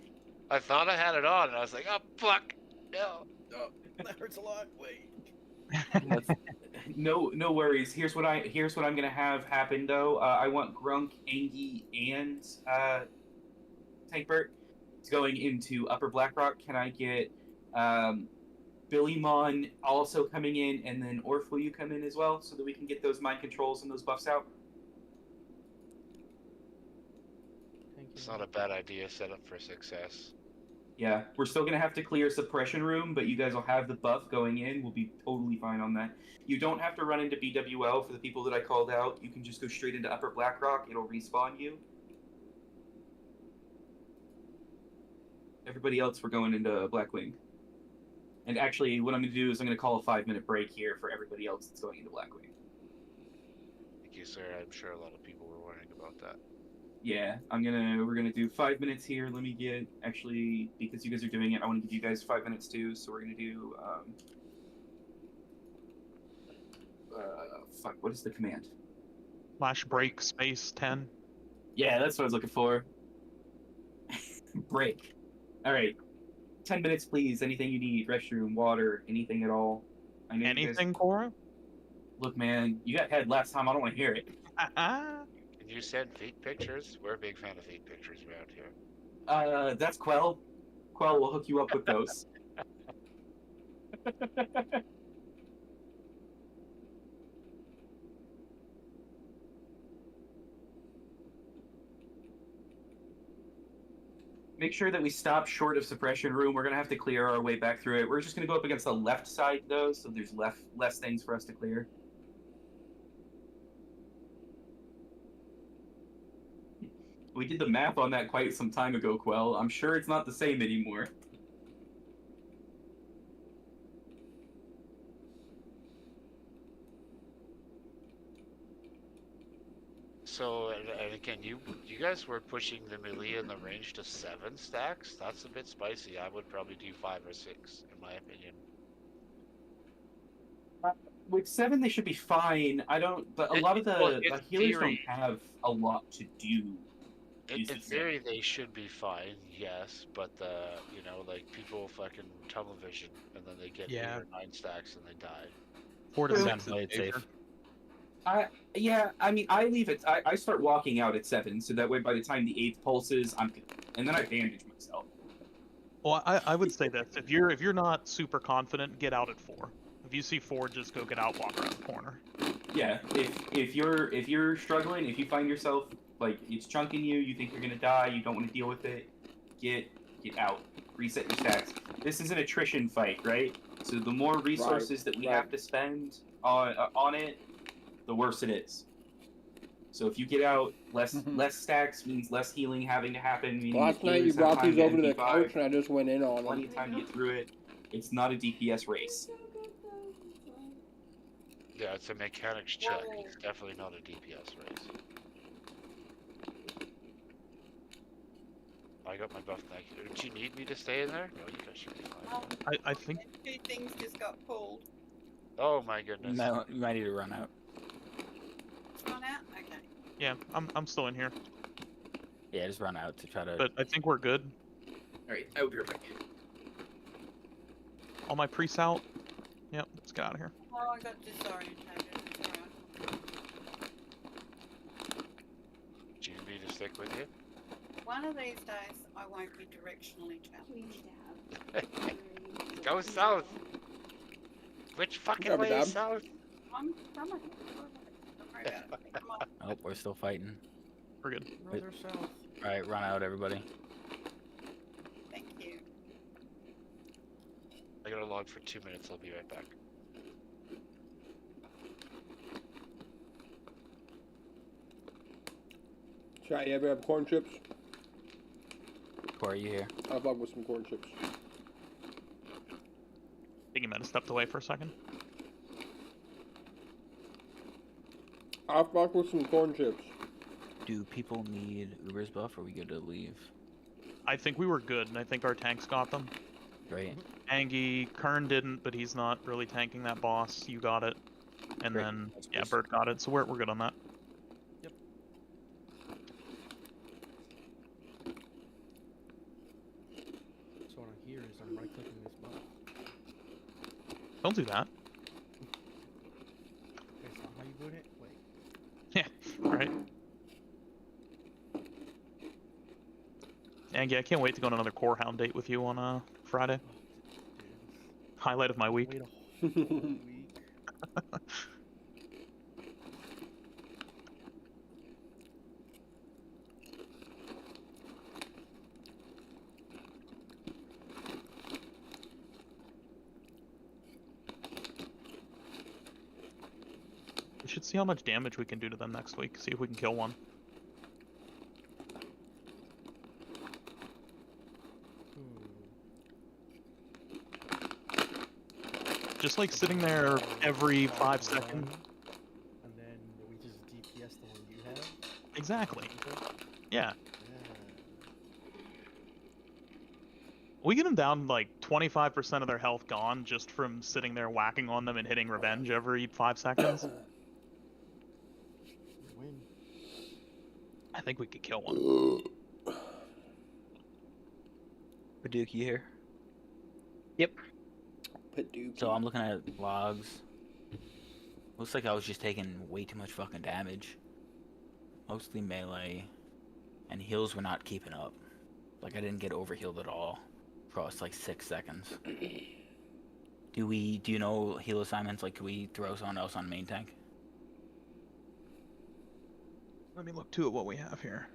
I thought I had it on, and I was like, oh fuck, no. Oh, that hurts a lot. Wait. No worries. Here's what I'm gonna have happen though. I want Grunk, Angie, and Tank Bert going into Upper Blackrock. Can I get Billy Mon also coming in, and then Orf, will you come in as well, so that we can get those mind controls and those buffs out? It's not a bad idea. Set up for success. Yeah, we're still gonna have to clear suppression room, but you guys will have the buff going in. We'll be totally fine on that. You don't have to run into BWL for the people that I called out. You can just go straight into Upper Blackrock. It'll respawn you. Everybody else, we're going into Blackwing. And actually, what I'm gonna do is I'm gonna call a 5-minute break here for everybody else that's going into Blackwing. Thank you, sir. I'm sure a lot of people were wondering about that. Yeah, we're gonna do 5 minutes here. Let me get, actually, because you guys are doing it, I want to give you guys 5 minutes too. So we're gonna do fuck, what is the command? Flash break space 10. Yeah, that's what I was looking for. Break. All right, 10 minutes, please. Anything you need, restroom, water, anything at all. I know Anything, Cora? Look, man, you got head last time. I don't want to hear it. Can you send feet pictures? We're a big fan of feet pictures around here. That's Quell. Quell will hook you up with those. Make sure that we stop short of suppression room. We're gonna have to clear our way back through it. We're just gonna go up against the left side though, so there's less things for us to clear. We did the math on that quite some time ago, Quell. I'm sure it's not the same anymore. So, and again, you guys were pushing the melee and the range to 7 stacks. That's a bit spicy. I would probably do 5 or 6, in my opinion. With 7, they should be fine. But a lot of the healers don't have a lot to do. In theory, they should be fine, yes, but like people fucking tunnel vision and then they get 8 or 9 stacks and they die. 4 to 10 play it safe. Yeah, I mean, I leave it. I start walking out at 7, so that way by the time the 8th pulses, I'm good. And then I bandage myself. Well, I would say this: if you're not super confident, get out at 4. If you see 4, just go get out, walk around the corner. Yeah, if you're struggling, if you find yourself like it's chunking you, you think you're gonna die, you don't want to deal with it, get out, reset your stacks. This is an attrition fight, right? So the more resources that we have to spend on it, the worse it is. So if you get out, less stacks means less healing having to happen. Meaning Last night you brought these over to the couch and I just went in on them. Plenty of time to get through it. It's not a DPS race. Yeah, it's a mechanics check. It's definitely not a DPS race. I got my buff back. Do you need me to stay in there? No, you guys should be fine. I think 2 things just got pulled. Oh my goodness. No, you might need to run out. Run out? Okay. Yeah, I'm still in here. Yeah, just run out to try to. But I think we're good. Alright, I will be right back. All my priests out. Yep, let's get out of here. Oh, I got disorientated. It's alright. Do you need me to stick with you? One of these days, I won't be directionally challenged. Go south! Which fucking way is south? I'm from it. Don't worry about it. Come on. Oh, we're still fighting. We're good. Further south. Alright, run out, everybody. Thank you. I gotta log for 2 minutes. I'll be right back. Chat, you ever have corn chips? Corey, you here? I fuck with some corn chips. I think you might have stepped away for a second. I fuck with some corn chips. Do people need Uber's buff, or are we good to leave? I think we were good, and I think our tanks got them. Great. Angie, Kern didn't, but he's not really tanking that boss. You got it. And Great. then, That's yeah, good. Bert got it, so we're good on that. Yep. So what I hear is I'm right-clicking this buff. Don't do that. That's not how you do it? Wait. Yeah, right. Angie, I can't wait to go on another Core Hound date with you on Friday. Highlight of my week. Wait a whole week. We should see how much damage we can do to them next week. See if we can kill one. Just like sitting there every 5 seconds. And then we just DPS the one you have? Exactly. Yeah. We get them down like 25% of their health gone just from sitting there whacking on them and hitting revenge every 5 seconds. Win. I think we could kill one. Baduk, you here? Yep. So I'm looking at logs. Looks like I was just taking way too much fucking damage. Mostly melee. And heals were not keeping up. Like I didn't get overhealed at all. Across like 6 seconds. Do you know heal assignments? Like, can we throw someone else on main tank? Let me look too at what we have here.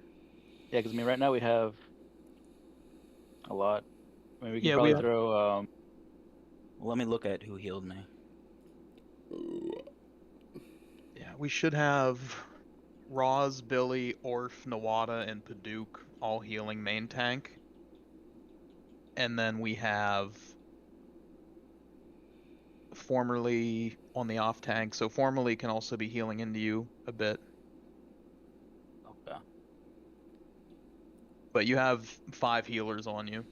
Yeah, because I mean, right now we have a lot. I mean, we can Yeah, probably we have- throw. Well, let me look at who healed me. Yeah, we should have Roz, Billy, Orf, Nawada, and Paduk all healing main tank. And then we have Formerly on the off tank. So Formerly can also be healing into you a bit. Okay. But you have 5 healers on you.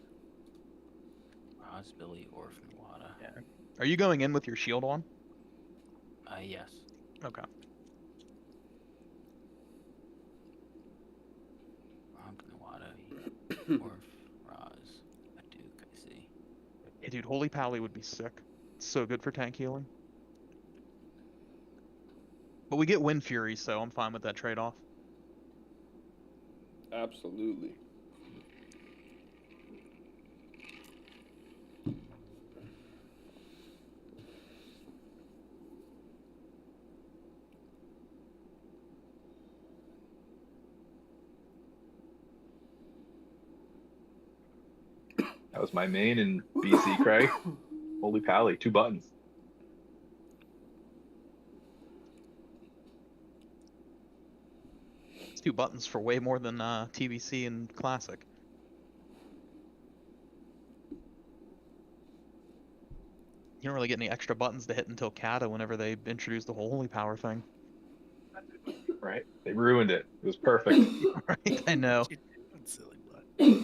Roz, Billy, Orf, Nawada. Yeah. Are you going in with your shield on? Yes. Okay. Rob, Nawada, Orf, Roz, Baduk, I see. Hey, dude, Holy Pally would be sick. It's so good for tank healing. But we get Wind Fury, so I'm fine with that trade-off. Absolutely. That was my main in BC, Craig. Holy pally, 2 buttons. It's 2 buttons for way more than TBC and Classic. You don't really get any extra buttons to hit until Kata whenever they introduce the whole Holy Power thing. Right? They ruined it. It was perfect. Right? I know. Silly butt.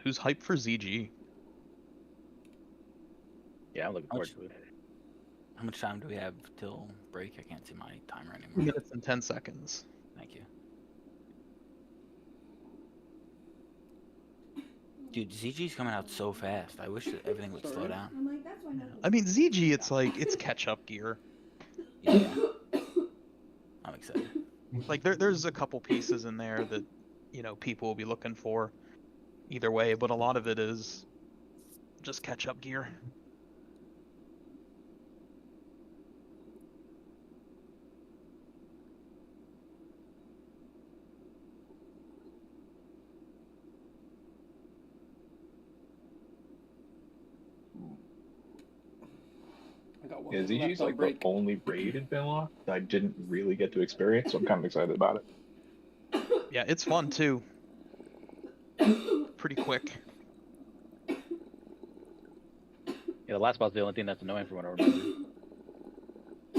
Who's hyped for ZG? Yeah, I'm looking forward to it. How much time do we have till break? I can't see my timer 2 anymore. minutes and 10 seconds. Thank you. Dude, ZG's coming out so fast. I wish that everything would slow down. I'm like, that's why nothing. I mean, ZG, it's like, it's catch-up gear. Yeah. I'm excited. Like, there's a couple pieces in there that, you know, people will be looking for either way, but a lot of it is just catch up gear. I got one Yeah, thing ZG's left on like the break. only raid in Finlock that I didn't really get to experience, so I'm kind of excited about it. Yeah, it's fun too. Pretty quick. Yeah, the last boss is the only thing that's annoying from what I remember.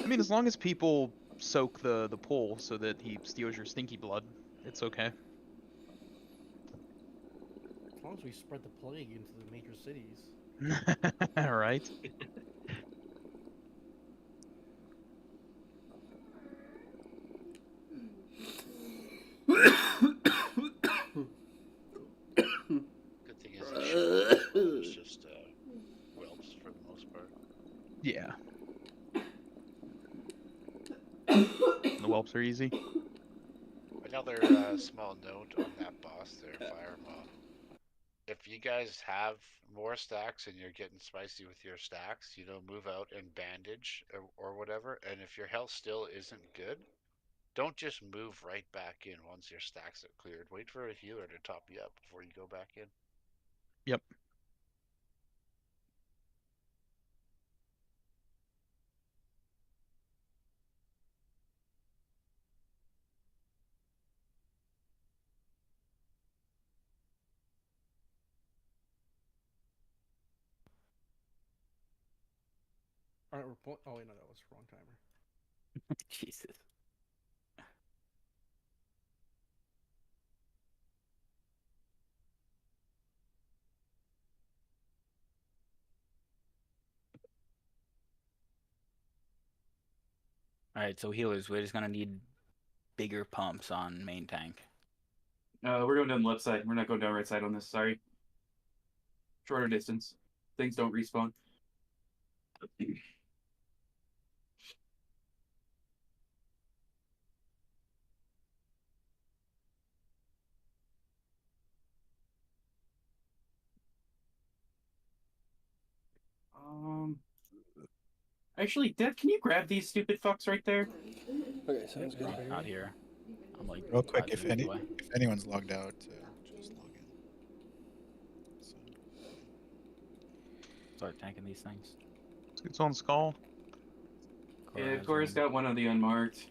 I mean, as long as people soak the pool so that he steals your stinky blood, it's okay. As long as we spread the plague into the major cities. Right? Good thing is it shouldn't be it's just whelps for the most part. Yeah. The whelps are easy. Another small note on that boss there, Fire Moth. If you guys have more stacks and you're getting spicy with your stacks, move out and bandage or whatever. And if your health still isn't good, don't just move right back in once your stacks are cleared. Wait for a healer to top you up before you go back in. Yep. Alright, oh wait, no, that was the wrong timer. Jesus. Alright, so healers, we're just gonna need bigger pumps on main tank. We're going down the left side. We're not going down right side on this. Sorry. Shorter distance. Things don't respawn. Actually, Dev, can you grab these stupid fucks right there? Okay, sounds good. Not here. I'm like Real quick, 5 if meters away. anyone's logged out, just log in. So, Start tanking these things. It's on Skull. Yeah, Cora's got one of the unmarked.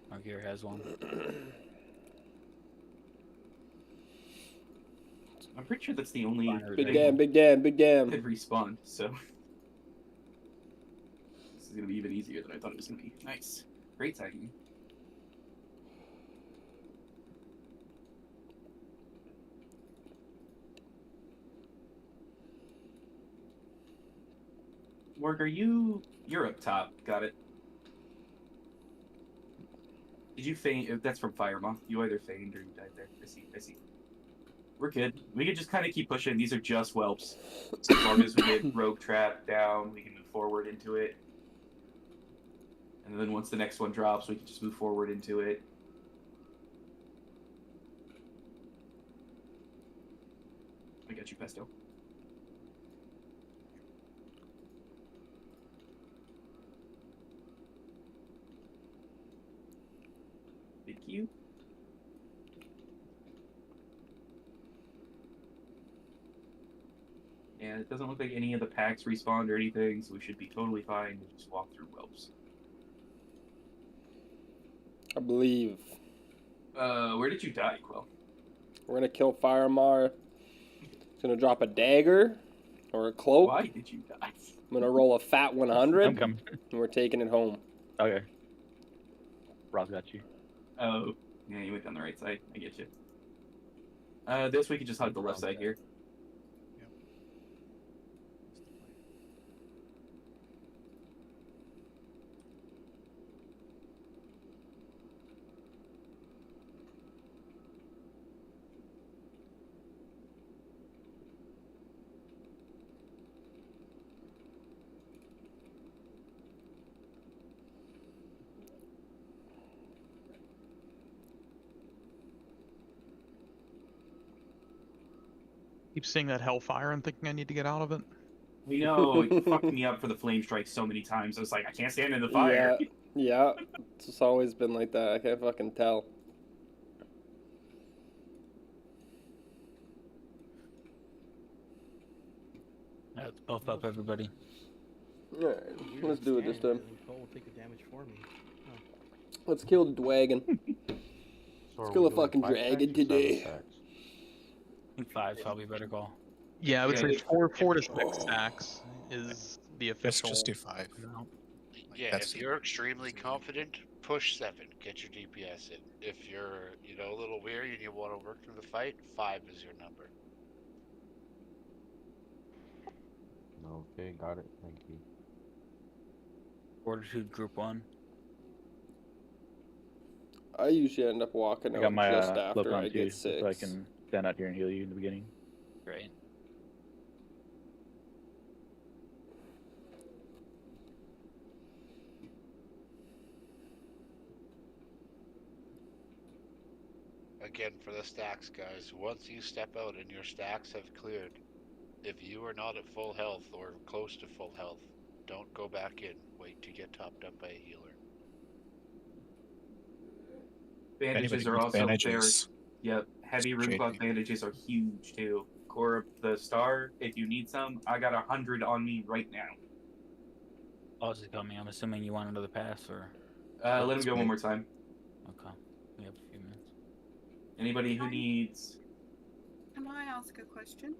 Mark has one. I'm pretty sure that's the only Big damn, big damn, big damn. Could respawn, so this is gonna be even easier than I thought it was gonna be. Nice. Great tagging. Morg, you're up top. Got it. Did you feign? That's from Firemoth. You either feigned or you died there. I see. We're good. We can just kind of keep pushing. These are just whelps. As long as we get Rogue Trap down, we can move forward into it. And then once the next one drops, we can just move forward into it. I got you, Pesto. Thank you. And it doesn't look like any of the packs respawned or anything, so we should be totally fine to just walk through whelps. I believe. Where did you die, Quill? We're gonna kill Firemar. He's gonna drop a dagger or a cloak. Why did you die? I'm gonna roll a fat 100. I'm coming. And we're taking it home. Okay. Ross got you. Oh, yeah, you went down the right side. I get you. This we could just hug the left side here. Keep seeing that hellfire and thinking I need to get out of it. We know it fucked me up for the flame strike so many times. I was like, I can't stand in the fire. Yeah. It's always been like that. I can't fucking tell. Let's buff up everybody. Alright, let's do it this time. Cole will take the damage for me. Oh. Let's kill the dragon. So Let's are kill we a doing fucking 5 dragon stacks or 7 today. stacks? I think 5's probably better call. Yeah, I would Yeah, say it's- 4 to 6 stacks is the Let's official. just do 5. Yeah, That's if you're extremely confident, push 7. Get your DPS in. If you're, a little weary and you want to work through the fight, 5 is your number. Okay, got it. Thank you. Fortitude Group 1. I usually end up walking I out got my just flip after on I too, get 6. so I can stand out here and heal you in the beginning. Great. Again, for the stacks, guys, once you step out and your stacks have cleared, if you are not at full health or close to full health, don't go back in. Wait to get topped up by a healer. Bandages are also very. Yep, heavy root cloth bandages are huge too. Core of the star, if you need some, I got 100 on me right now. Boss is coming. I'm assuming you want another pass, or? Let him go one more time. Okay. We have a few minutes. Anybody who needs. Can I ask a question?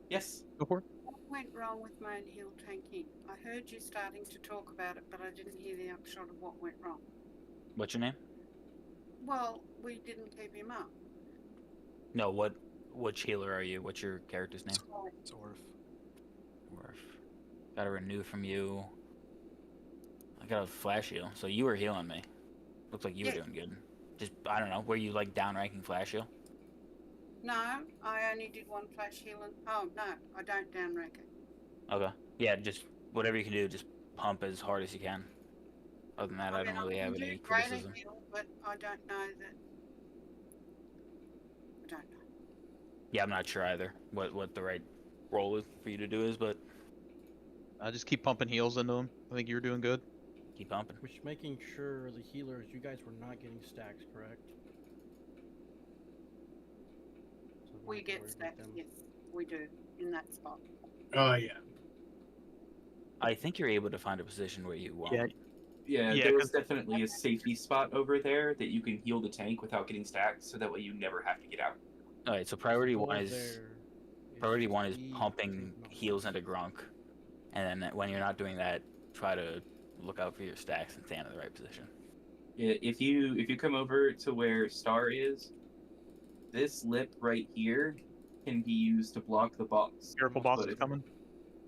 Yes. Go for it. What went wrong with main heal tanking? I heard you starting to talk about it, but I didn't hear the upshot of what went wrong. What's your name? Well, we didn't keep him up. No, which healer are you? What's your character's name? Zorf. Got a renew from you. I got a flash heal, so you were healing me. Looks like you were doing good. Just, I don't know, were you like down-ranking flash heal? No, I only did 1 flash heal and... Oh, no, I don't downrank it. Okay. Yeah, just whatever you can do, just pump as hard as you can. Other than that, I don't really have any criticism. Heal, but I don't know that... I don't know. Yeah, I'm not sure either what the right role for you to do is, but... Just keep pumping heals into him. I think you were doing good. Keep pumping. Which making sure the healers, you guys were not getting stacks, correct? So We get stacks, yes, we do, in that spot. Oh, yeah. I think you're able to find a position where you won't. Yeah, there's definitely a safety spot over there that you can heal the tank without getting stacked, so that way you never have to get out. All right, so priority one is pumping heals into Grunk, and then when you're not doing that, try to look out for your stacks and stand in the right position. Yeah, if you come over to where Star is, this lip right here can be used to block the boss. Careful, boss is coming.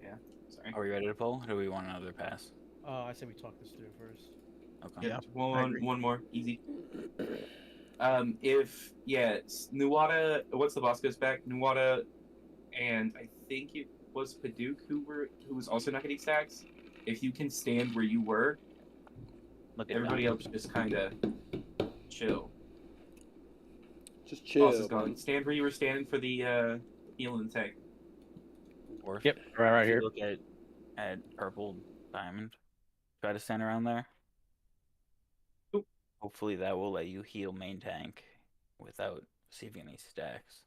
Yeah, sorry. Are we ready to pull, or do we want another pass? I say we talk this through first. Okay. Yeah, one more, easy. Nuwata, once the boss goes back, Nuwata, and I think it was Paduk who was also not getting stacks. If you can stand where you were, everybody else just kind of chill. Just chill. Boss is gone. Stand where you were standing for the healing tank. Or Yep, right here. Look at purple diamond. Try to stand around there. Oop. Hopefully that will let you heal main tank without receiving any stacks.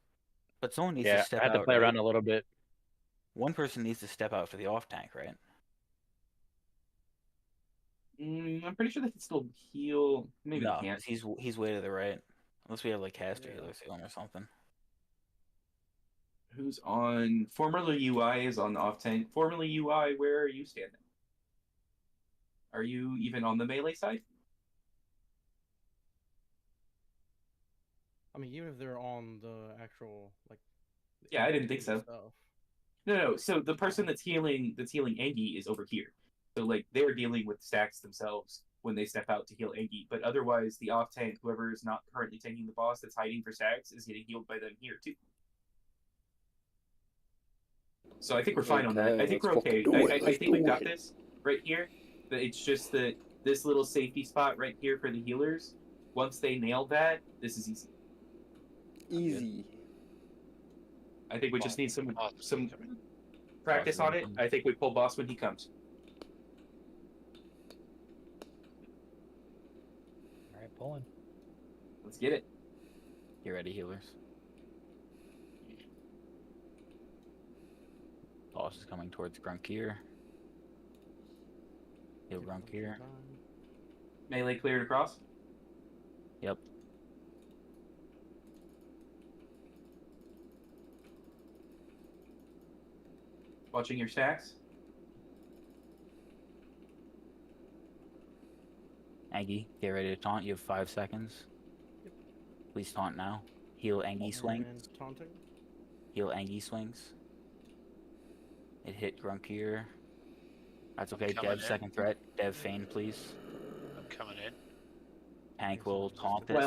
But someone needs to step out. I had to play around a little bit. One person needs to step out for the off tank, right? I'm pretty sure they can still heal. Maybe no, they can't. He's way to the right. Unless we have like caster healers healing or something. Who's on? Formerly UI is on the off tank. Formerly UI, where are you standing? Are you even on the melee side? I mean, even if they're on the actual like. Yeah, I didn't think so. Stuff. No. So the person that's healing Angie is over here. So like they're dealing with stacks themselves when they step out to heal Angie. But otherwise, the off tank, whoever is not currently tanking the boss that's hiding for stacks, is getting healed by them here too. So I think we're fine on that. I think we're okay. I think we got this right here. But it's just that this little safety spot right here for the healers. Once they nail that, this is easy. Easy. I think we just need some Boss coming. practice on it. I think we pull boss when he comes. All right, pulling. Let's get it. You ready, healers? Boss is coming towards Grunkier. Heal Grunkier. Melee cleared across. Yep. Watching your stacks. Aggie, get ready to taunt. You have 5 seconds. Please taunt now. Heal Angie swings. And taunting. Heal Angie swings. It hit Grunkier. That's okay. coming Dev, in. second threat. Dev, feign, please. I'm coming in. Tank will taunt this.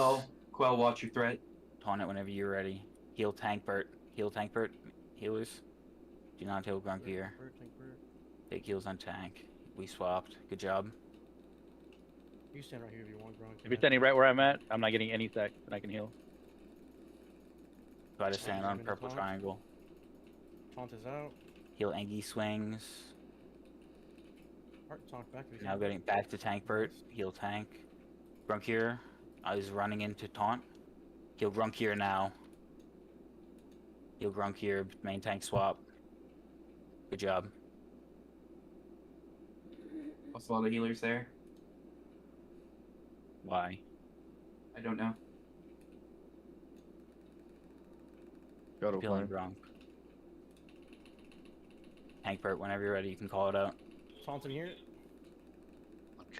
Quell, watch your threat. Taunt it whenever you're ready. Heal Tank Bert. Heal Tank Bert. Healers. Do not heal Grunkier. Take heals on Tank. We swapped. Good job. You stand right here if you want, Gronk. If you're standing right where I'm at, I'm not getting any sec, and I can heal. Try to stand on purple triangle. Taunt is out. Heal Angie swings. Alright, taunt back. Now getting back to Tank Bert. Heal Tank. Grunkier is running into taunt. Heal Grunkier now. Heal Grunkier. Main tank swap. Good job. Also, a lot of healers there. Why? I don't know. Got Feeling Grunk. Tank Bert, whenever you're ready, you can call it out. Taunting here.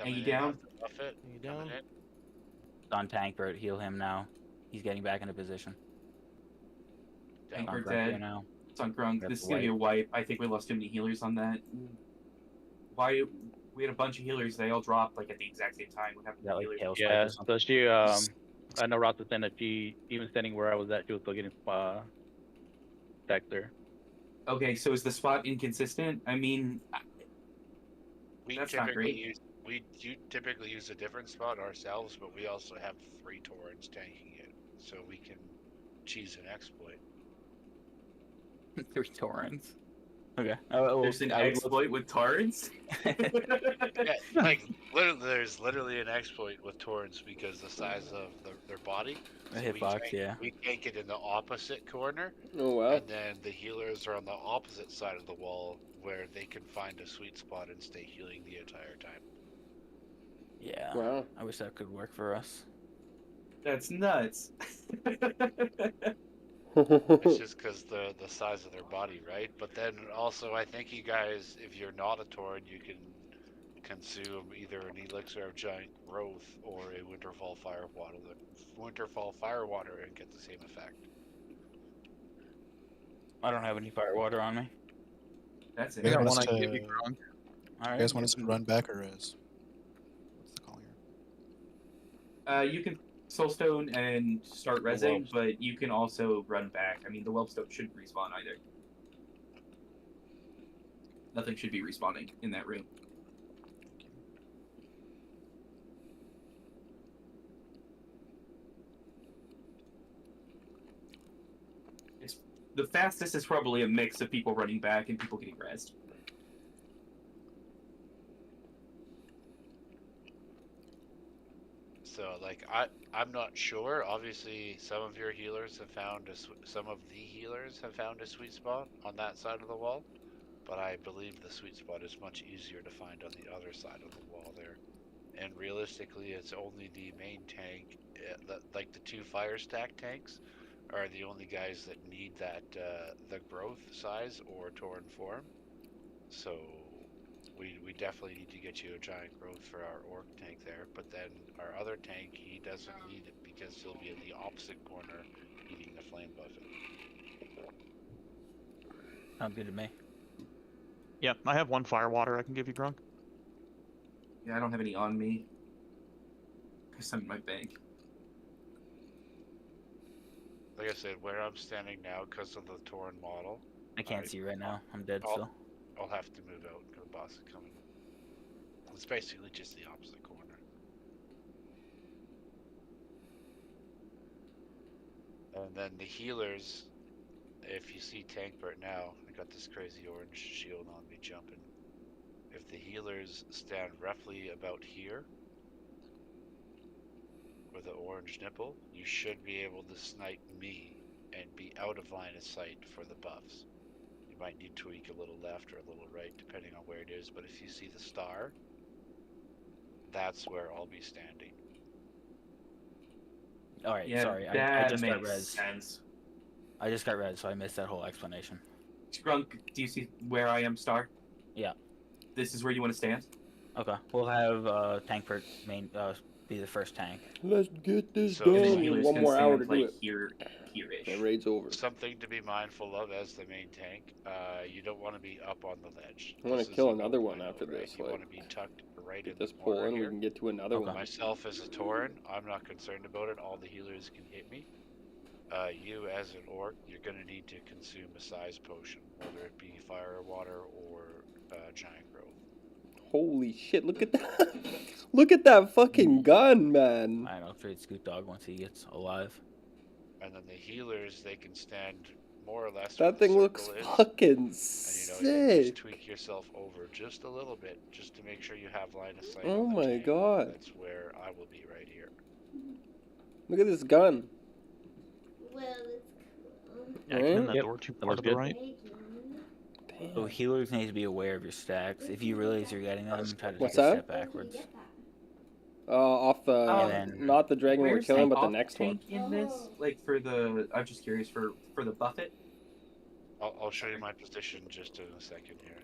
I'm you down? Off it. You down? It's on Tank Bert. Heal him now. He's getting back into position. Tank On Bert's Grunkier dead. now. It's on Grunk. Got This is the gonna be a wipe. I think we lost too many healers on that. Why? We had a bunch of healers. They all dropped like at the exact same time. What happened to That, the like, healers? tail spike Yeah, or something. so she, I know Ross was saying that she, even standing where I was at, she was still getting, stacks there. Okay, so is the spot inconsistent? I mean, that's not great. Typically use a different spot ourselves, but we also have 3 Torrents tanking it, so we can cheese an exploit. 3 torrents. Okay. There's an exploit with torrents? Yeah, like there's literally an exploit with Torrents because the size of their body. A hitbox, yeah. We tank it in the opposite corner. Oh wow. And then the healers are on the opposite side of the wall where they can find a sweet spot and stay healing the entire time. Yeah. Wow. I wish that could work for us. That's nuts. It's just because the size of their body, right? But then also, I think you guys, if you're not a Torrent, you can consume either an Elixir of Giant Growth or a Winterfall Firewater and get the same effect. I don't have any firewater on me. That's You it. guys want one us I to, give you, Gronk. you guys want us to run back or is? What's the call here? You can Soulstone and start rezzing, but you can also run back. I mean, the Wellstone shouldn't respawn either. Nothing should be respawning in that room. The fastest is probably a mix of people running back and people getting rezzed. So, like, I'm not sure. Obviously, some of your healers have found some of the healers have found a sweet spot on that side of the wall, but I believe the sweet spot is much easier to find on the other side of the wall there. And realistically, it's only the main tank, like the 2 fire stack tanks, are the only guys that need that the growth size or torn form. So we definitely need to get you a giant growth for our orc tank there. But then our other tank, he doesn't need it because he'll be in the opposite corner eating the flame buffet. Sounds good to me. Yeah, I have 1 firewater I can give you, Gronk. Yeah, I don't have any on me. Because I'm in my bank. Like I said, where I'm standing now, because of the Torn model, I can't see right now. I'm dead still. I'll have to move out because the boss is coming. It's basically just the opposite corner. And then the healers, if you see Tankbert now, I got this crazy orange shield on me jumping. If the healers stand roughly about here, with the orange nipple, you should be able to snipe me and be out of line of sight for the buffs. You might need to tweak a little left or a little right, depending on where it is, but if you see the star, that's where I'll be standing. Alright, Yeah, sorry. I that just got makes res. sense. I just got res, so I missed that whole explanation. Skrunk, do you see where I am, Star? Yeah. This is where you want to stand? Okay. We'll have Tankbert main be the first tank. Let's get this So done. the We have healers one can more hour stand, to do like, it. Here-ish. And raid's over. Something to be mindful of as the main tank, you don't want to be up on the ledge. I want This to is kill a another no one bueno, after right? this. You Like, want to be tucked right get in this the corner pull in, we here. can get to another one. Myself as a Tauren, I'm not concerned about it. All the healers can hit me. You as an orc, you're going to need to consume a size potion, whether it be fire, water, or giant growth. Holy shit, look at that. Look at that fucking gun, man. I know, trade Scoot Dog once he gets alive. And then the healers, they can stand more or less That thing looks fucking sick. and you just tweak yourself over just a little bit, just to make sure you have line of sight. Oh on the my tank. god. That's where I will be right here. Look at this gun. Well, it's cool. Yeah, can in that door too far to the right. So healers need to be aware of your stacks. If you realize you're getting them, try to take What's a that? step backwards. Off the, And then- not the dragon we're Where's killing, the but the off next one. tank in this? Like for the, I'm just curious for the Buffet. I'll show you my position just in a second here.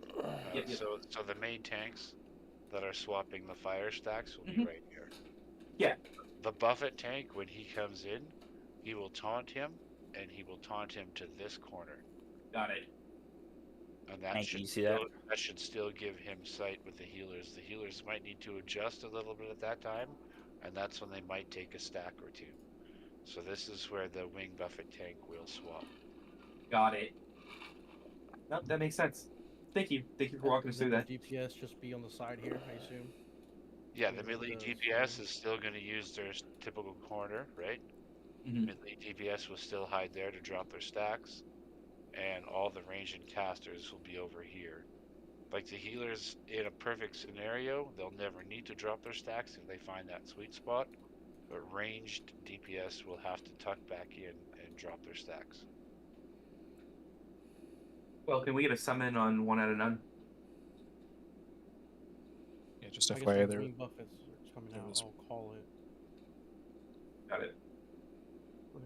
Yep. So the main tanks that are swapping the fire stacks will be right here. Yeah. The Buffet tank, when he comes in, he will taunt him, and he will taunt him to this corner. Got it. And that Thank should you. See that? that should still give him sight with the healers. The healers might need to adjust a little bit at that time, and that's when they might take a stack or two. So this is where the wing Buffet tank will swap. Got it. Nope, that makes sense. Thank you. Thank you for walking us through that. DPS just be on the side here, I assume. Yeah, the melee DPS is still going to use their typical corner, right? Mhm. Melee DPS will still hide there to drop their stacks, and all the ranged and casters will be over here. Like the healers, in a perfect scenario, they'll never need to drop their stacks if they find that sweet spot, but ranged DPS will have to tuck back in and drop their stacks. Well, can we get a summon on 1 out of none? Yeah, just I guess FYI the there. green buffets are coming out. I'll call it. Got it. Can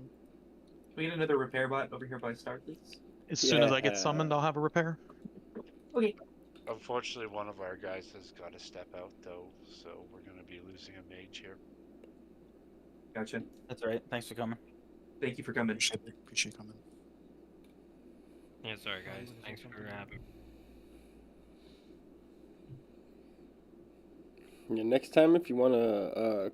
we get another repair bot over here by Star, please? As soon as I get summoned, I'll have a repair. Okay. Unfortunately, one of our guys has got to step out, though, so we're going to be losing a mage here. Gotcha. That's all right. Thanks for coming. Thank you for coming. Appreciate you coming. Yeah, sorry guys. Thanks for having me. Yeah, next time, if you want to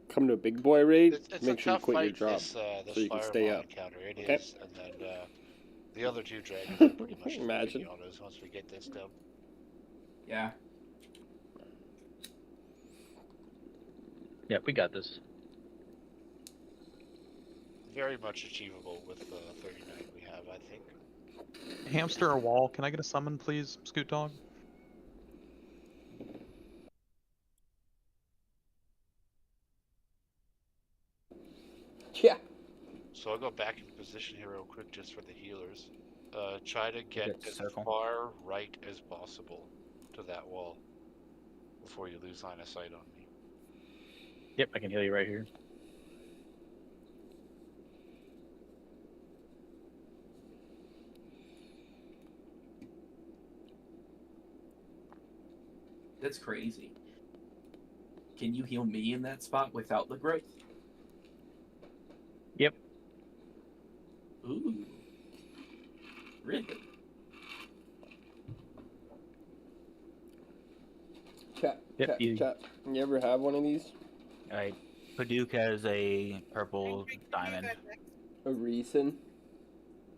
come to a big boy raid, It's make a sure you tough quit your fight, job this so you can stay fireball up. encounter. It Okay. is, and then the other two dragons are pretty much Imagine. on us once we get this done. Yeah. Yeah, we got this. Very much achievable with the 39 we have, I think. Hamster or wall, can I get a summon, please, Scoot Dog? Yeah. So I'll go back into position here real quick just for the healers. Try to get Good as circle. far right as possible to that wall before you lose line of sight on me. Yep, I can heal you right here. That's crazy. Can you heal me in that spot without the growth? Yep. Ooh. Really? Chat, Yep, chat, you- chat. You ever have one of these? Alright. Paduke has a purple diamond. A reason?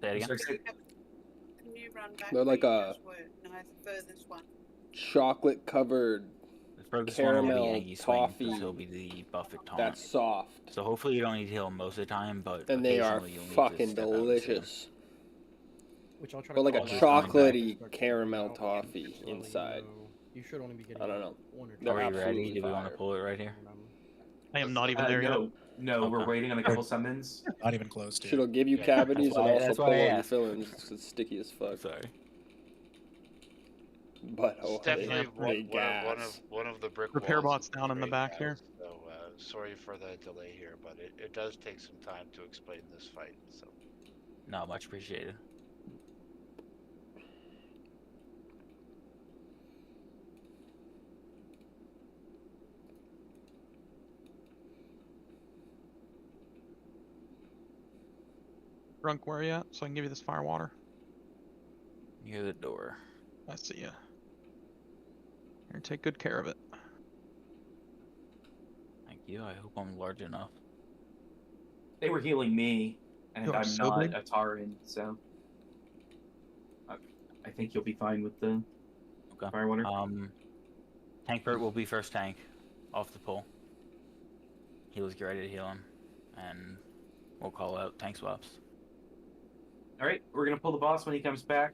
Say it again. Can you run back? They're like a No, the furthest one. chocolate covered The furthest one will be caramel Angie Swing, toffee. because it'll be the Buffett taunt. that's soft. So hopefully you don't need to heal most of the time, but And they are occasionally you'll need to fucking step out and heal. delicious. Which I'll try But to like a call out chocolatey start caramel out, toffee so that way inside. you should only be getting I don't know. one or two. They're Are we ready? absolutely Do we want fire. to pull it right here? I am not even there yet. No, we're Okay. waiting on a couple summons. Not even close to Shit'll it. give you Yeah. cavities and also that's pull why I out your asked. fillings. 'Cause it's sticky as fuck. Sorry. But It's oh, definitely they gas. one of the brick Repair walls. bot's down in the Great back guys, here. So sorry for the delay here, but it does take some time to explain this fight. So No, much appreciated. Drunk, where are you at? So I can give you this fire water. Near the door. I see ya. Here, take good care of it. Thank you. I hope I'm large enough. They were healing me, and You are I'm so not big. a Taran, so I think you'll be fine with the fire water. Tank Bert will be first tank off the pull. Healers get ready to heal him, and we'll call out tank swaps. All right, we're gonna pull the boss when he comes back.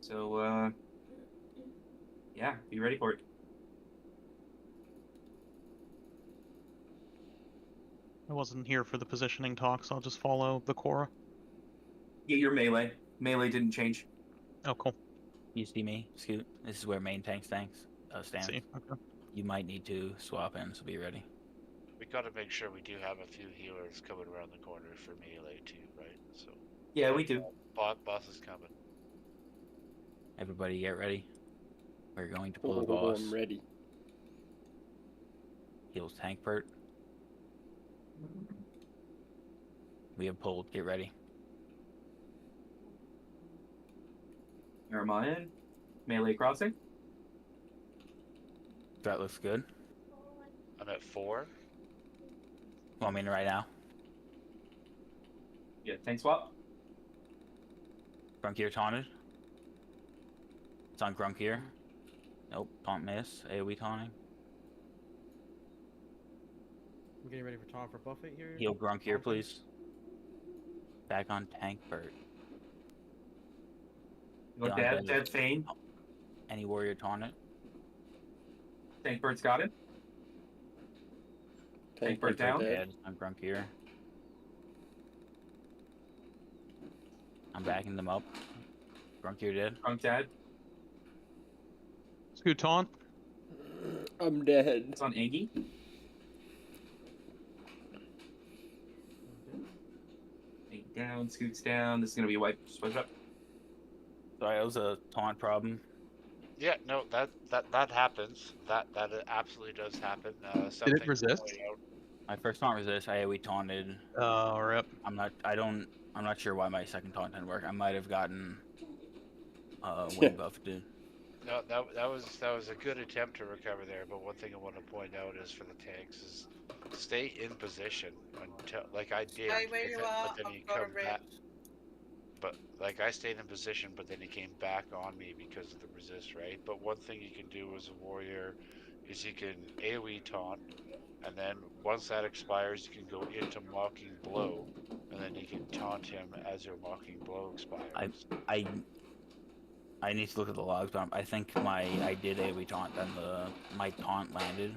So yeah, be ready for it. I wasn't here for the positioning talk, so I'll just follow the Cora. Yeah, your melee. Melee didn't change. Oh, cool. You see me, Scoot? This is where main tank stands. See, okay. You might need to swap in, so be ready. we got to make sure we do have a few healers coming around the corner for melee too, right? So Yeah, we do. Boss is coming. Everybody get ready. We're going to pull the Oh, boss. I'm ready. Heals tank Bert. We have pulled. Get ready. Jeremiah, melee crossing. That looks good. I'm at 4. Want me in right now? Yeah, tank swap. Grunkier taunted. It's on Grunkier. Nope, taunt miss. AoE taunting. I'm getting ready for Tom for Buffett here. Heal Grunkier, please. Back on tank Bert. Look, dead Fane. Any warrior taunted. Tank Bird's got it. Tank Bird down. Dead. I'm Grunkier. I'm backing them up. Grunkier dead. Grunk dead. Scoot taunt. I'm dead. It's on Angie. Down, Scoots down. This is gonna be a wipe. Switch up. Sorry, that was a taunt problem. Yeah, no, that happens. That absolutely does happen. Did it resist? My first taunt resist. I AoE taunted. Oh, rip. I'm not sure why my second taunt didn't work. I might have gotten wing buff, dude. No, that was a good attempt to recover there. But one thing I want to point out is for the tanks is stay in position until, like I did. Stay where you are. But then you I've got a come back. But like I stayed in position, but then he came back on me because of the resist, right? But one thing you can do as a warrior is you can AoE taunt, and then once that expires, you can go into mocking blow, and then you can taunt him as your mocking blow expires. I need to look at the logs, but I think I did AoE taunt, then my taunt landed,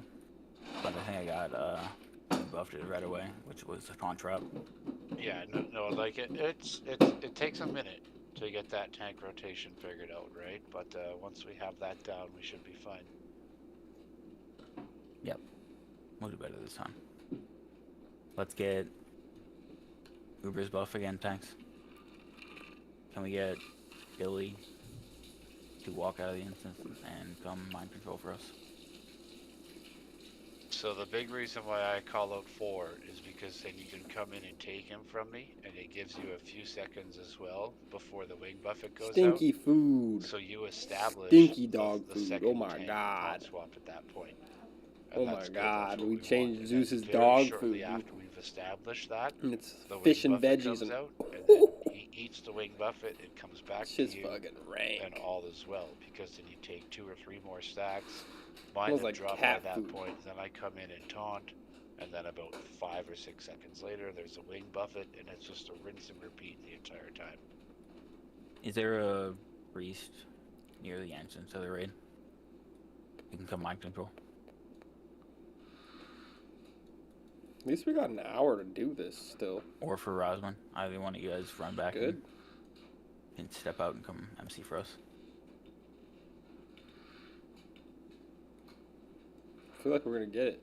but I think I got buffed it right away, which was a taunt trap. Yeah, no, like it takes a minute to get that tank rotation figured out, right? But once we have that down, we should be fine. Yep, we'll do better this time. Let's get Uber's buff again, tanks. Can we get Billy to walk out of the instance and come mind control for us? So the big reason why I call out 4 is because then you can come in and take him from me, and it gives you a few seconds as well before the wing buffet goes Stinky out. food. So you establish Stinky dog the food. second Oh my tank god. swap at that point. Oh And my that's good, god. that's what We want. changed And Zeus's then dog shortly food. after we've established that, And it's the wing fish and buffet veggies comes and out, and then he eats the wing buffet, it comes back shit's to you, fucking rank. and all is well, because then you take 2 or 3 more stacks. Mine Smells have like dropped cat by that food. point, then I come in and taunt, and then about 5 or 6 seconds later, there's a wing buffet, and it's just a rinse and repeat the entire time. Is there a priest near the entrance of the raid? You can come mind control. At least we got an hour to do this still. Or for Rosman. Either one of you guys run back Good. and step out and come MC for us. I feel like we're gonna get it.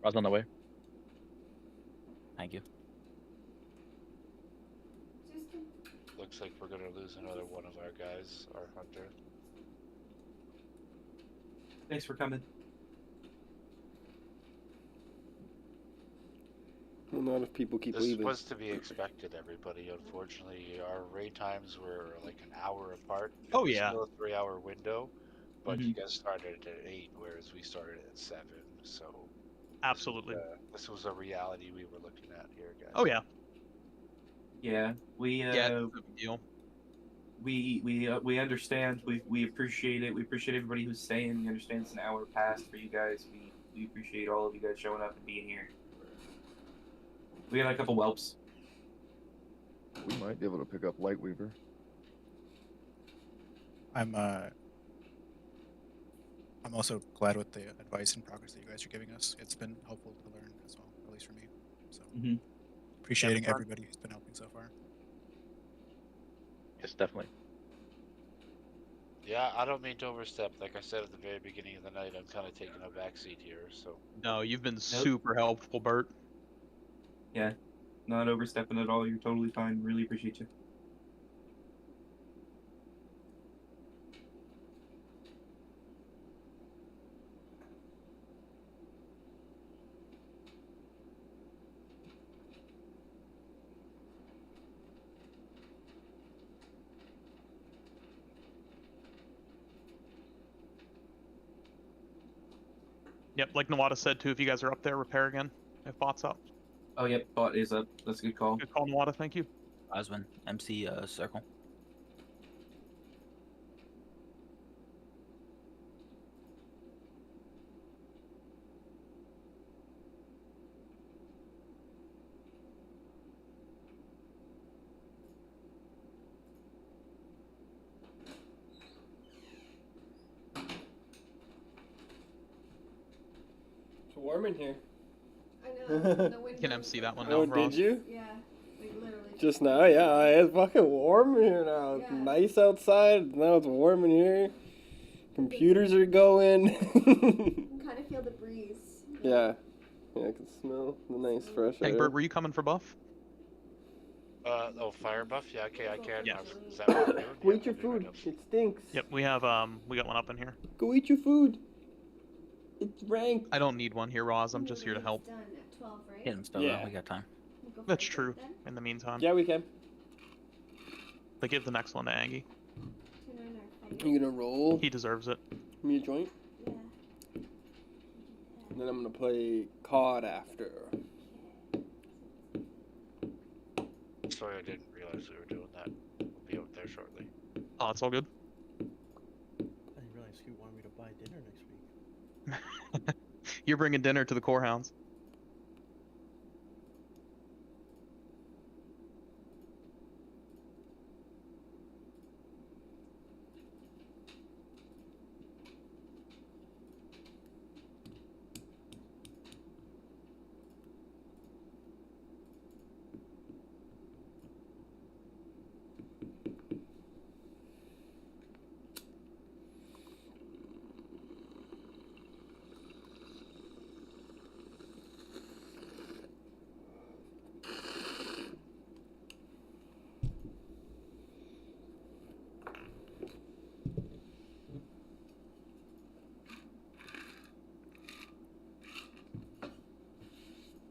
Roz on the way. Thank you. Looks like we're gonna lose another one of our guys, our hunter. Thanks for coming. Well, not if people keep This leaving. was to be expected, everybody. Unfortunately, our raid times were like an hour apart. Oh, It was yeah. still a 3-hour window, but Mhm. you guys started at 8, whereas we started at 7. So Absolutely. this was a reality we were looking at here, guys. Oh yeah. Yeah, we Yeah, it's no big deal. we understand. We appreciate it. We appreciate everybody who's staying. We understand it's an hour past for you guys. We appreciate all of you guys showing up and being here. We got a couple whelps. We might be able to pick up Lightweaver. I'm also glad with the advice and progress that you guys are giving us. It's been helpful to learn as well, at least for me. So appreciating Yeah, everybody who's been helping so far. Yes, definitely. Yeah, I don't mean to overstep. Like I said at the very beginning of the night, I'm kind of taking a backseat here. So No, you've been super helpful, Bert. Yeah, not overstepping at all. You're totally fine. Really appreciate you. Yep, like Nawada said too, if you guys are up there, repair again. If bot's up. Oh, yep, bot is up. That's a good call. Good call, Nawada, thank you. Rosman, MC circle. It's warm in here. I know. The You can MC that one Oh, now, did Ross. you? Yeah, like literally. Just now, yeah. It's fucking warm in here now. It's nice outside. Now it's warm in here. Computers are going. You can kind of feel the breeze. Yeah. Yeah, I can smell the nice fresh air. Hey, Bert, were you coming for buff? oh, fire buff? Yeah, okay, I can. Yeah. Is that what we're doing? Go eat your food. It stinks. Yep, we got one up in here. Go eat your food. It's ranked. I don't need one here, Roz. I'm just here to help. Done at 12, right? Hit him still, Yeah. we got time. That's true. In the meantime. Yeah, we can. But give the next one to Angie. You gonna roll? He deserves it. Me a joint? Yeah. And then I'm gonna play COD after. Sorry, I didn't realize we were doing that. We'll be out there shortly. Oh, it's all good. I didn't realize Scoot wanted me to buy dinner next week. You're bringing dinner to the Corehounds.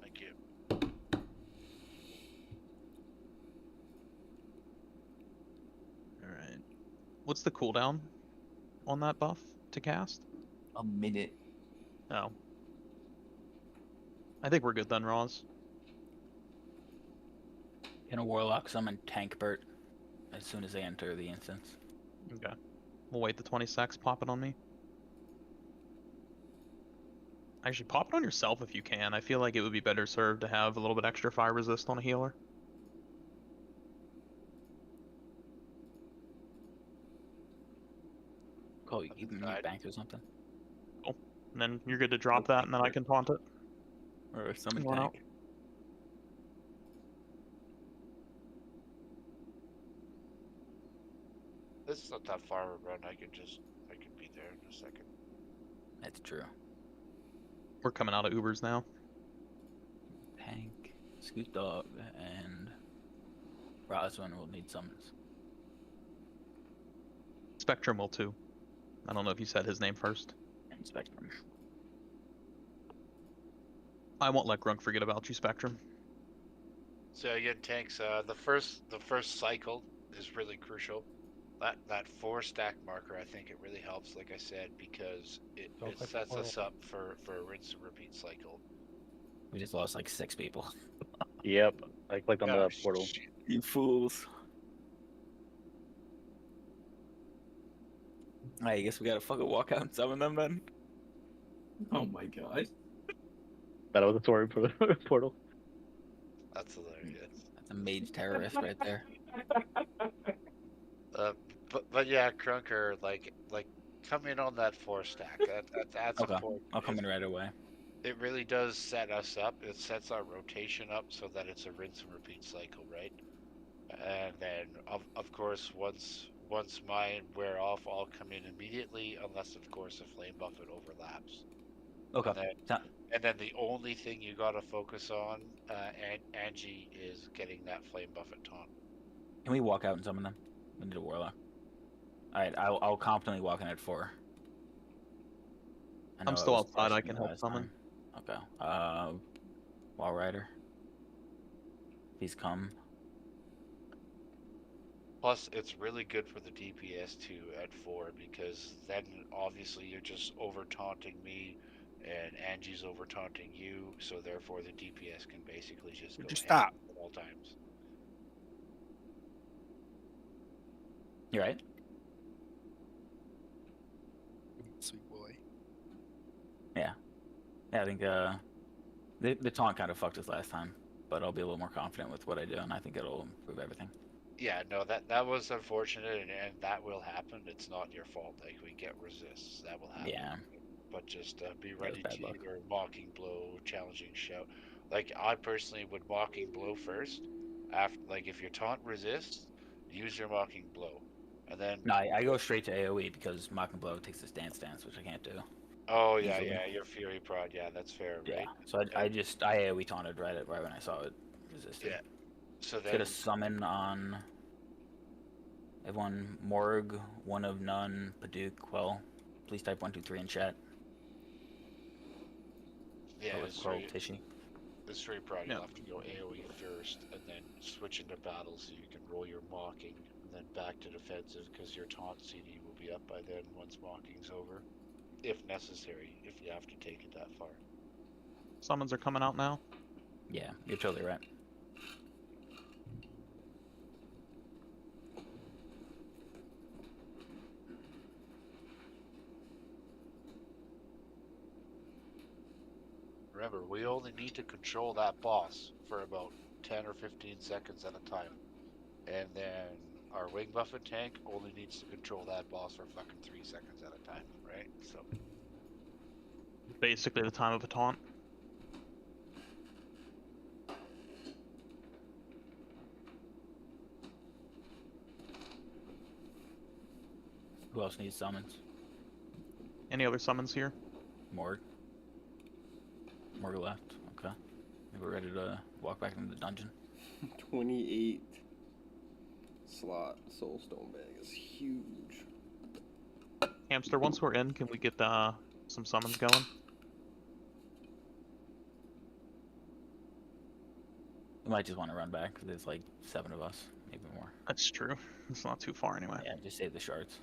Thank you. Alright. What's the cooldown on that buff to cast? A minute. Oh. I think we're good then, Roz. Can a warlock summon Tank Bert as soon as they enter the instance? Okay. We'll wait the 20 secs, pop it on me. Actually, pop it on yourself if you can. I feel like it would be better served to have a little bit extra fire resist on a healer. You can make bank or something. Cool. And then you're good to drop that, and then I can taunt it. Or summon Going out. tank. This is not that far of a run. I could be there in a second. That's true. We're coming out of Ubers now. Tank, Scoot Dog, and Roswin will need summons. Spectrum will too. I don't know if you said his name first. And Spectrum. I won't let Grunk forget about you, Spectrum. So again, tanks. The first cycle is really crucial. That 4-stack marker, I think it really helps. Like I said, because it sets us up for a rinse and repeat cycle. We just lost like 6 people. Yep. I clicked on the portal. You fools. I guess we gotta fucking walk out and summon them then. Oh my god. That was a story for the portal. That's hilarious. That's a mage terrorist right there. But yeah, Crunker, like come in on that 4-stack. That's Okay. important. I'll come in right away. It really does set us up. It sets our rotation up so that it's a rinse and repeat cycle, right? And then of course once mine wear off, I'll come in immediately, unless of course a flame buffet overlaps. Okay. And then the only thing you gotta focus on, Angie, is getting that flame buffet taunt. Can we walk out and summon them? We need a warlock. Alright, I'll confidently walk in at 4. I'm still outside, I can help summon. Okay. Wall Rider. He's come. Plus, it's really good for the DPS too at 4, because then obviously you're just over taunting me, and Angie's over taunting you, so therefore the DPS can basically just go stop at all times. You right? Sweet boy. Yeah. Yeah, I think the taunt kind of fucked us last time, but I'll be a little more confident with what I do, and I think it'll improve everything. Yeah, no, that was unfortunate, and that will happen. It's not your fault. Like, we get resists, that will happen. Yeah. But just be ready to either Mocking Blow, Challenging Shout. Like, I personally would Mocking Blow first. After, like, if your taunt resists, use your Mocking Blow, and then. No, I go straight to AOE because Mock and Blow takes this dance, which I can't do. Oh yeah, your Fury Prod, yeah, that's fair, right? Yeah. So I AOE taunted right when I saw it resisted. Yeah. So then. Get a summon on everyone. Morg, One of None, Paduk, Quell. Please type 1, 2, 3 in chat. Yeah, it's Quell, Tishy. This Fury Prod, you'll have to go AOE first, and then switch into battle so you can roll your Mocking, and then back to defensive, because your taunt CD will be up by then once Mocking's over. If necessary, if you have to take it that far. Summons are coming out now. Yeah, you're totally right. Remember, we only need to control that boss for about 10 or 15 seconds at a time. And then our Wing Buffet tank only needs to control that boss for fucking 3 seconds at a time, right? So. Basically the time of a taunt. Who else needs summons? Any other summons here? Morg. Morg left. Okay. Maybe we're ready to walk back into the dungeon. 28 slot Soulstone bag is huge. Hamster, once we're in, can we get some summons going? We might just want to run back because there's like 7 of us, maybe more. That's true. It's not too far anyway. Yeah, just save the shards.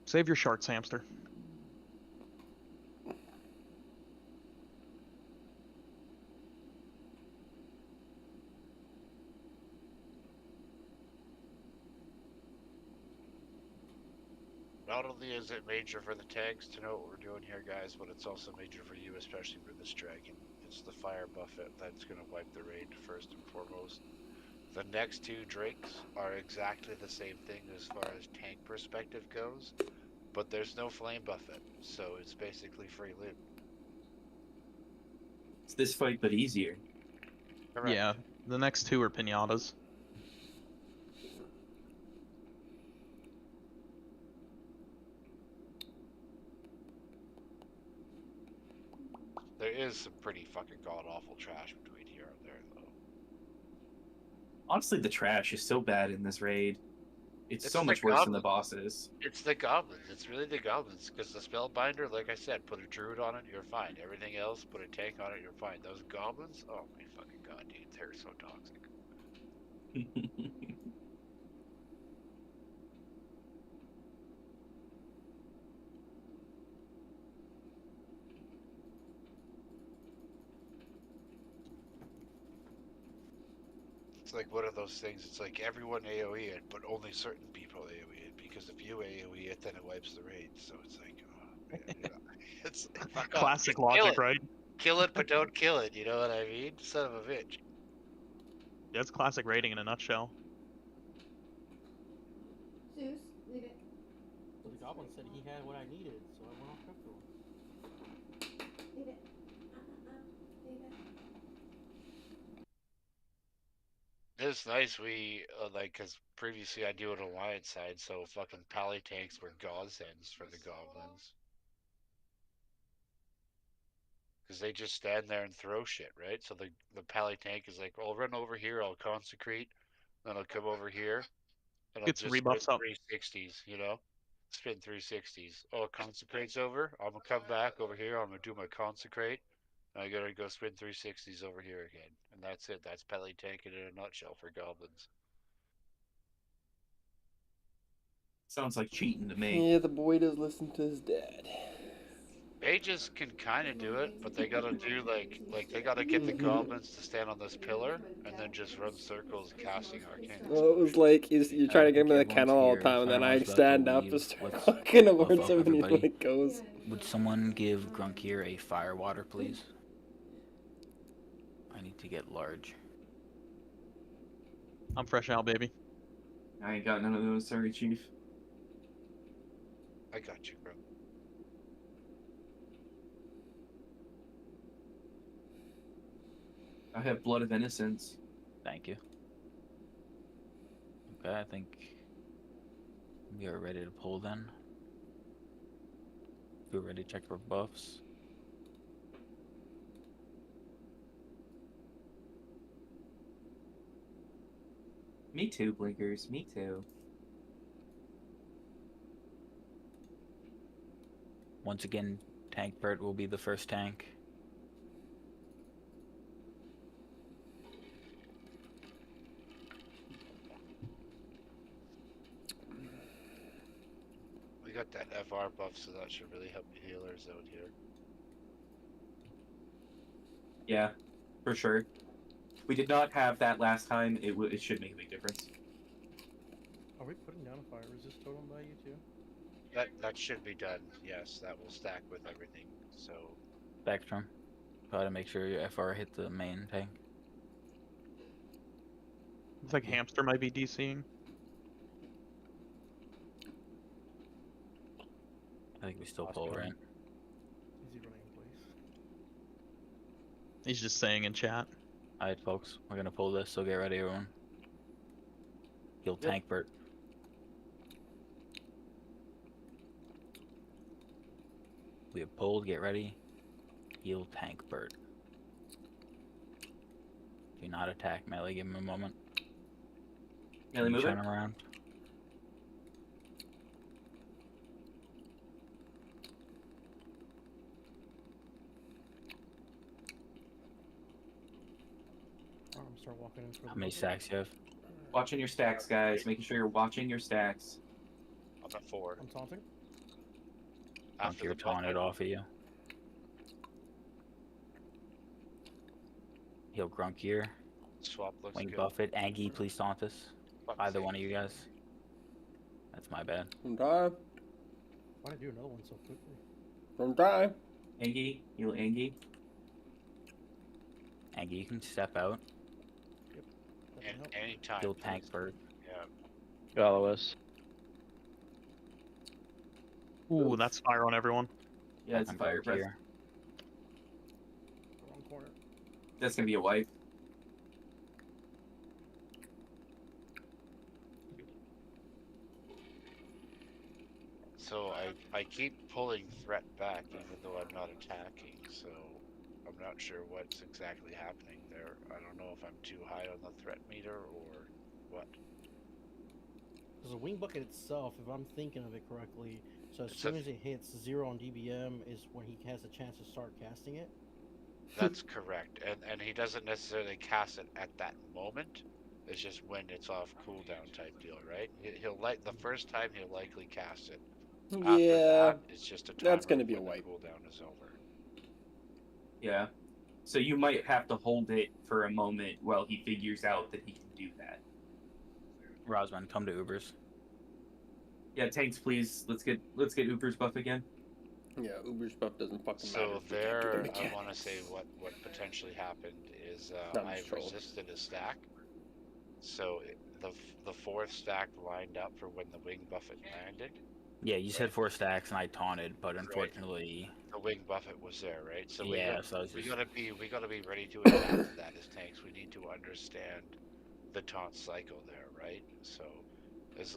Save your shards, Hamster. Not only is it major for the tanks to know what we're doing here, guys, but it's also major for you, especially for this dragon. It's the fire buffet that's going to wipe the raid first and foremost. The next two drinks are exactly the same thing as far as tank perspective goes, but there's no flame buffet, so it's basically free loot. It's this fight, but easier. Correct. Yeah, the next two are pinatas. There is some pretty fucking god awful trash between here and there, though. Honestly, the trash is so bad in this raid. It's so the much worse than the goblins. bosses. It's the goblins. It's really the goblins. Because the spellbinder, like I said, put a druid on it, you're fine. Everything else, put a tank on it, you're fine. Those goblins, oh my fucking god, dude, they're so toxic. It's like one of those things. It's like everyone AoE it, but only certain people AoE it. Because if you AoE it, then it wipes the raid. So it's like, oh, man, you know, it's like, fuck off. Classic Just kill logic, it. right? Kill it, but don't kill it. You know what I mean? Son of a bitch. Yeah, it's classic raiding in a nutshell. Zeus, leave it. So the goblin said he had what I needed, so I went off after him. Leave it. Leave it. It's nice we, like, because previously I do an alliance side, so fucking pally tanks were godsends for the goblins. Because they just stand there and throw shit, right? So the pally tank is like, I'll run over here, I'll consecrate, then I'll come over here, and I'll Get some just spin rebuffs up. 360s, you know? Spin 360s. Oh, consecrate's over, I'm gonna come back over here, I'm gonna do my consecrate, and I gotta go spin 360s over here again. And that's it, that's pally tank in a nutshell for goblins. Sounds like cheating to me. Yeah, the boy does listen to his dad. Mages can kind of do it, but they gotta do like they gotta get the goblins to stand on this pillar and then just run circles casting arcane. Well, it was like you're trying to get him in the kennel all the time, and then I stand up and start walking towards him, and he like goes. Would someone give Grunkier a fire water, please? I need to get large. I'm fresh out, baby. I ain't got none of those, sorry, Chief. I got you, bro. I have Blood of Innocence. Thank you. Okay, I think we are ready to pull then. We're ready to check for buffs. Me too, Blinkers. Me too. Once again, Tank Bert will be the first tank. We got that FR buff, so that should really help the healers out here. Yeah, for sure. We did not have that last time. It should make a big difference. Are we putting down a fire resist totem by you too? That should be done. Yes, that will stack with everything. So Spectrum. Gotta make sure your FR hit the main tank. Looks like Hamster might be DCing. I think we still pull, right? Is he running in place? He's just saying in chat. Alright, folks, we're gonna pull this, so get ready, everyone. He'll tank Bert. We have pulled, get ready. Heal tank Bert. Do not attack melee, give him a moment. Melee move it? Turn around. I'm gonna start walking in for How many stacks you have? Watching your stacks, guys. Making sure you're watching your stacks. I'm at 4. I'm taunting. After you're taunting it off of you. Heal Grunkier. Swap looks Wing good. Buffett. Angie, please taunt us. Fuck Either sake. one of you guys. That's my bad. Don't die. Why did I do another one so quickly? Don't die. Angie, heal Angie. Angie, you can step out. anytime. Kill tank please. bird. Yeah. Follow us. Ooh, that's fire on everyone. Yeah, it's a I'm fire back breath. here. Wrong corner. That's gonna be a wipe. So I keep pulling threat back even though I'm not attacking, so I'm not sure what's exactly happening there. I don't know if I'm too high on the threat meter or what. Because the wing bucket itself, if I'm thinking of it correctly, so as It's soon a- as it hits 0 on DBM is when he has a chance to start casting it. That's correct. And he doesn't necessarily cast it at that moment. It's just when it's off cooldown type deal, right? He'll like the first time he'll likely cast it. After Yeah, that, it's just a timer that's gonna of be a when the wipe. cooldown is over. Yeah. So you might have to hold it for a moment while he figures out that he can do that. Rosman, come to Ubers. Yeah, tanks, please. Let's get Uber's buff again. Yeah, Uber's buff doesn't fucking matter. So If we can't do the there, I mechanics. want to say what potentially happened is I'm I just trolling. resisted a stack. So the fourth stack lined up for when the wing buffet landed. Yeah, you said 4 stacks and I taunted, but unfortunately, The wing buffet was there, right? So yeah. we gotta be ready to adapt to that as tanks. We need to understand the taunt cycle there, right? So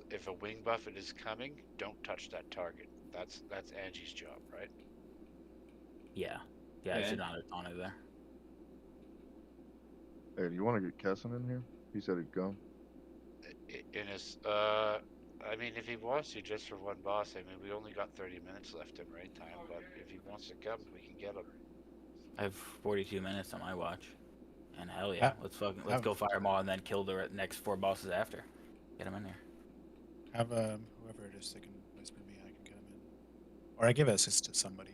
if a wing buffet is coming, don't touch that target. That's Angie's job, right? Yeah, I should not have taunted there. Hey, do you want to get Kessin in here? He said he'd come. In his I mean, if he wants to, just for one boss. I mean, we only got 30 minutes left in raid time, but if he wants to come, we can get him. I have 42 minutes on my watch, and hell yeah, let's go fireball and then kill the next 4 bosses after. Get him in there. Have whoever it is that can whisper me, I can get him in. Or I give assist to somebody.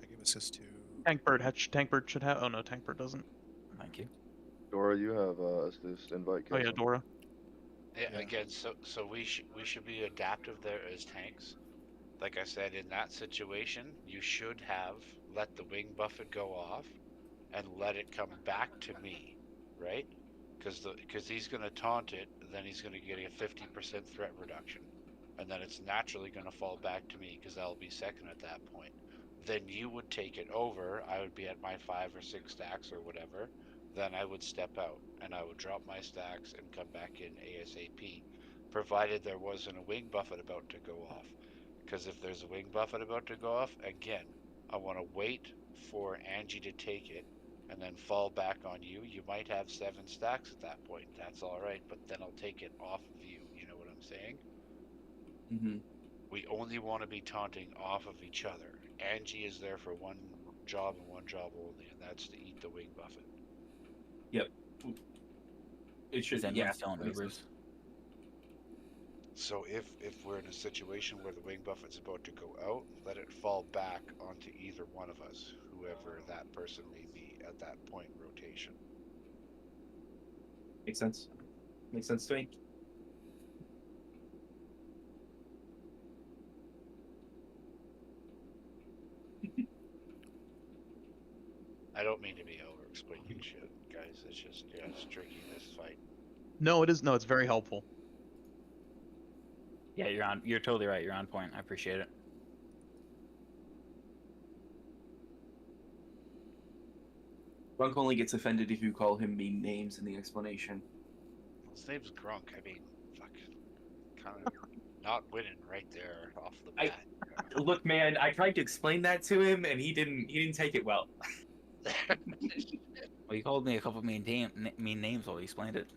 I give assist to Tankbird should have. Oh no, Tankbird doesn't. Thank you. Dora, you have assist invite Kessin. Oh yeah, Dora. Yeah. Again, so we should be adaptive there as tanks. Like I said, in that situation, you should have let the wing buffet go off and let it come back to me, right? Because he's going to taunt it, then he's going to get a 50% threat reduction, and then it's naturally going to fall back to me because I'll be second at that point. Then you would take it over. I would be at my 5 or 6 stacks or whatever. Then I would step out and I would drop my stacks and come back in ASAP, provided there wasn't a wing buffet about to go off. Because if there's a wing buffet about to go off, again, I want to wait for Angie to take it and then fall back on you. You might have 7 stacks at that point. That's all right, but then I'll take it off of you. You know what I'm saying? Mm-hmm. We only want to be taunting off of each other. Angie is there for one job and one job only, and that's to eat the wing buffet. Yep. It should. Is Yeah. still on Ubers? So if we're in a situation where the wing buffet's about to go out, let it fall back onto either one of us, whoever that person may be at that point in rotation. Makes sense. Makes sense to me. I don't mean to be over-explaining shit, guys. It's just, yeah, it's tricky, this fight. No, it is. No, it's very helpful. Yeah, you're totally right. You're on point. I appreciate it. Grunk only gets offended if you call him mean names in the explanation. His name's Grunk. I mean, fuck. Kind of not winning right there off the bat. Look, man, I tried to explain that to him, and he didn't take it well. Well, you called me a couple mean names while you explained it.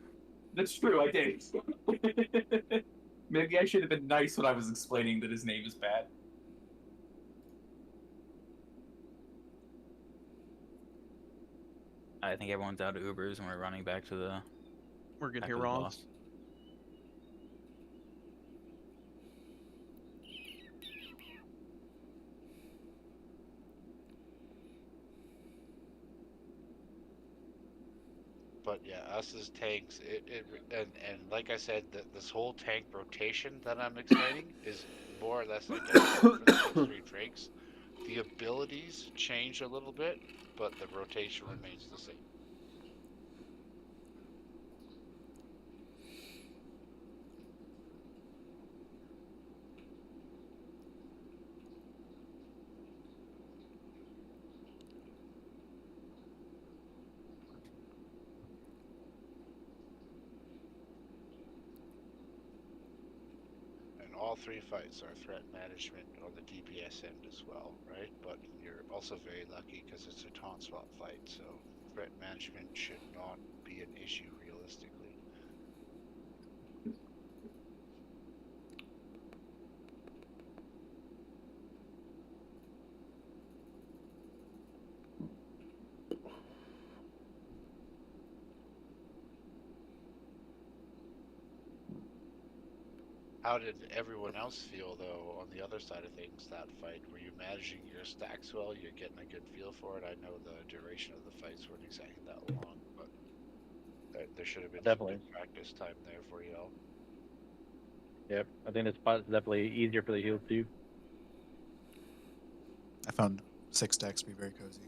That's true, I did. Maybe I should have been nice when I was explaining that his name is bad. I think everyone's out of Ubers and we're running back to the. We're good back here, to the Ross. boss. But yeah, us as tanks, and like I said, this whole tank rotation that I'm explaining is more or less identical for the next 3 drakes. The abilities change a little bit, but the rotation remains the same. three fights are threat management on the DPS end as well, right? But you're also very lucky because it's a taunt swap fight, so threat management should not be an issue realistically. How did everyone else feel though on the other side of things that fight? Were you managing your stacks well? You're getting a good feel for it. I know the duration of the fights weren't exactly that long, but there should have been some Definitely. good practice time there for y'all. Yep. I think this spot is definitely easier for the heals too. I found 6 stacks to be very cozy.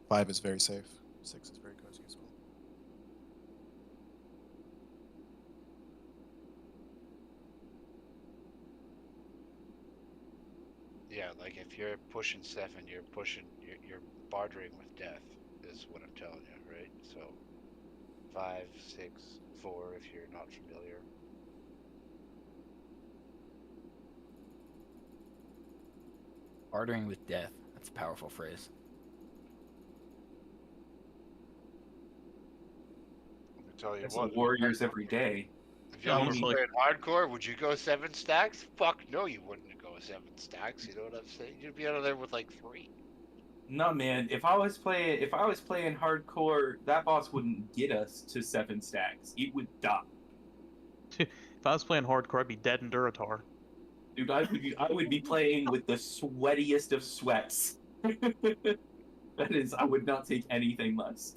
5 is very safe. 6 is very cozy as well. Yeah, like if you're pushing 7, you're bartering with death, is what I'm telling you, right? So 5, 6, 4 if you're not familiar. Bartering with death. That's a powerful phrase. Let me tell you That's what. warriors every day. If y'all were playing hardcore, would you go 7 stacks? Fuck no, you wouldn't go 7 stacks. You know what I'm saying? You'd be out of there with like 3. No, man. If I was playing hardcore, that boss wouldn't get us to 7 stacks. It would die. If I was playing hardcore, I'd be dead in Duratar. Dude, I would be playing with the sweatiest of sweats. That is, I would not take anything less.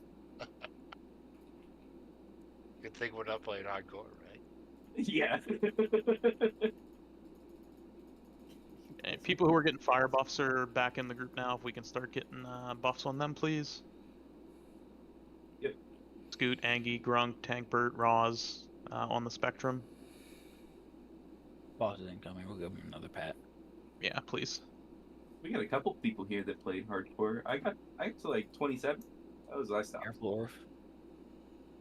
Good thing we're not playing hardcore, right? Yeah. Okay, people who are getting fire buffs are back in the group now. If we can start getting buffs on them, please. Yep. Scoot, Angie, Grunk, Tankbert, Roz on the spectrum. Boss is incoming. We'll give him another pat. Yeah, please. We got a couple people here that played hardcore. I got to like 27. That was last time. Careful, Orf.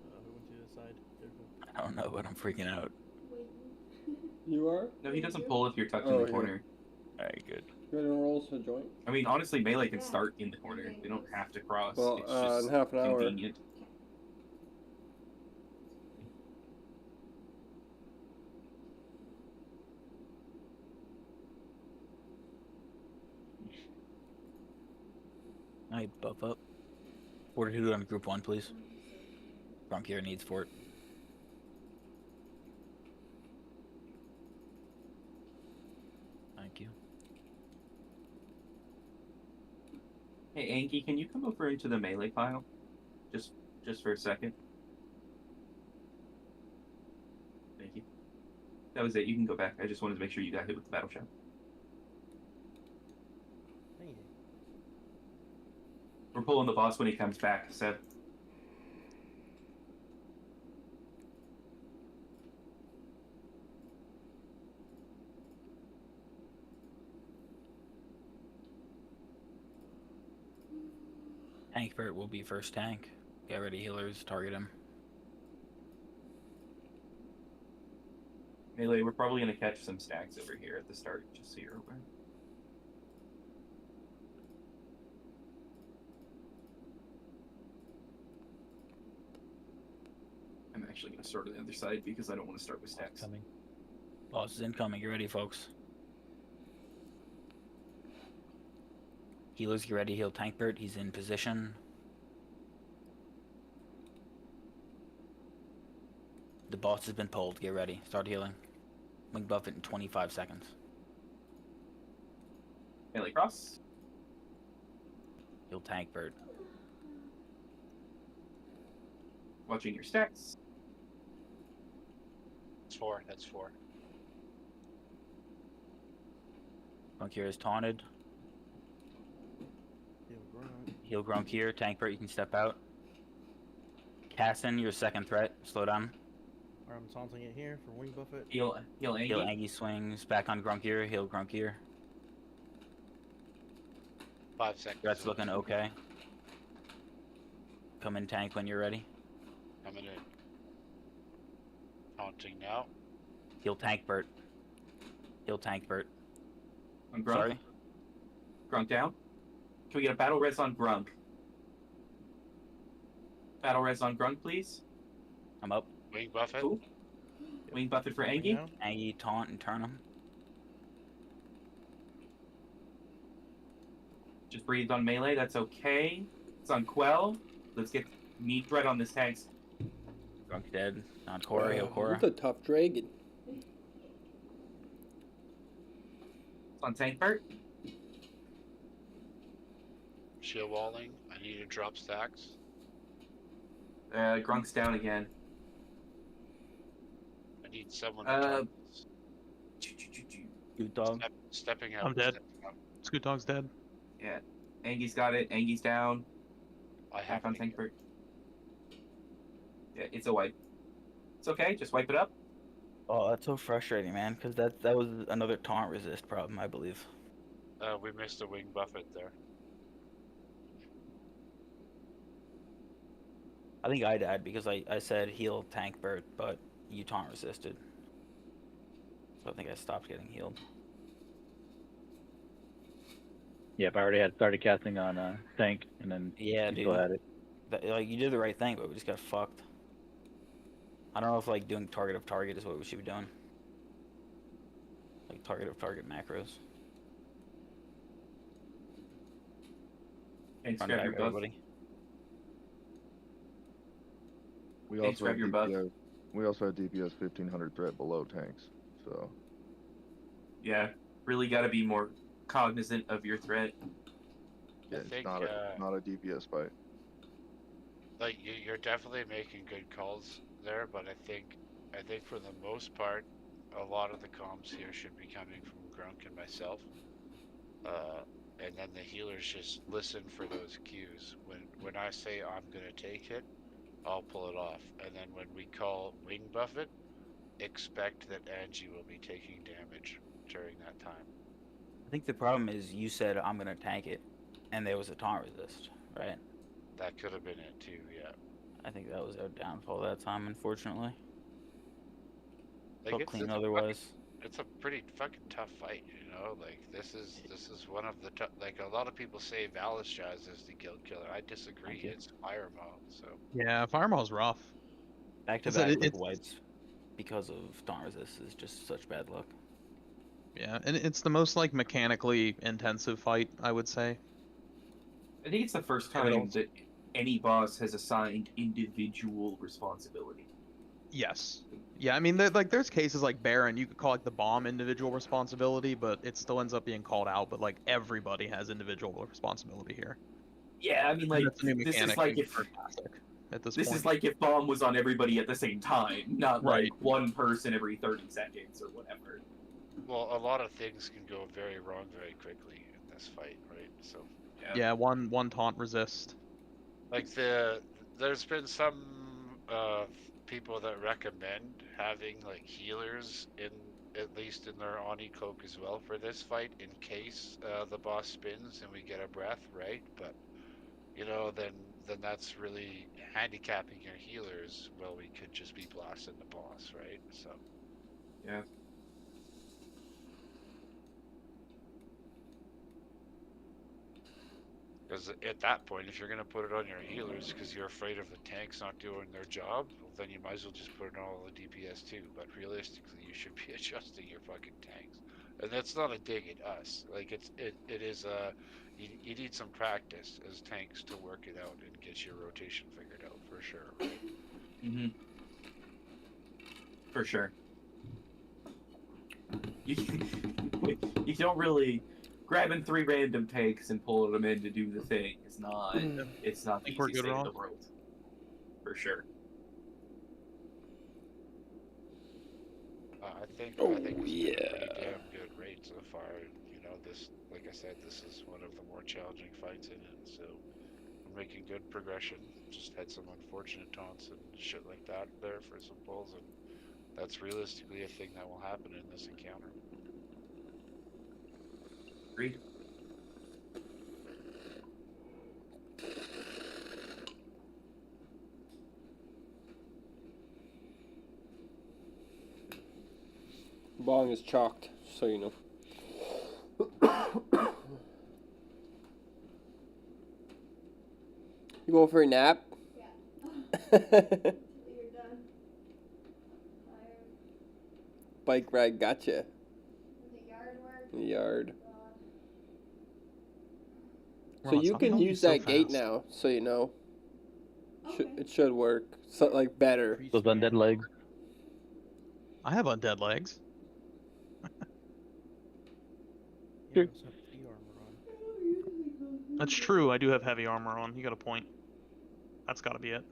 Who went to the side? Careful. I don't know, but I'm freaking out. You are? No, he doesn't pull if you're tucked in Oh, the yeah. corner. Alright, good. You ready to roll a joint? I mean, honestly, melee can start in the corner. They don't have to cross. Well, it's just in half an hour. convenient. Alright, buff up. Fortitude on group 1, please. Bronchier needs fort. Thank you. Hey, Angie, can you come over into the melee pile? Just for a second. Thank you. That was it. You can go back. I just wanted to make sure you got hit with the battle shot. Dang it. We're pulling the boss when he comes back, so. Tankbert will be first tank. Get ready, healers. Target him. Melee, we're probably going to catch some stacks over here at the start, just so you're aware. I'm actually going to start on the other side because I don't want to start with stacks. Coming. Boss is incoming. Get ready, folks. Healers, get ready. Heal Tankbert. He's in position. The boss has been pulled. Get ready. Start healing. Wing buff it in 25 seconds. Melee cross. Heal Tankbert. Watching your stacks. That's 4. That's 4. Grunkier is taunted. Heal Grunkier. Tankbert, you can step out. Cassin, your second threat. Slow down. Alright, I'm taunting it here for wing buffet. Heal Angie. Heal Angie swings. Back on Grunkier. Heal Grunkier. 5 seconds. That's looking okay. Come in tank when you're ready. Coming in. Taunting now. Heal Tankbert. He'll tank Bert. On Grunk? Sorry? Grunk down? Can we get a battle res on Grunk? Battle res on Grunk, please. I'm up. Wing Buffet. Cool. Wing Buffet for Angie. Angie, taunt, and turn him. Just breathed on melee. That's okay. It's on Quell. Let's get meat bread on this tanks. Grunk dead. On Cora, heal Cora. That's a tough dragon. It's on tank Bert. Shield walling. I need to drop stacks. Grunk's down again. I need someone to Scoot dog. stepping out. I'm dead. stepping up. Scoot dog's dead. Yeah. Angie's got it. Angie's down. I Back have on tank Bert. Yeah, it's a wipe. It's okay. Just wipe it up. Oh, that's so frustrating, man, because that was another taunt resist problem, I believe. We missed a Wing Buffet there. I think I died because I said heal tank Bert, but you taunt resisted. So I think I stopped getting healed. Yeah, if I already had started casting on tank, and then Yeah, you dude. still had it. Like, you did the right thing, but we just got fucked. I don't know if, like, doing target of target is what we should be doing. Like, target of target macros. Thanks, Run grab back, your buff. everybody. We Thanks, also grab have your buff. DPS. We also have DPS 1500 threat below tanks. So Yeah, really got to be more cognizant of your threat. yeah, I think, it's not a DPS fight. like you're definitely making good calls there, but I think for the most part, a lot of the comms here should be coming from Grunk and myself. And then the healers just listen for those cues. When I say I'm gonna take it, I'll pull it off. And then when we call Wing Buffet, expect that Angie will be taking damage during that time. I think the problem is you said I'm gonna tank it, and there was a taunt resist, right? That could have been it too, yeah. I think that was our downfall that time, unfortunately. Like Felt it's clean a otherwise. it's a pretty fucking tough fight, you know. Like this is one of the like a lot of people say Valishaz is the guild killer. I disagree. you. It's Firemaw. So Yeah, Firemaw's rough. Back to Is that back it- with it's- wipes because of taunt resist is just such bad luck. Yeah, and it's the most like mechanically intensive fight, I would say. I think it's the first Yeah, but time also- that any boss has assigned individual responsibility. Yes. Yeah, I mean, there's cases like Baron, you could call like the bomb individual responsibility, but it still ends up being called out. But like everybody has individual responsibility here. Yeah, I mean, like That's a new this is mechanic like if for Classic at this this point. is like if bomb was on everybody at the same time, not Right. like one person every 30 seconds or whatever. well, a lot of things can go very wrong very quickly in this fight, right? So Yeah, one taunt resist. like there's been some people that recommend having like healers in at least in their Oni cloak as well for this fight in case the boss spins and we get a breath, right? But you know, then that's really handicapping your healers. Well, we could just be blasting the boss, right? So Yeah. because at that point, if you're gonna put it on your healers because you're afraid of the tanks not doing their job, well, then you might as well just put it on all the DPS too. But realistically, you should be adjusting your fucking tanks, and that's not a dig at us. Like it is you need some practice as tanks to work it out and get your rotation figured out for sure. Right? Mm-hmm. For sure. You don't really grabbing 3 random tanks and pulling them in to do the thing. It's not. It's not the Think we're easiest good, thing in Ron? the world. For sure. I think Oh, it's been a pretty yeah. damn good rate so far. You know, this, like I said, this is one of the more challenging fights in it. So we're making good progression. Just had some unfortunate taunts and shit like that there for some pulls, and that's realistically a thing that will happen in this encounter. Agreed. Bong is chalked. just so you know. You going for a nap? Yeah. You're done. Tired. Bike ride gotcha. The yard work. The yard. So Ross, you how the can hell are you use so that gate fast? now, so you know. Okay. It should work. So, like, better. Those undead legs. I have undead legs. Yeah, let's have the armor on. That's true. I do have heavy armor on. You got a point. That's got to be it.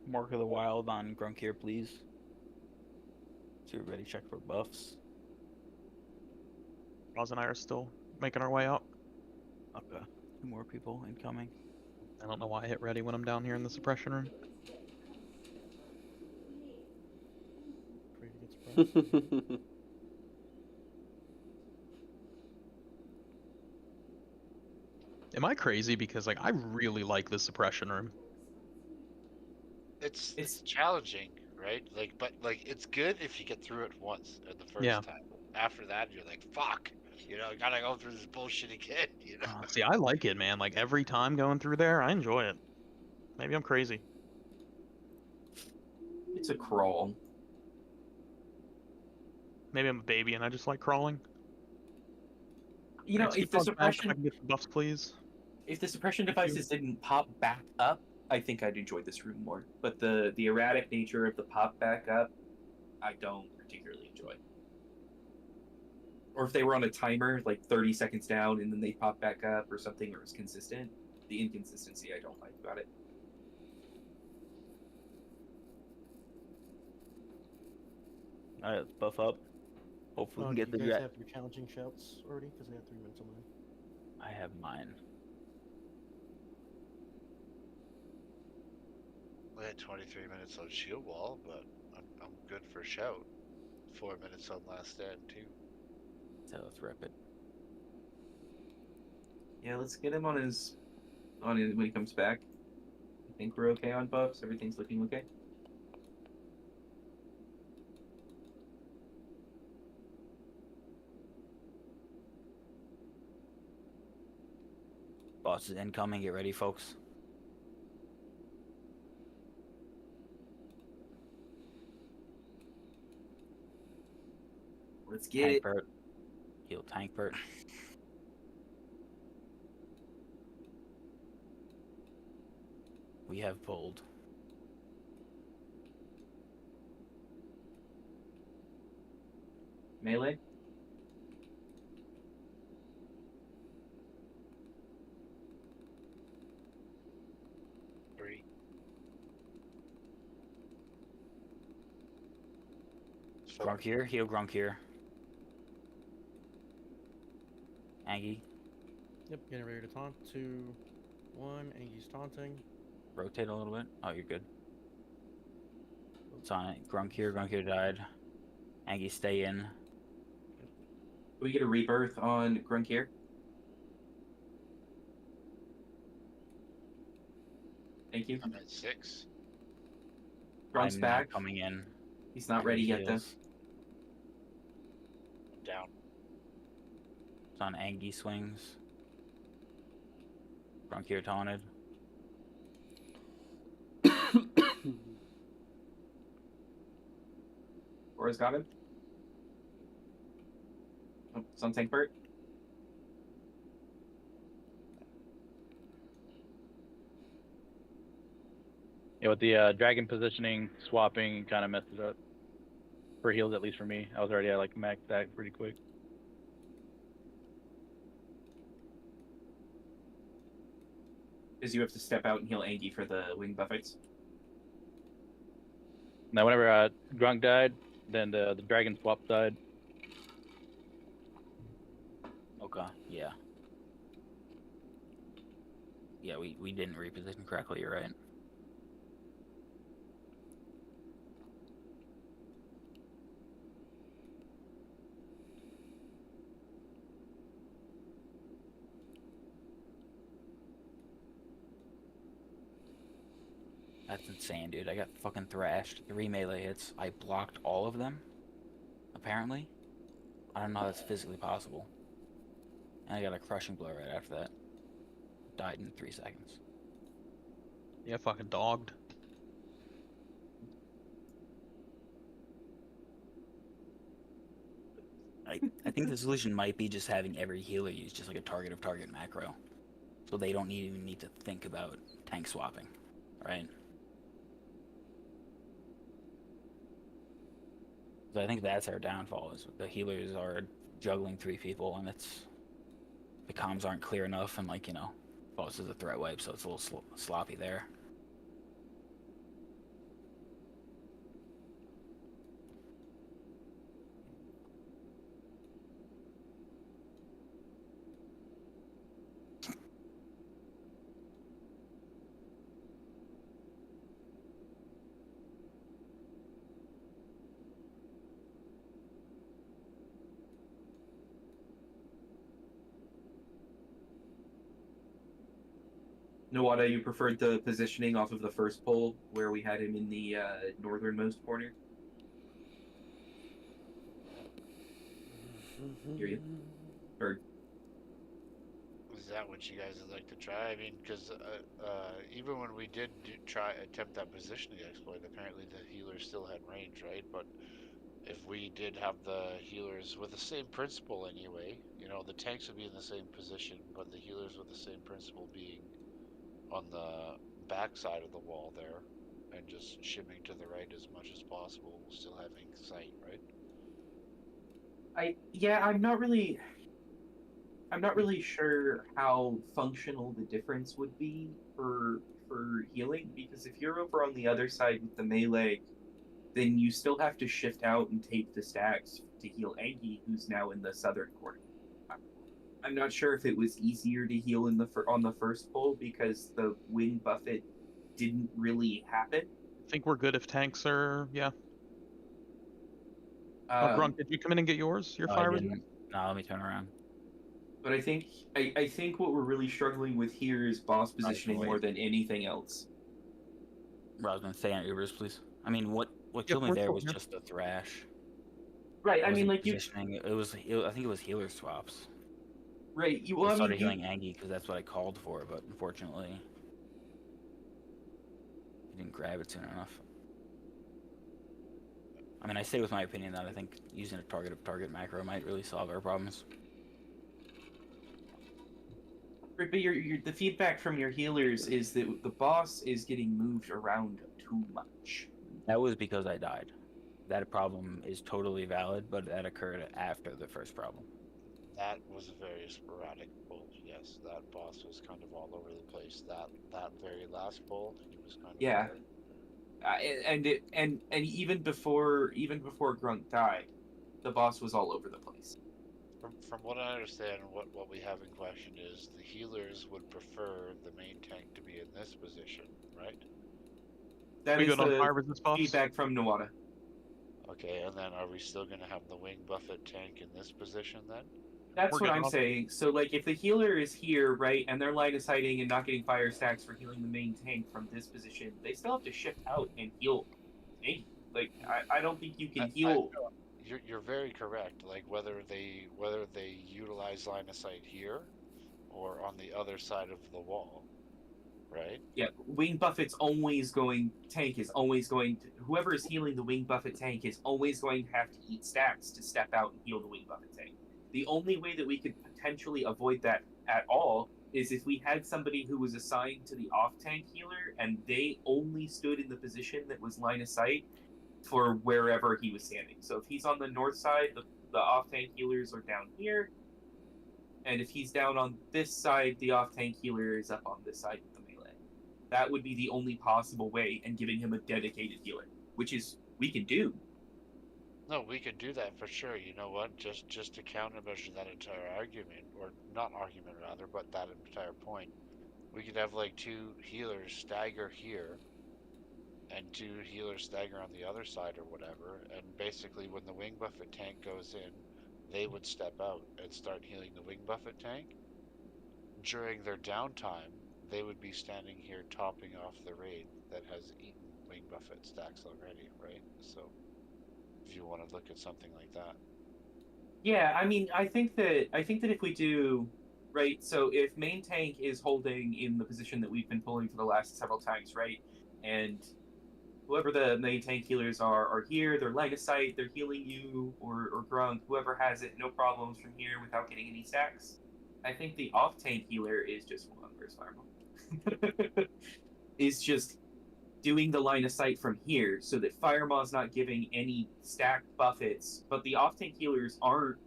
Mark of the Wild on Grunk here, please. So everybody check for buffs. Roz and I are still making our way up. Okay. 2 more people incoming. I don't know why I hit ready when I'm down here in the suppression room. Afraid to get surprised. Am I crazy? Because like I really like the suppression room. It's challenging, right? Like, but like it's good if you get through it once the first Yeah. time. After that, you're like, fuck, you know, gotta go through this bullshit again, you know. See, I like it, man. Like every time going through there, I enjoy it. Maybe I'm crazy. It's a crawl. Maybe I'm a baby and I just like crawling. You know, if the I suppression can get some buffs, please. if the suppression devices didn't pop back up, I think I'd enjoy this room more. But the erratic nature of the pop back up, I don't particularly enjoy. Or if they were on a timer, like 30 seconds down, and then they pop back up or something, or it was consistent. The inconsistency I don't like about it. Alright, let's buff up. Hopefully we can get Do the you guys have your challenging shouts already? Because I have 3 minutes on mine. I have mine. We had 23 minutes on shield wall, but I'm good for shout. 4 minutes on last stand too. So let's rep it. Yeah, let's get him on his when he comes back. I think we're okay on buffs. Everything's looking okay. Boss is incoming. Get ready, folks. Let's get it. Bert. Heal tank Bert. We have pulled. Melee. Grunk here. Heal Grunk here. Angie. Yep, getting ready to taunt. 2, 1. Angie's taunting. Rotate a little bit. Oh, you're good. It's on it. Grunk here died. Angie, stay in. We get a rebirth on Grunk here. Thank you. I'm at 6. Grunk's I'm back. not coming in. He's not ready yet, though. Heals. Down. It's on Angie swings. Grunk here taunted. Aura's got him. Oh, it's on tank Bert. Yeah, with the dragon positioning, swapping kind of messed it up. For heals, at least for me. I was already at like max stack pretty quick. Because you have to step out and heal Angie for the wing buffets. Now, whenever Grunk died, then the dragon swap died. Okay, yeah. Yeah, we didn't reposition correctly, you're right. That's insane, dude. I got fucking thrashed. 3 melee hits. I blocked all of them, apparently. I don't know how that's physically possible. And I got a crushing blow right after that. Died in 3 seconds. Yeah, fucking dogged. I think the solution might be just having every healer use just like a target of target macro. So they don't even need to think about tank swapping, right? So I think that's our downfall, is the healers are juggling 3 people, and the comms aren't clear enough, and like, you know, boss is a threat wipe, so it's a little sloppy there. Nawada, you preferred the positioning off of the first pole where we had him in the northernmost corner? Hear you? Or Is that what you guys would like to try? I mean, because even when we did attempt that positioning exploit, apparently the healers still had range, right? But if we did have the healers with the same principle anyway, you know, the tanks would be in the same position, but the healers with the same principle being on the back side of the wall there and just shimming to the right as much as possible, still having sight, right? I'm not really sure how functional the difference would be for healing, because if you're over on the other side with the melee, then you still have to shift out and take the stacks to heal Angie, who's now in the southern corner. I'm not sure if it was easier to heal on the first pull because the wing buffet didn't really happen. I think we're good if tanks are, yeah. Grunk, did you come in and get yours? Your fire resist? No, let me turn around. But I think what we're really struggling with here is boss positioning more than anything else. Rosman, stay on Ubers, please. I mean, what killed me there was just the thrash. Right, I mean, like positioning. I think it was healer swaps. Right, I started healing Angie because that's what I called for, but unfortunately, he didn't grab it soon enough. I mean, I stay with my opinion that I think using a target of target macro might really solve our problems. Right, but the feedback from your healers is that the boss is getting moved around too much. That was because I died. That problem is totally valid, but that occurred after the first problem. That was a very sporadic pull. Yes, that boss was kind of all over the place. That very last pull, he was kind of and even before Grunt died, the boss was all over the place. From what I understand, what we have in question is the healers would prefer the main tank to be in this position, right? That is the feedback from Nawada. Okay, and then are we still going to have the wing buffet tank in this position then? That's what I'm saying. So, like, if the healer is here, right, and they're line of sighting and not getting fire stacks for healing the main tank from this position, they still have to shift out and heal Angie. Like, I don't think you can heal. You're very correct. Like, whether they utilize line of sight here or on the other side of the wall, right? Yeah, wing buffet's always going. Tank is always going to. Whoever is healing the wing buffet tank is always going to have to eat stacks to step out and heal the wing buffet tank. The only way that we could potentially avoid that at all is if we had somebody who was assigned to the off-tank healer and they only stood in the position that was line of sight for wherever he was standing. So if he's on the north side, the off-tank healers are down here. And if he's down on this side, the off-tank healer is up on this side with the main. That would be the only possible way, and giving him a dedicated healer, which is we can do. No, we could do that for sure. You know what? Just to countermeasure that entire argument, or not argument rather, but that entire point, we could have like 2 healers stagger here, and 2 healers stagger on the other side or whatever. And basically, when the Wing Buffet tank goes in, they would step out and start healing the Wing Buffet tank. During their downtime, they would be standing here topping off the raid that has eaten Wing Buffet stacks already, right? So, if you want to look at something like that. Yeah, I mean, I think that if we do, right, so if main tank is holding in the position that we've been pulling for the last several times, right, and whoever the main tank healers are here, they're line of sight, they're healing you or Grunk, whoever has it, no problems from here without getting any stacks. I think the off tank healer is just where's Fireball? is just doing the line of sight from here so that Firemaw's not giving any stack buffets, but the off tank healers aren't.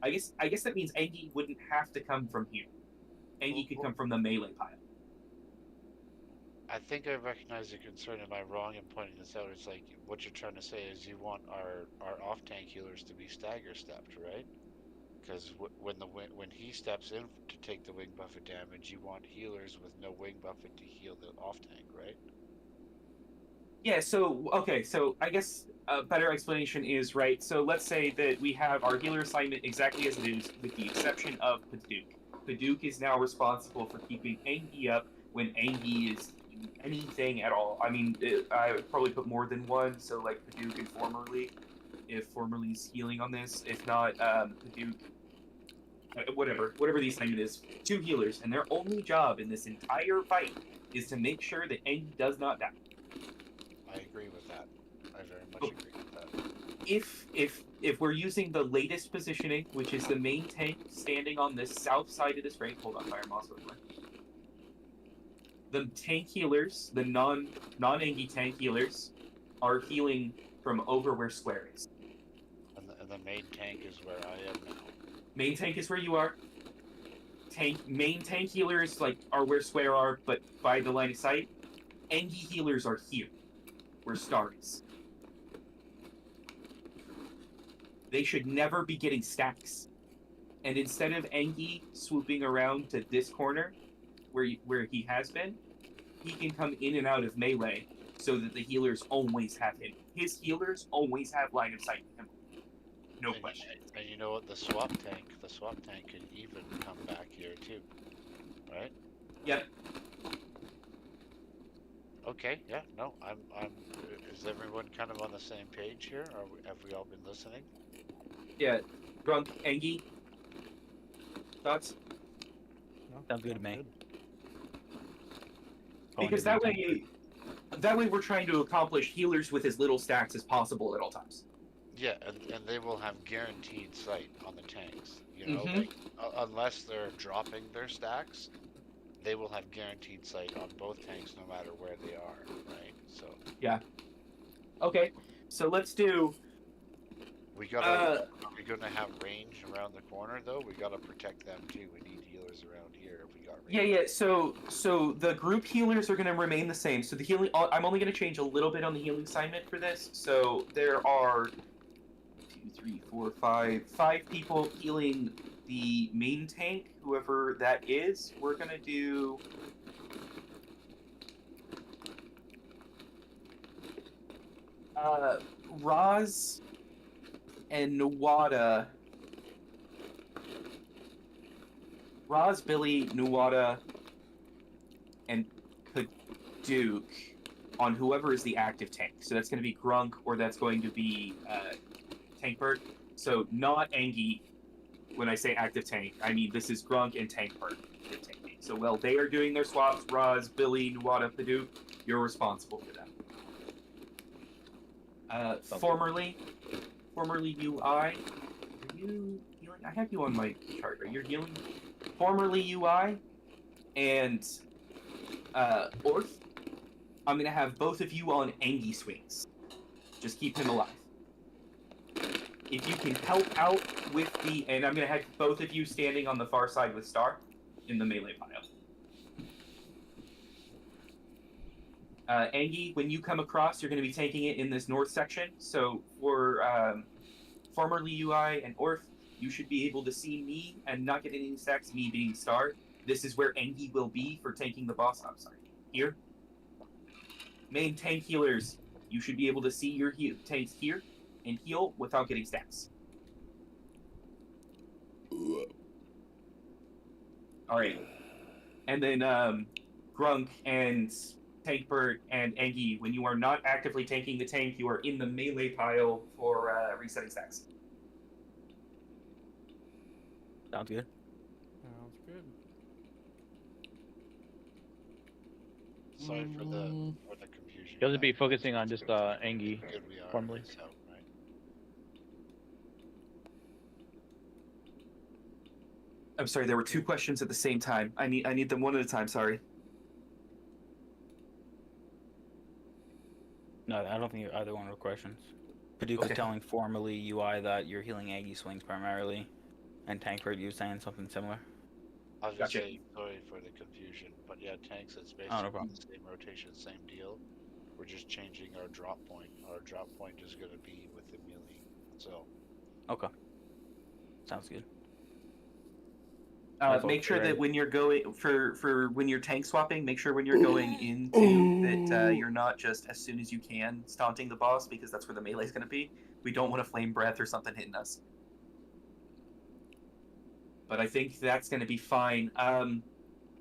I guess that means Engi wouldn't have to come from here. Engi could come from the melee pile. I think I recognize the concern. Am I wrong in pointing this out? It's like what you're trying to say is you want our off tank healers to be stagger stepped, right? Because when he steps in to take the Wing Buffet damage, you want healers with no Wing Buffet to heal the off tank, right? Yeah, so I guess a better explanation is, right, so let's say that we have our healer assignment exactly as it is, with the exception of Paduk. Paduk is now responsible for keeping Engi up when Engi is doing anything at all. I mean, I would probably put more than one, so like Paduk and Formerly, if Formerly's healing on this. If not, Paduk, whatever the assignment is, 2 healers, and their only job in this entire fight is to make sure that Engi does not die. I agree with that. I very much agree with that. If we're using the latest positioning, which is the main tank standing on the south side of this raid, hold on, Fire Moss, the tank healers, the non-Engi tank healers, are healing from over where Square is. And the main tank is where I am now. Main tank is where you are. Main tank healers are where Square are, but by the line of sight. Engi healers are here, where Star is. They should never be getting stacks. And instead of Engi swooping around to this corner, where he has been, he can come in and out of melee so that the healers always have him. His healers always have line of sight to him. No question. And you know what? The swap tank can even come back here too, right? Yep. Okay. Yeah. No. I'm. Is everyone kind of on the same page here? Have we all been listening? Yeah. Grunk, Engi. Thoughts? Sounds good to me. Because that way we're trying to accomplish healers with as little stacks as possible at all times. Yeah, and they will have guaranteed sight on the tanks. You know, like, unless they're dropping their stacks, they will have guaranteed sight on both tanks no matter where they are, right? So yeah. Okay, so let's do. We gotta. Are we gonna have range around the corner though? We gotta protect them too. We need healers around here if we got range. Yeah. So the group healers are gonna remain the same. So the healing, I'm only gonna change a little bit on the healing assignment for this. So there are 2, 3, 4, 5 people healing the main tank, whoever that is. We're gonna do. Roz and Nuwada. Roz, Billy, Nuwada, and Paduk on whoever is the active tank. So that's going to be Grunk, or that's going to be Tankbird. So not Engi. When I say active tank, I mean this is Grunk and Tankbird. So while they are doing their swaps, Roz, Billy, Nuwada, Paduk, you're responsible for them. Formerly UI. Are you healing? I have you on my chart. Are you healing? Formerly UI and Orth. I'm gonna have both of you on Engi swings. Just keep him alive. If you can help out with the, and I'm gonna have both of you standing on the far side with Star in the melee pile. Angie, when you come across, you're going to be taking it in this north section. So for formerly UI and Orth, you should be able to see me and not get any stacks, me being Star. This is where Angie will be for tanking the boss. I'm sorry. Here. Main tank healers, you should be able to see your tanks here and heal without getting stacks. All right. And then Grunk and Tankbird and Angie, when you are not actively tanking the tank, you are in the melee pile for resetting stacks. Sounds good. Sounds good. Sorry for the confusion. You'll just be focusing on just Angie Good we are. formally. So, right? I'm sorry, there were two questions at the same time. I need them one at a time, sorry. No, I don't think either one were questions. Paducah's Okay. telling formerly UI that you're healing Aggie swings primarily, and Tankbird, you saying something similar. I was just Gotcha. saying, sorry for the confusion, but yeah, tanks, it's Oh, basically no problem. the same rotation, same deal. We're just changing our drop point. Our drop point is going to be with the melee. So, Okay. Sounds good. Make sure that when you're going for when you're tank swapping, make sure when you're going into that you're not just as soon as you can staunting the boss, because that's where the melee is going to be. We don't want a flame breath or something hitting us. But I think that's going to be fine.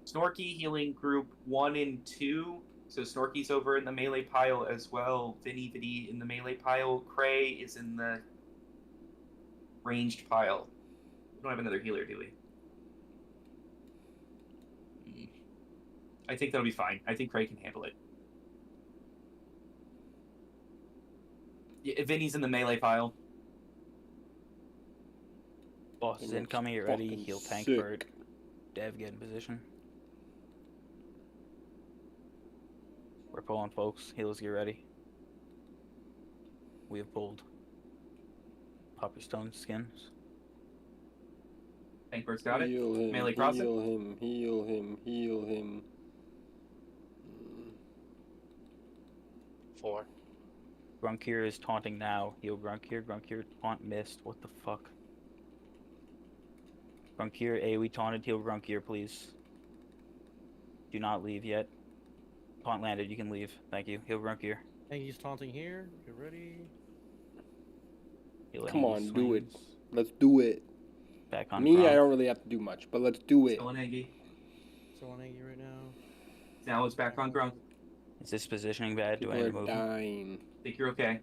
Snorky healing group 1 and 2. So Snorky's over in the melee pile as well. Vinny in the melee pile. Cray is in the ranged pile. We don't have another healer, do we? I think that'll be fine. I think Cray can handle it. Yeah, Vinny's in the melee pile. Boss is incoming, get ready, heal Tankbird. Dev, get in position. We're pulling, folks. Healers, get ready. We have pulled. Pop your stone skins. Tankbird's got it. Heal him, Melee cross it. heal him, heal him, heal him. 4. Grunkir is taunting now. Heal Grunkir. Grunkir taunt missed. What the fuck? Grunkir, AoE taunted. Heal Grunkir, please. Do not leave yet. Taunt landed. You can leave. Thank you. Heal Grunkir. Angie's taunting here. Get ready. Heal Come Angie on, do it. swings. Let's do it. Back on Me, I Gronk. don't really have to do much, but let's do it. Still on Angie. Still on Angie right now. Now it's back on Grunk. Is this positioning bad? Do I People need to are move? dying. Think you're okay.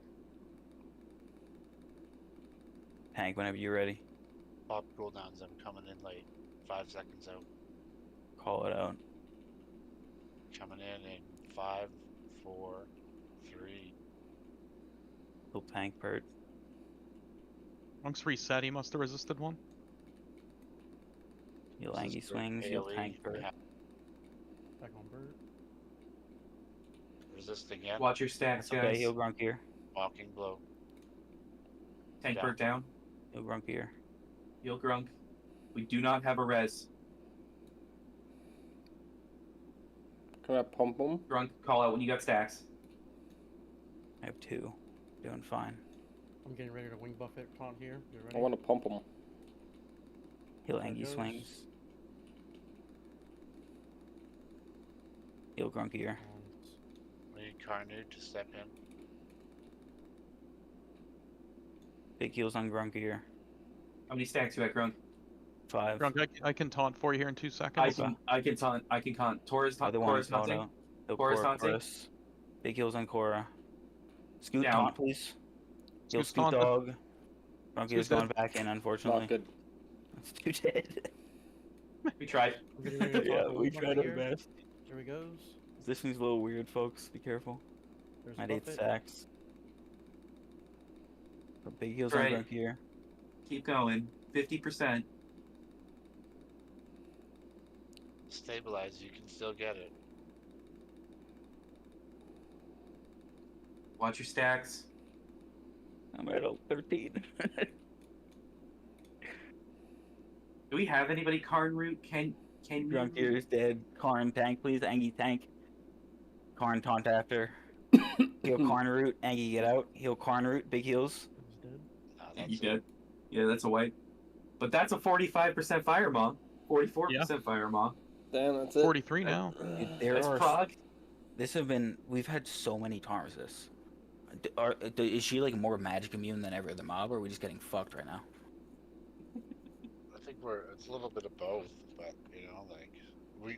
Hank, whenever you're ready. Pop cooldowns, I'm coming in late. 5 seconds out. Call it out. Coming in 5, 4, 3. Heal Tankbird. Monk's reset, he must have resisted one. Heal Angie swings. Heal Tankbird. Back on Bird. Resist again. Watch your stacks, guys. Okay, heal Grunkir. Walking blow. Tankbird down. Heal Grunkir. Heal Grunk. We do not have a res. Can I pump him? Grunk, call out when you got stacks. I have 2. Doing fine. I'm getting ready to wing buff it. Taunt here. Get ready. I want to pump him. Heal There Angie goes. swings. Heal Grunkir. We need Carnude to step in. Big heals on Grunkir. How many stacks you at, Grunk? 5. Grunk, I can taunt for you here in 2 seconds. I can taunt. Taurus Other one is called taunting. out. Heal Taurus Cora, taunting. Chorus. Big heals on Cora. Scoot Down. taunt, please. Heal Scoot's Scoot taunted. Dog. Grunkir's Scoot's going dead. back in, unfortunately. Not good. It's too dead. We tried. I'm getting ready to Yeah, taunt the we wing buff tried our here. best. There he goes. Positioning's a little weird, folks. Be careful. There's At 8 Buffett. stacks. But big heals Right. on Grunkir. Keep going. 50%. Stabilize, you can still get it. Watch your stacks. I'm at 13. Do we have anybody Karn root? Can you? Grunkir is dead. Karn tank, please. Angie tank. Karn taunt after. Heal Karn root, Angie get out. Heal Karn root, big heals. Angie dead. Yeah, that's a wipe. But that's a 45% fire maw. 44% fire maw. Damn, that's it. 43 now. That's prog. We've had so many taunt resists. Is she like more magic immune than every other mob, or are we just getting fucked right now? I think it's a little bit of both, but you know, like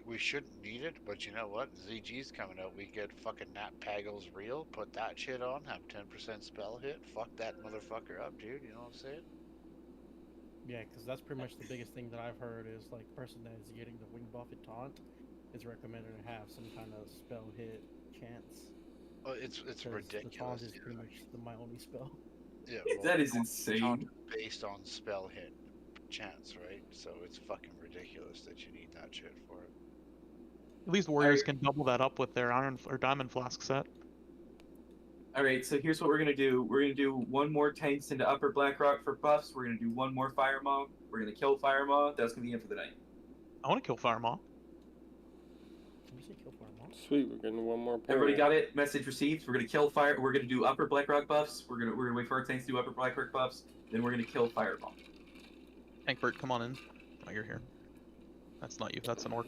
we shouldn't need it, but you know what? ZG's coming out. We get fucking Nat Paggle's real. Put that shit on. Have 10% spell hit. Fuck that motherfucker up, dude. You know what I'm saying? Yeah, because that's pretty much the biggest thing that I've heard is like person that is getting the wing buff at taunt is recommended to have some kind of spell hit chance. Oh, it's ridiculous. The taunt is pretty much my only spell. Yeah, that is insane. Based on spell hit chance, right? So it's fucking ridiculous that you need that shit for it. At least warriors can double that up with their iron or diamond flask set. All right, so here's what we're gonna do. We're gonna do one more tanks into Upper Blackrock for buffs. We're gonna do one more Fire Maw. We're gonna kill Fire Maw. That's gonna be it for the night. I want to kill Fire Maw. Sweet, we're getting one more point. Everybody got it? Message received. We're gonna kill Fire. We're gonna do Upper Blackrock buffs. We're gonna wait for our tanks to do Upper Blackrock buffs. Then we're gonna kill Fire Maw. Tankbert, come on in. Oh, you're here. That's not you. That's an orc.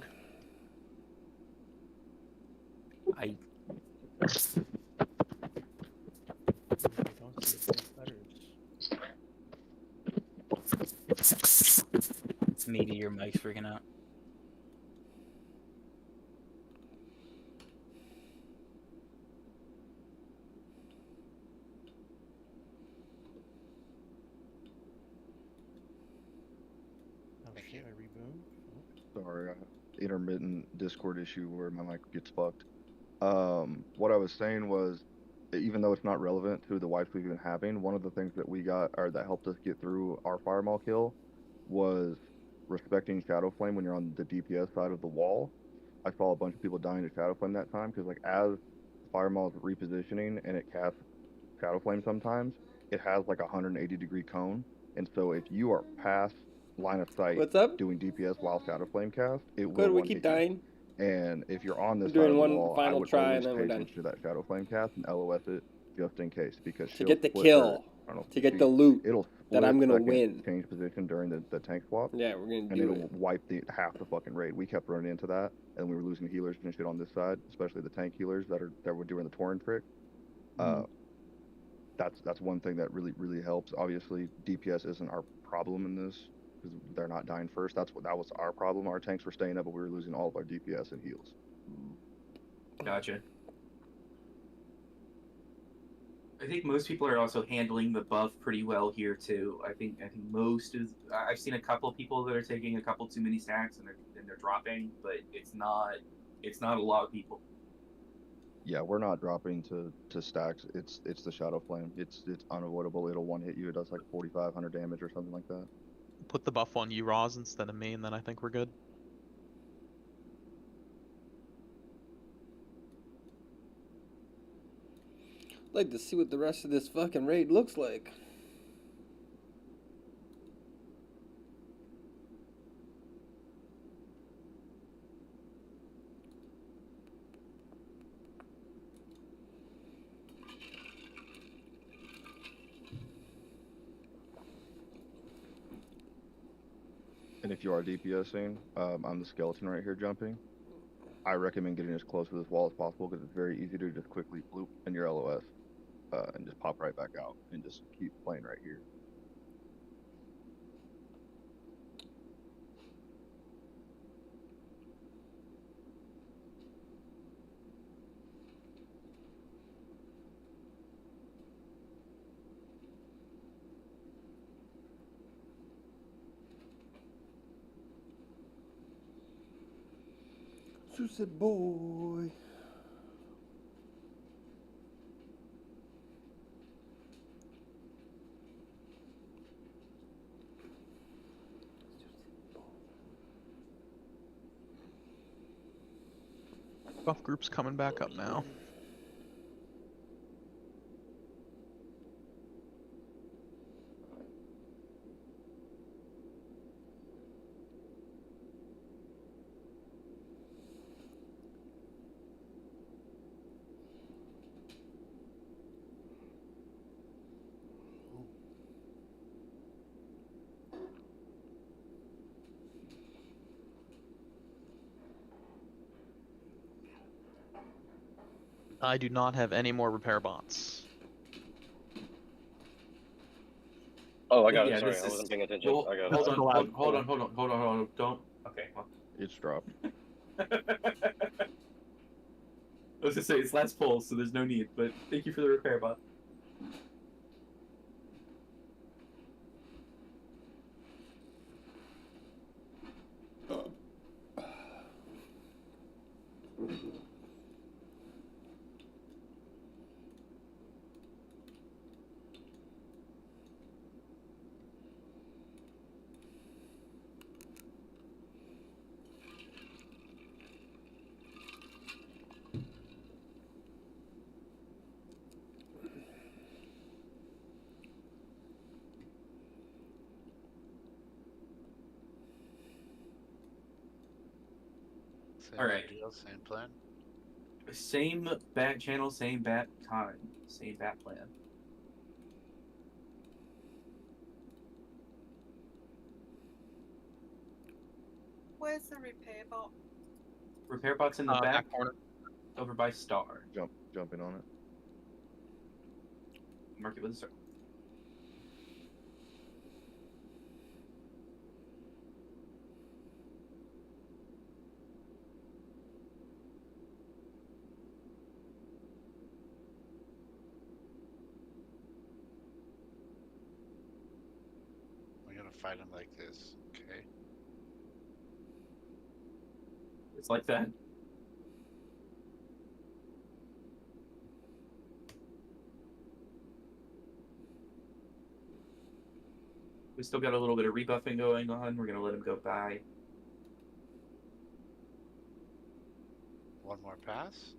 It's maybe your mic's freaking out. Sorry, intermittent Discord issue where my mic gets fucked. What I was saying was, even though it's not relevant to the wipes we've been having, one of the things that we got, or that helped us get through our Fireball kill, was respecting Shadow Flame when you're on the DPS side of the wall. I saw a bunch of people dying to Shadow Flame that time, because like as Fireball is repositioning and it casts Shadow Flame sometimes, it has like a 180-degree cone, and so if you are past line of sight doing DPS while Shadow Flame cast, it will Good, we one keep hit you. dying. And if you're on this We're side doing of the one wall, I final would try always and then pay we're done. attention to that Shadow Flame cast and LOS it just in case, because To she'll get the split kill, her- I don't know if to you get see, the loot it'll that I'm split gonna second win. change position during the tank swap. Yeah, we're gonna and do it'll it. wipe half the fucking raid. We kept running into that, and we were losing healers and shit on this side, especially the tank healers that were doing the Tauren trick. That's one thing that really helps. Obviously, DPS isn't our problem in this because they're not dying first. That was our problem. Our tanks were staying up, but we were losing all of our DPS and heals. Gotcha. I think most people are also handling the buff pretty well here too. I think most is. I've seen a couple people that are taking a couple too many stacks and they're dropping, but it's not a lot of people. Yeah, we're not dropping to stacks. It's the Shadow Flame. It's unavoidable. It'll one hit you. It does like 4,500 damage or something like that. Put the buff on you, Roz, instead of me, and then I think we're good. I'd like to see what the rest of this fucking raid looks like. And if you are DPSing, I'm the skeleton right here jumping. I recommend getting as close to this wall as possible because it's very easy to just quickly bloop in your LOS and just pop right back out and just keep playing right here. Suicide boy. Buff group's coming back up now. I do not have any more repair bots. Oh, I got Yeah, it. Sorry, this I is- wasn't paying attention. Well, I got hold it. on, hold on. Don't. Okay. Well. It's dropped. I was gonna say it's last pull, so there's no need. But thank you for the repair bot. Same All right. deal, same plan. Same bat channel, same bat time, same bat plan. Where's the repair bot? Repair bot's in the back corner. over by star. Jumping on it. Mark it with a circle. We're gonna fight him like this, okay? It's like that. We still got a little bit of rebuffing going on. We're gonna let him go by. One more pass.